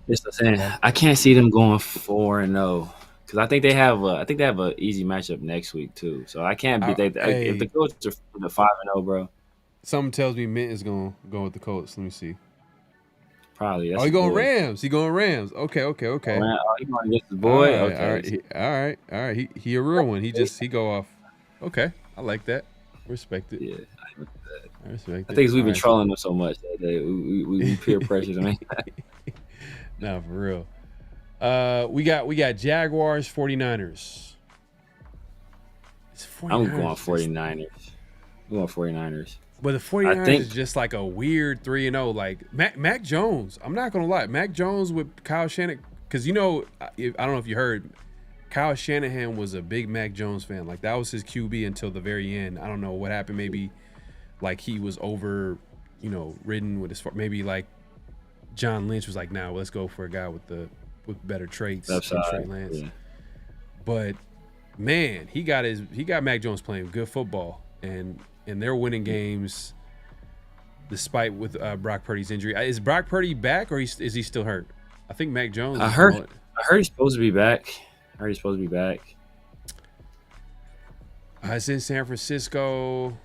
Just saying, I can't see them going 4-0 because I think they have an easy matchup next week too. So I can't beat if the Colts are 5-0, bro. Something tells me Mint is gonna go with the Colts. Let me see. Probably. He going Rams. He going Rams. Okay. He going against his boy. All right. He a real one. He go off. Okay, I like that. Respect it. Yeah, I respect it. I think we've been trolling them so much that we peer pressure them. No, for real. We got Jaguars, 49ers. I'm going 49ers. I'm going 49ers. But the 49ers is just like a weird 3-0. Like Mac Jones. I'm not gonna lie. Mac Jones with Kyle Shanahan, because I don't know if you heard, Kyle Shanahan was a big Mac Jones fan. Like that was his QB until the very end. I don't know what happened. Maybe like he was ridden with his, maybe like John Lynch was like, nah, let's go for a guy with better traits than Trey Lance. Yeah. But man, he got Mac Jones playing good football, and they're winning games despite with Brock Purdy's injury. Is Brock Purdy back or is he still hurt? I think Mac Jones. I heard he's supposed to be back. It's in San Francisco.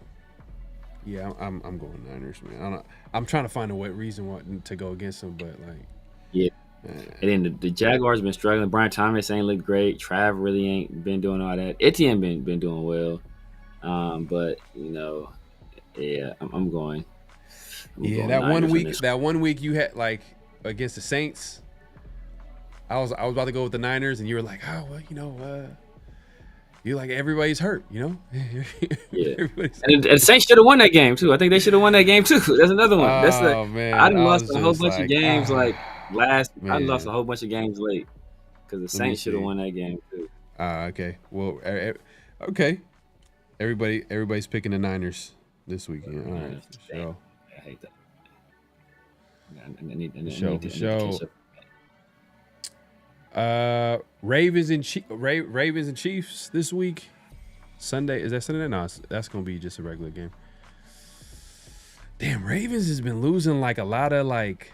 Yeah, I'm going Niners, man. I'm trying to find a reason to go against them, but like, yeah, And then the Jaguars been struggling. Brian Thomas ain't looked great. Trav really ain't been doing all that. Etienne been doing well. But yeah, I'm going. That one week you had like against the Saints. I was about to go with the Niners, and you were like, oh well, you're like everybody's hurt, Yeah. And the Saints should have won that game too. I think they should have won that game too. That's another one. Man, I done lost a whole bunch of games I lost a whole bunch of games late because the Saints should have won that game too. Okay. Well, okay. Everybody's picking the Niners this weekend. All right. Damn, I hate that. For sure. Ravens and Chiefs this week. Sunday. Is that Sunday? No, that's gonna be just a regular game. Damn, Ravens has been losing like a lot of like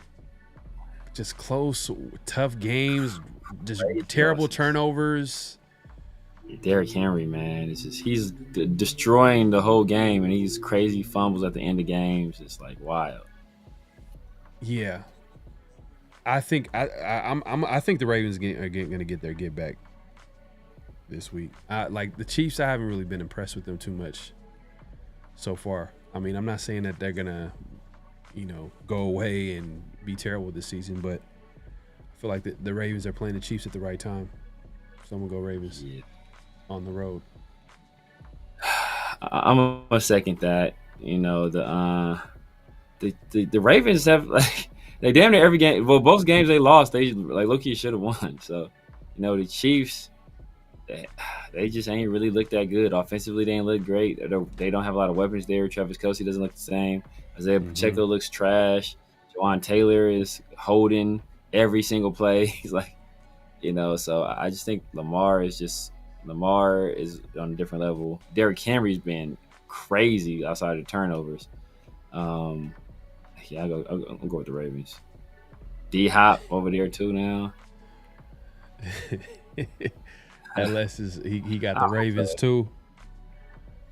just close, tough games, just terrible turnovers. Derrick Henry, man, he's destroying the whole game, and he's crazy fumbles at the end of games. It's like wild. Yeah, I think I think the Ravens are going to get their get back this week. Like the Chiefs, I haven't really been impressed with them too much so far. I mean, I'm not saying that they're gonna, go away and be terrible this season, but I feel like the Ravens are playing the Chiefs at the right time, so I'm gonna go Ravens on the road. I'm gonna second that. The Ravens have like they damn near every game. Well, both games they lost, they like low-key should have won. So, the Chiefs, they just ain't really looked that good. Offensively, they ain't look great. They don't have a lot of weapons there. Travis Kelce doesn't look the same. Isaiah Pacheco looks trash. Jawan Taylor is holding every single play. He's like, so I just think Lamar is on a different level. Derrick Henry's been crazy outside of the turnovers. I'll go with the Ravens. D-Hop over there too now. LS he got the Ravens too.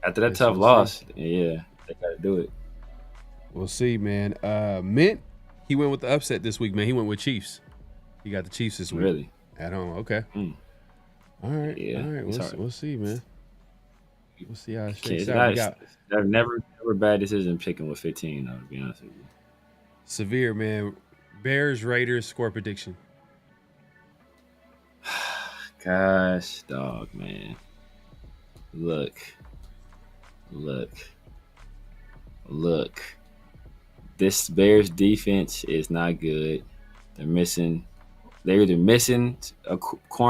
After that tough loss, they got to do it. We'll see, man. Mint, he went with the upset this week, man. He went with Chiefs. He got the Chiefs this week. Really? At home. Okay. All right. Yeah. All right. We'll see, man. We'll see how it shakes out. I've never bad decision picking with 15, though, to be honest with you. Severe, man. Bears, Raiders, score prediction. Gosh, dog, man. Look. This Bears defense is not good. They're either missing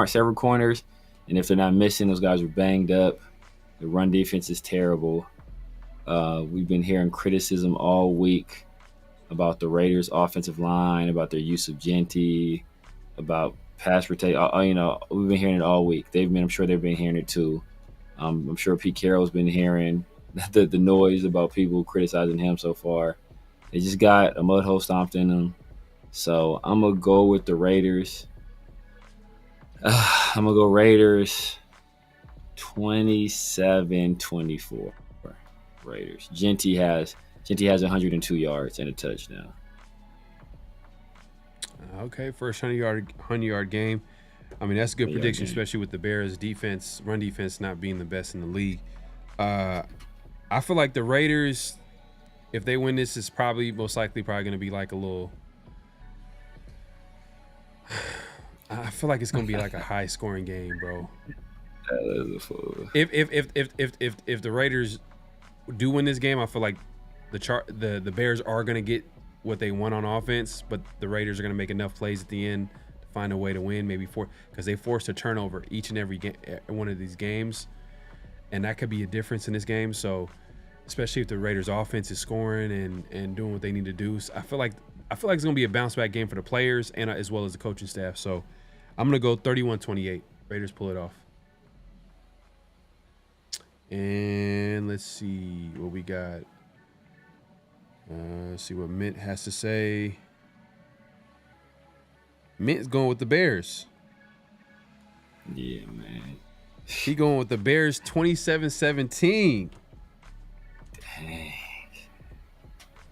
several corners, and if they're not missing, those guys are banged up. The run defense is terrible. We've been hearing criticism all week about the Raiders' offensive line, about their use of Genty, about pass rotation. We've been hearing it all week. I'm sure they've been hearing it too. I'm sure Pete Carroll's been hearing the noise about people criticizing him so far. They just got a mud hole stomped in them. So I'm going to go with the Raiders. I'm going to go Raiders 27-24. Raiders. Genty has 102 yards and a touchdown. Okay, first 100-yard game. I mean, that's a good prediction, especially with the Bears' run defense not being the best in the league. I feel like the Raiders, if they win this, is most likely going to be like a little. I feel like it's going to be like a high-scoring game, bro. That is a fool. If the Raiders do win this game, I feel like the Bears are going to get what they want on offense, but the Raiders are going to make enough plays at the end to find a way to win, because they forced a turnover each and every one of these games, and that could be a difference in this game. So, especially if the Raiders' offense is scoring and doing what they need to do, so I feel like it's going to be a bounce back game for the players and as well as the coaching staff. So, I'm going to go 31-28. Raiders pull it off. And let's see what we got. Let's see what Mint has to say. Mint's going with the Bears. Yeah, man. He going with the Bears 27-17. Dang.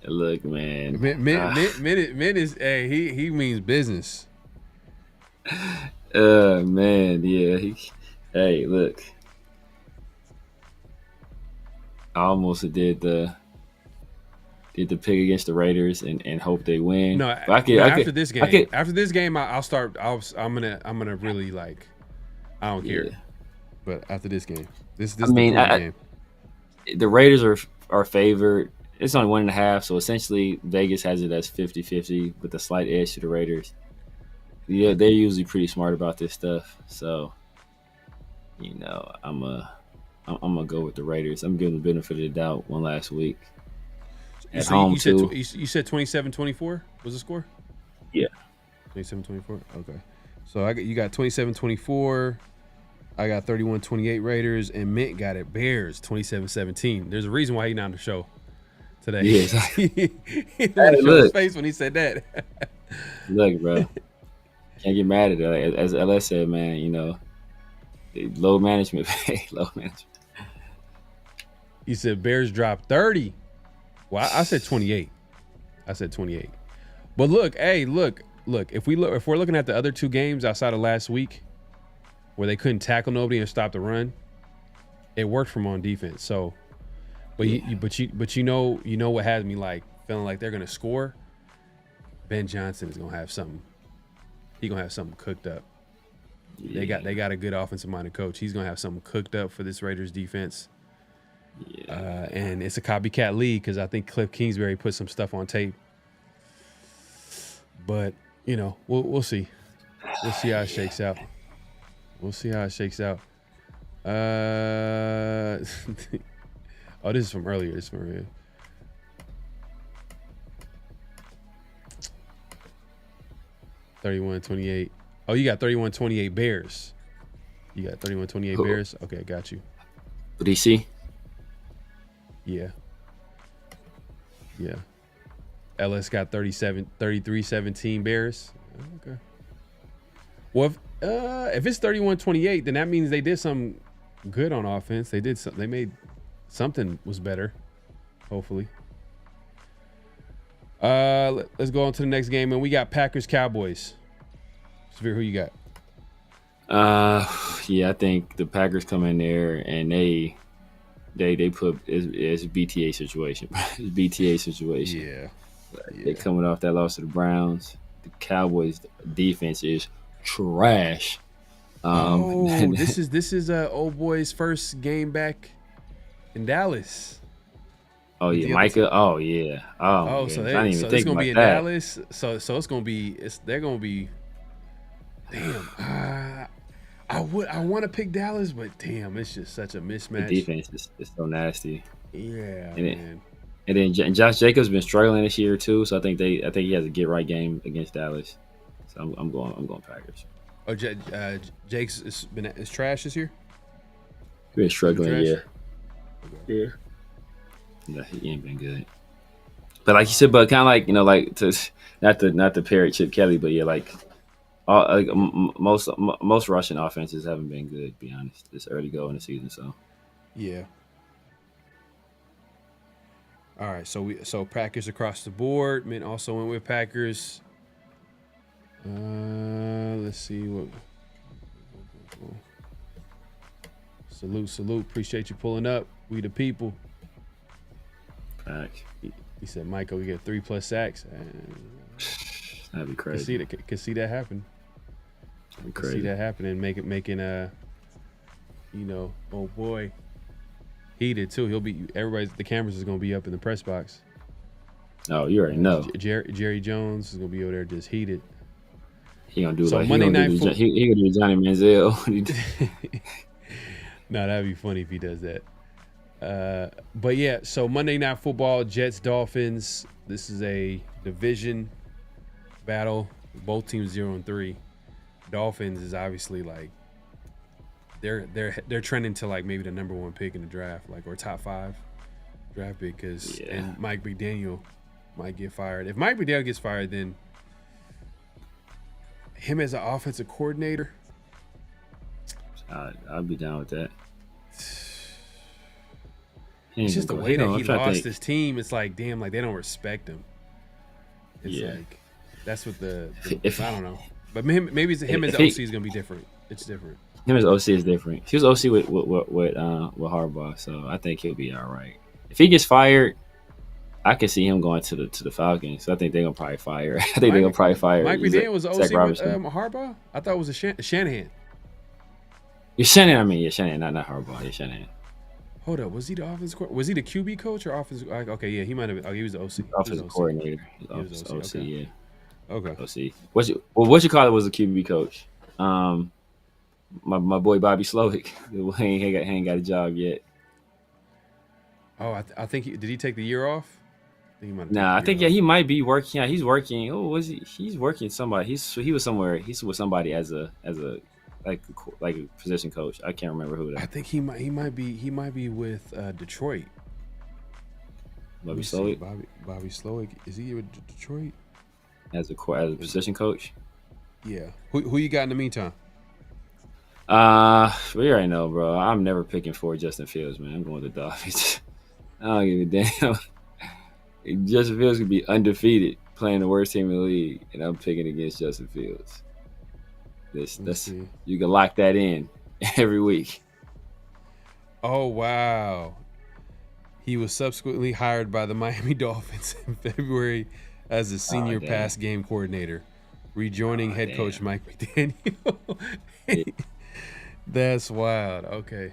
Look, man. Mint is he means business. Man, yeah. Hey, look. I almost did the pick against the Raiders and hope they win. No, after this game, I'll start. I'm gonna really like. I don't care. But after this game, this is the game. The Raiders are favored. It's only 1.5, so essentially Vegas has it as 50-50 with a slight edge to the Raiders. Yeah, they're usually pretty smart about this stuff. So, I'm gonna go with the Raiders. I'm giving the benefit of the doubt one last week. At home too. You said 27-24 was the score? Yeah. 27-24. Okay. So you got 27-24. I got 31-28 Raiders, and Mint got it Bears 27-17. There's a reason why he's not on the show today. Yes. He didn't show his face when he said that. Look, bro. Can't get mad at it. As LS said, man, low management. Low management. He said Bears dropped 30. Well, I said 28. But look. If we're looking at the other two games outside of last week, where they couldn't tackle nobody and stop the run, it worked for them on defense. So, you know what has me like feeling like they're gonna score. Ben Johnson is gonna have something. He's gonna have something cooked up. Yeah. They got a good offensive minded coach. He's gonna have something cooked up for this Raiders defense. Yeah. And it's a copycat league because I think Cliff Kingsbury put some stuff on tape. But we'll see. We'll see how it shakes out. Oh, this is from earlier. 31-28. Oh, you got 31-28 Bears. You got 31-28 Bears? Okay, I got you. DC? Yeah. LS got 33-17 Bears. Okay. Well, if it's 31-28, then that means they did something good on offense. They made something was better. Hopefully. Let's go on to the next game, and we got Packers Cowboys. Severe, who you got? I think the Packers come in there and they put it's BTA situation. It's BTA situation. Yeah. They're coming off that loss to the Browns. The Cowboys defense is trash. This is old boy's first game back in Dallas. Oh yeah, Micah. Oh yeah. Oh, so I didn't even think it's gonna about be in that. Dallas. So it's gonna be. They're gonna be. Damn. I want to pick Dallas, but damn, it's just such a mismatch. The defense is so nasty. Yeah, man. And then Josh Jacobs been struggling this year too, so I think he has a get right game against Dallas. So I'm going Packers. Oh, Jake's is trash this year. He's been struggling, yeah. Yeah. No, he ain't been good. But like you said, but kind of like not to parrot Chip Kelly, but yeah, most Russian offenses haven't been good, to be honest. This early go in the season, so yeah. All right, so Packers across the board. Mint also went with Packers. Let's see what. Salute. Appreciate you pulling up. We the people. He said, Michael, we get 3+ sacks. That'd be crazy. Could see that happen. Crazy. See that happening, making oh boy, heated too. The cameras is gonna be up in the press box. Oh, you already know. Jerry Jones is gonna be over there just heated. He gonna do so like Monday night football. He gonna do Johnny Manziel. No, that'd be funny if he does that. But yeah, so Monday Night Football, Jets, Dolphins. This is a division battle. Both teams 0-3. Dolphins is obviously like they're trending to like maybe the number 1 pick in the draft, or top 5 draft pick, and Mike McDaniel might get fired. If Mike McDaniel gets fired, then him as an offensive coordinator, I'd be down with that. It's just the way that he lost his team. It's like, damn, like they don't respect him. It's like that's what I don't know. But maybe him as OC is gonna be different. It's different. Him as OC is different. He was OC with Harbaugh, so I think he'll be all right. If he gets fired, I can see him going to the Falcons. So I think they're gonna probably fire. I think they're gonna probably fire. Mike McDaniel was OC with Harbaugh. I thought it was a Shanahan. You're Shanahan. I mean, yeah, Shanahan, not Harbaugh. Yeah, Shanahan. Hold up, was he the offensive coordinator? Was he the QB coach or offensive? Okay, yeah, he might have been. Oh, he was the OC. Offensive coordinator. He was OC, okay. Yeah. Okay. OC. What you call it was a QB coach. My boy Bobby Slowick. He ain't got a job yet. Oh, I think did he take the year off? I think he might be working. Yeah, he's working. Oh, was he? He's working somebody. He was somewhere. He's with somebody as a like a position coach. I can't remember who that. I think he might be with Detroit. Bobby Slowick. Bobby Slowick. Is he with Detroit? As a position coach. Yeah. Who you got in the meantime? We already know, bro. I'm never picking for Justin Fields, man. I'm going with the Dolphins. I don't give a damn. Justin Fields could be undefeated playing the worst team in the league, and I'm picking against Justin Fields. You can lock that in every week. Oh wow. He was subsequently hired by the Miami Dolphins in February as a senior pass game coordinator, rejoining head coach Mike McDaniel. That's wild. Okay.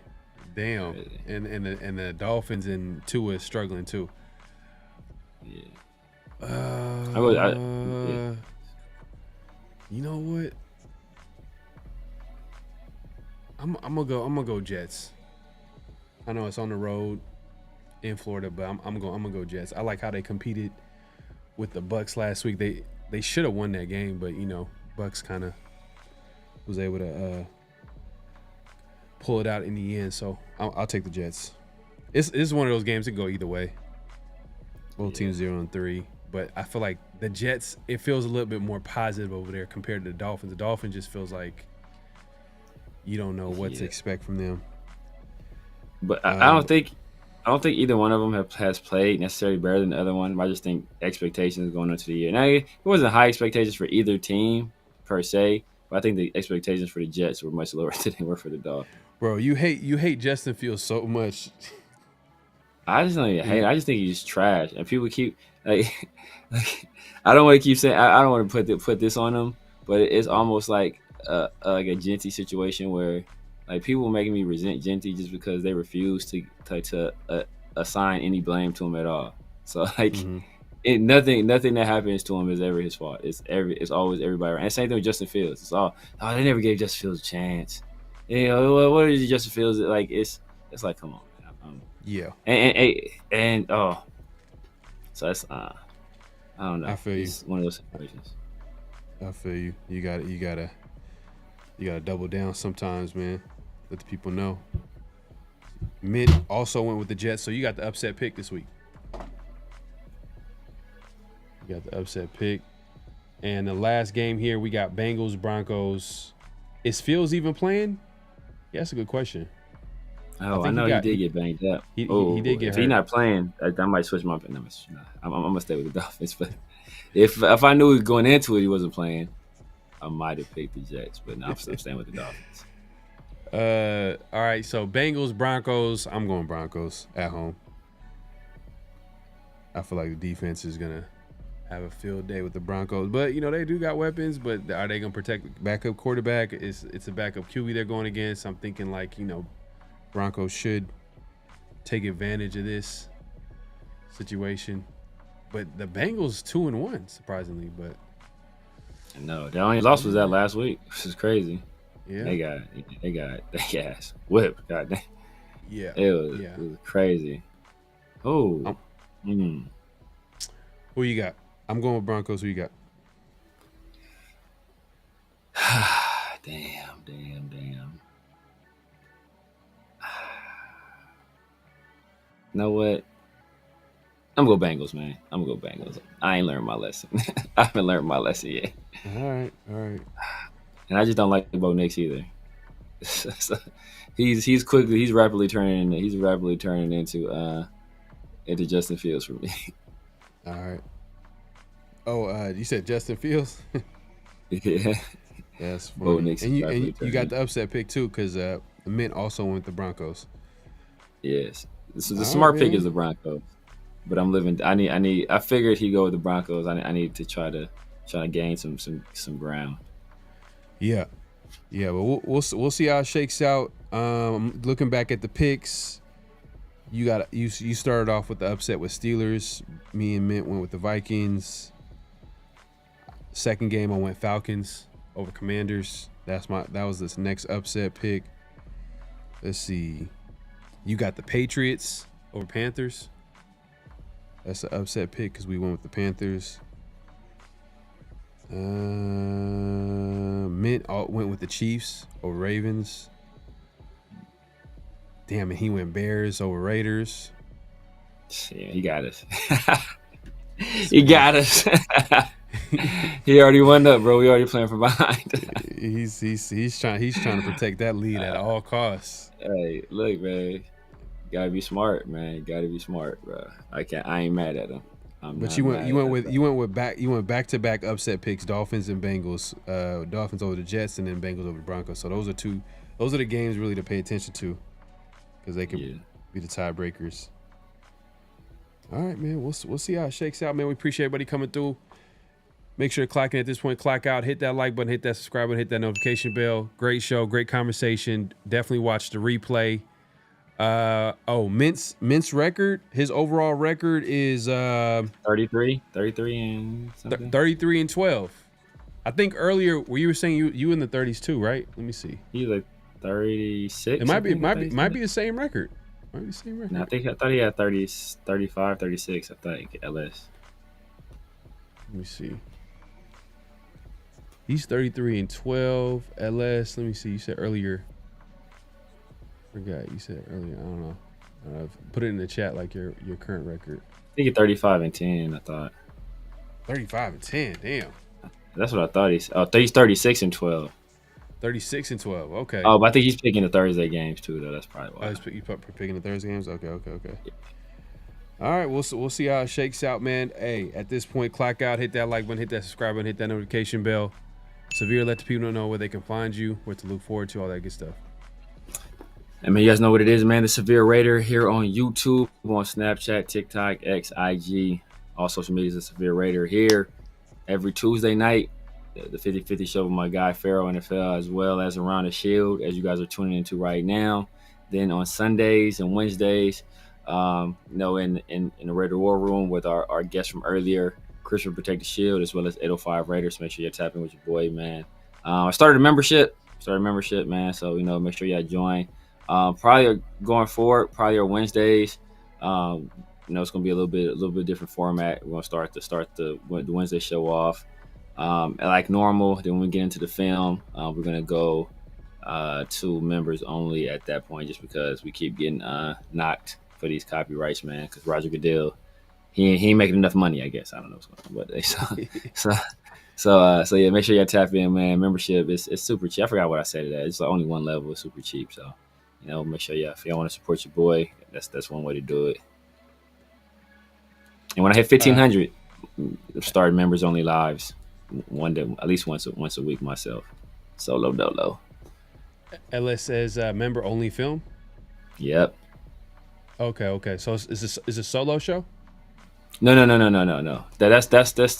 Damn. And the Dolphins and Tua is struggling too. Yeah. You know what? I'm gonna go Jets. I know it's on the road in Florida, but I'm gonna go Jets. I like how they competed with the Bucks last week. They should have won that game, but Bucks kind of was able to pull it out in the end. So I'll take the Jets. It's one of those games that go either way. Both teams 0-3, but I feel like the Jets, it feels a little bit more positive over there compared to the Dolphins. The Dolphins just feels like you don't know what to expect from them. But I don't think either one of them has played necessarily better than the other one. I just think expectations going into the year. Now, it wasn't high expectations for either team per se, but I think the expectations for the Jets were much lower than they were for the Dolphins. Bro, you hate Justin Fields so much. I just don't even hate it. I just think he's trash, and people keep like I don't want to keep saying I don't want to put this on him, but it's almost like a Genty situation where like people making me resent Genty just because they refuse to assign any blame to him at all. So like nothing that happens to him is ever his fault. It's always everybody around. And same thing with Justin Fields. It's all they never gave Justin Fields a chance. What is Justin Fields like? It's like come on. Yeah. And so that's I don't know. I feel it's one of those situations. I feel you. You gotta double down sometimes, man. Let the people know. Mint also went with the Jets, so you got the upset pick this week. You got the upset pick. And the last game here, we got Bengals, Broncos. Is Fields even playing? Yeah, that's a good question. Oh, I know he did get banged up. He did get if hurt. He's not playing, I might switch my pick. I'm gonna stay with the Dolphins. But if I knew going into it he wasn't playing, I might have picked the Jets. But now I'm still staying with the Dolphins. All right. So Bengals, Broncos. I'm going Broncos at home. I feel like the defense is gonna have a field day with the Broncos, but they do got weapons. But are they gonna protect the backup quarterback? It's a backup QB they're going against. I'm thinking like Broncos should take advantage of this situation, but the Bengals 2-1 surprisingly. But no, the only loss was that last week, which is crazy. Yeah, they got their ass whipped. God damn. Yeah, it was crazy. Oh, Who you got? I'm going with Broncos. Who you got? Damn. You know what? I'm gonna go Bengals, man. I'm gonna go Bengals. I ain't learned my lesson. I haven't learned my lesson yet. All right. And I just don't like Bo Nix either. So he's rapidly turning into Justin Fields for me. All right. Oh, you said Justin Fields? Yeah. That's funny. And you got the upset pick too, because Mint also went with the Broncos. Yes. So the smart pick is the Broncos. But I'm living. I figured he'd go with the Broncos. I need to try to gain some ground. Yeah. But we'll see how it shakes out. Looking back at the picks, you started off with the upset with Steelers. Me and Mint went with the Vikings. Second game, I went Falcons over Commanders. That was this next upset pick. Let's see. You got the Patriots over Panthers. That's an upset pick because we went with the Panthers. Mint went with the Chiefs over Ravens. Damn it, he went Bears over Raiders. Yeah, he got us. He got us. He already won up, bro. We already playing from behind. He's trying to protect that lead at all costs. Hey, look, man. Gotta be smart, man. Gotta be smart, bro. I ain't mad at him. But you went back-to-back upset picks: Dolphins and Bengals. Dolphins over the Jets, and then Bengals over the Broncos. So those are the games really to pay attention to, because they could be the tiebreakers. All right, man. We'll see how it shakes out, man. We appreciate everybody coming through. Make sure to clock in at this point. Clock out. Hit that like button. Hit that subscribe button. Hit that notification bell. Great show. Great conversation. Definitely watch the replay. Mint's record. His overall record is 33 and something. 33 and 12. I think earlier where you were saying you in the 30s too, right? Let me see. He's like 36. It might be the same record. Might be the same record. No, I thought he had 30, 35, 36. I think LS. Let me see. He's 33 and 12. LS. Let me see. You said earlier. Forgot you said earlier. I don't know. Put it in the chat like your current record. I think 35 and 10. I thought 35 and 10. Damn. That's what I thought he's. Oh, he's 36 and 12. 36 and 12. Okay. Oh, but I think he's picking the Thursday games too, though. That's probably why. Oh, he's picking the Thursday games. Okay. Yeah. All right, we'll see how it shakes out, man. Hey, at this point, clock out, hit that like button, hit that subscribe button, hit that notification bell. Severe, let the people know where they can find you, what to look forward to, all that good stuff. I mean, you guys know what it is, man. The Severe Raider here on YouTube, on Snapchat, TikTok, X, IG, all social medias. The Severe Raider here every Tuesday night. The 50-50 show with my guy PharoahNFL, as well as Around the Shield, as you guys are tuning into right now. Then on Sundays and Wednesdays, in the Raider War Room with our guest from earlier, Chris will protect the shield, as well as 805 Raiders. Make sure you're tapping with your boy, man. I started a membership, man. So make sure y'all join. Probably going forward, probably our Wednesdays. It's gonna be a little bit different format. We're gonna start the Wednesday show off like normal. Then when we get into the film, we're gonna go to members only at that point, just because we keep getting knocked for these copyrights, man. Because Roger Goodell, he ain't making enough money, I guess. I don't know what's going on, but so yeah, make sure y'all tap in, man. Membership is super cheap. I forgot what I said to that. It's only one level. It's super cheap. So make sure if y'all want to support your boy, that's one way to do it. And when I hit 1,500, start members only lives one day, at least once a week myself. Solo dolo. LS says member only film. Yep. Okay. So is a solo show? No. That's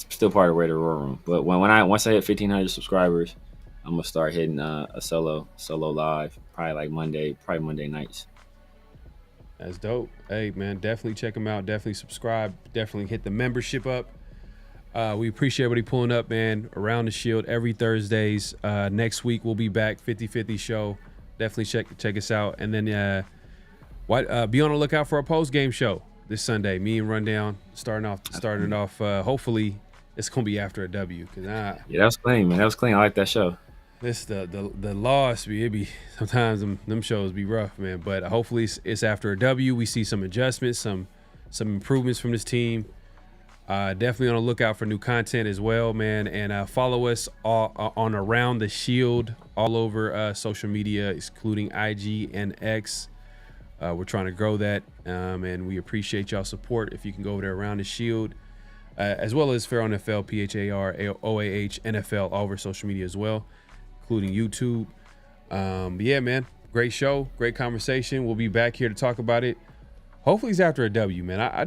still part of Raider War Room. But once I hit 1,500 subscribers, I'm gonna start hitting a solo live, probably Monday nights. That's dope. Hey man, definitely check them out. Definitely subscribe. Definitely hit the membership up. We appreciate everybody pulling up, man. Around the Shield every Thursdays. Next week we'll be back. 50-50 show. Definitely check us out. And then be on the lookout for a post game show this Sunday. Me and Rundown starting it off. Hopefully it's gonna be after a W. Yeah, that was clean, man. That was clean. I like that show. This the loss. It be sometimes them shows be rough, man. But hopefully it's after a W. We see some adjustments, some improvements from this team. Definitely on the lookout for new content as well, man. And follow us all on Around the Shield all over social media, including IG and X. We're trying to grow that, and we appreciate y'all support. If you can go over there, Around the Shield, as well as PharoahNFL, PharoahNFL, all over social media as well. including YouTube. Yeah, man, great show, great conversation. We'll be back here to talk about it. Hopefully it's after a W, man. I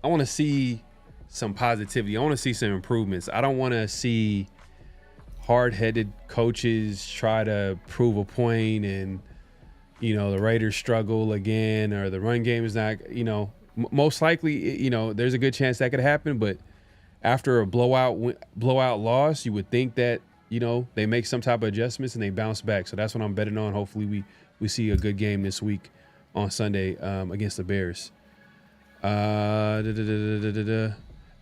want to see some positivity. I want to see some improvements. I don't want to see hard-headed coaches try to prove a point and, the Raiders struggle again, or the run game is not, most likely, there's a good chance that could happen. But after a blowout loss, you would think that, they make some type of adjustments and they bounce back. So that's what I'm betting on. Hopefully we see a good game this week on Sunday against the Bears.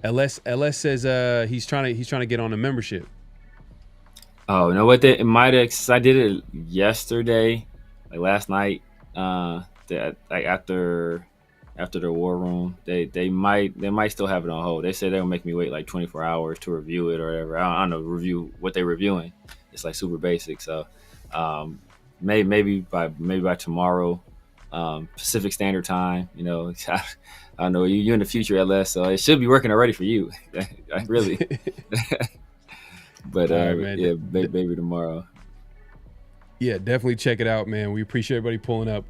LS says he's trying to get on the membership. Oh, you know what? It might have. I did it yesterday, like last night. Like after the war room, they might still have it on hold. They said they'll make me wait like 24 hours to review it or whatever. I don't know, review what they're reviewing. It's like super basic. So maybe by tomorrow, Pacific Standard Time. I don't know. You're in the future, LS, so it should be working already for you. Really. But right, man. Yeah, maybe tomorrow. Yeah, definitely check it out, man. We appreciate everybody pulling up.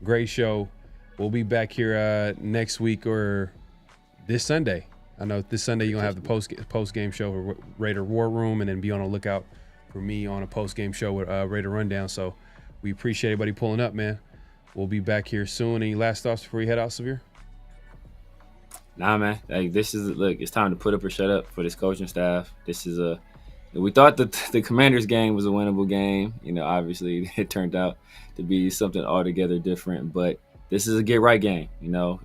Great show. We'll be back here next week or this Sunday. I know this Sunday you're going to have the post-game show with Raider War Room, and then be on the lookout for me on a post-game show with Raider Rundown. So we appreciate everybody pulling up, man. We'll be back here soon. Any last thoughts before you head out, Severe? Nah, man. Like, it's time to put up or shut up for this coaching staff. We thought that the Commanders game was a winnable game. Obviously it turned out to be something altogether different, but this is a get right game.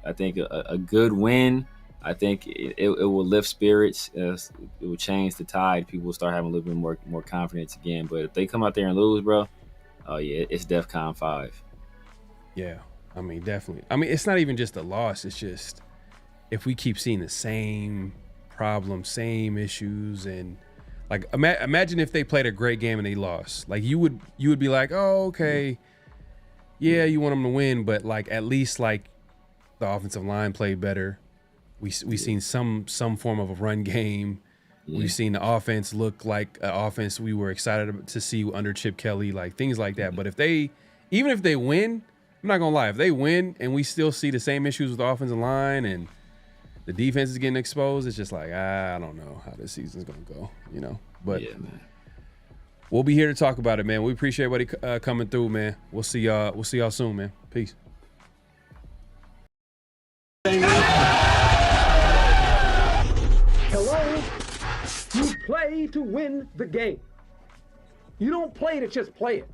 I think a good win, I think it will lift spirits. It will change the tide. People will start having a little bit more confidence again. But if they come out there and lose, bro, oh yeah, it's DEFCON 5. Yeah, I mean, definitely. I mean, it's not even just a loss. It's just if we keep seeing the same problems, same issues, and like imagine if they played a great game and they lost. Like you would be like, oh, okay, yeah, you want them to win, but like at least like the offensive line played better. We've seen some form of a run game. Yeah. We've seen the offense look like an offense we were excited to see under Chip Kelly, like things like that. But even if they win, I'm not gonna lie, if they win and we still see the same issues with the offensive line and the defense is getting exposed, it's just like, I don't know how this season's gonna go, But yeah, man. We'll be here to talk about it, man. We appreciate everybody coming through, man. We'll see y'all soon, man. Peace. Hello? You play to win the game. You don't play to just play it.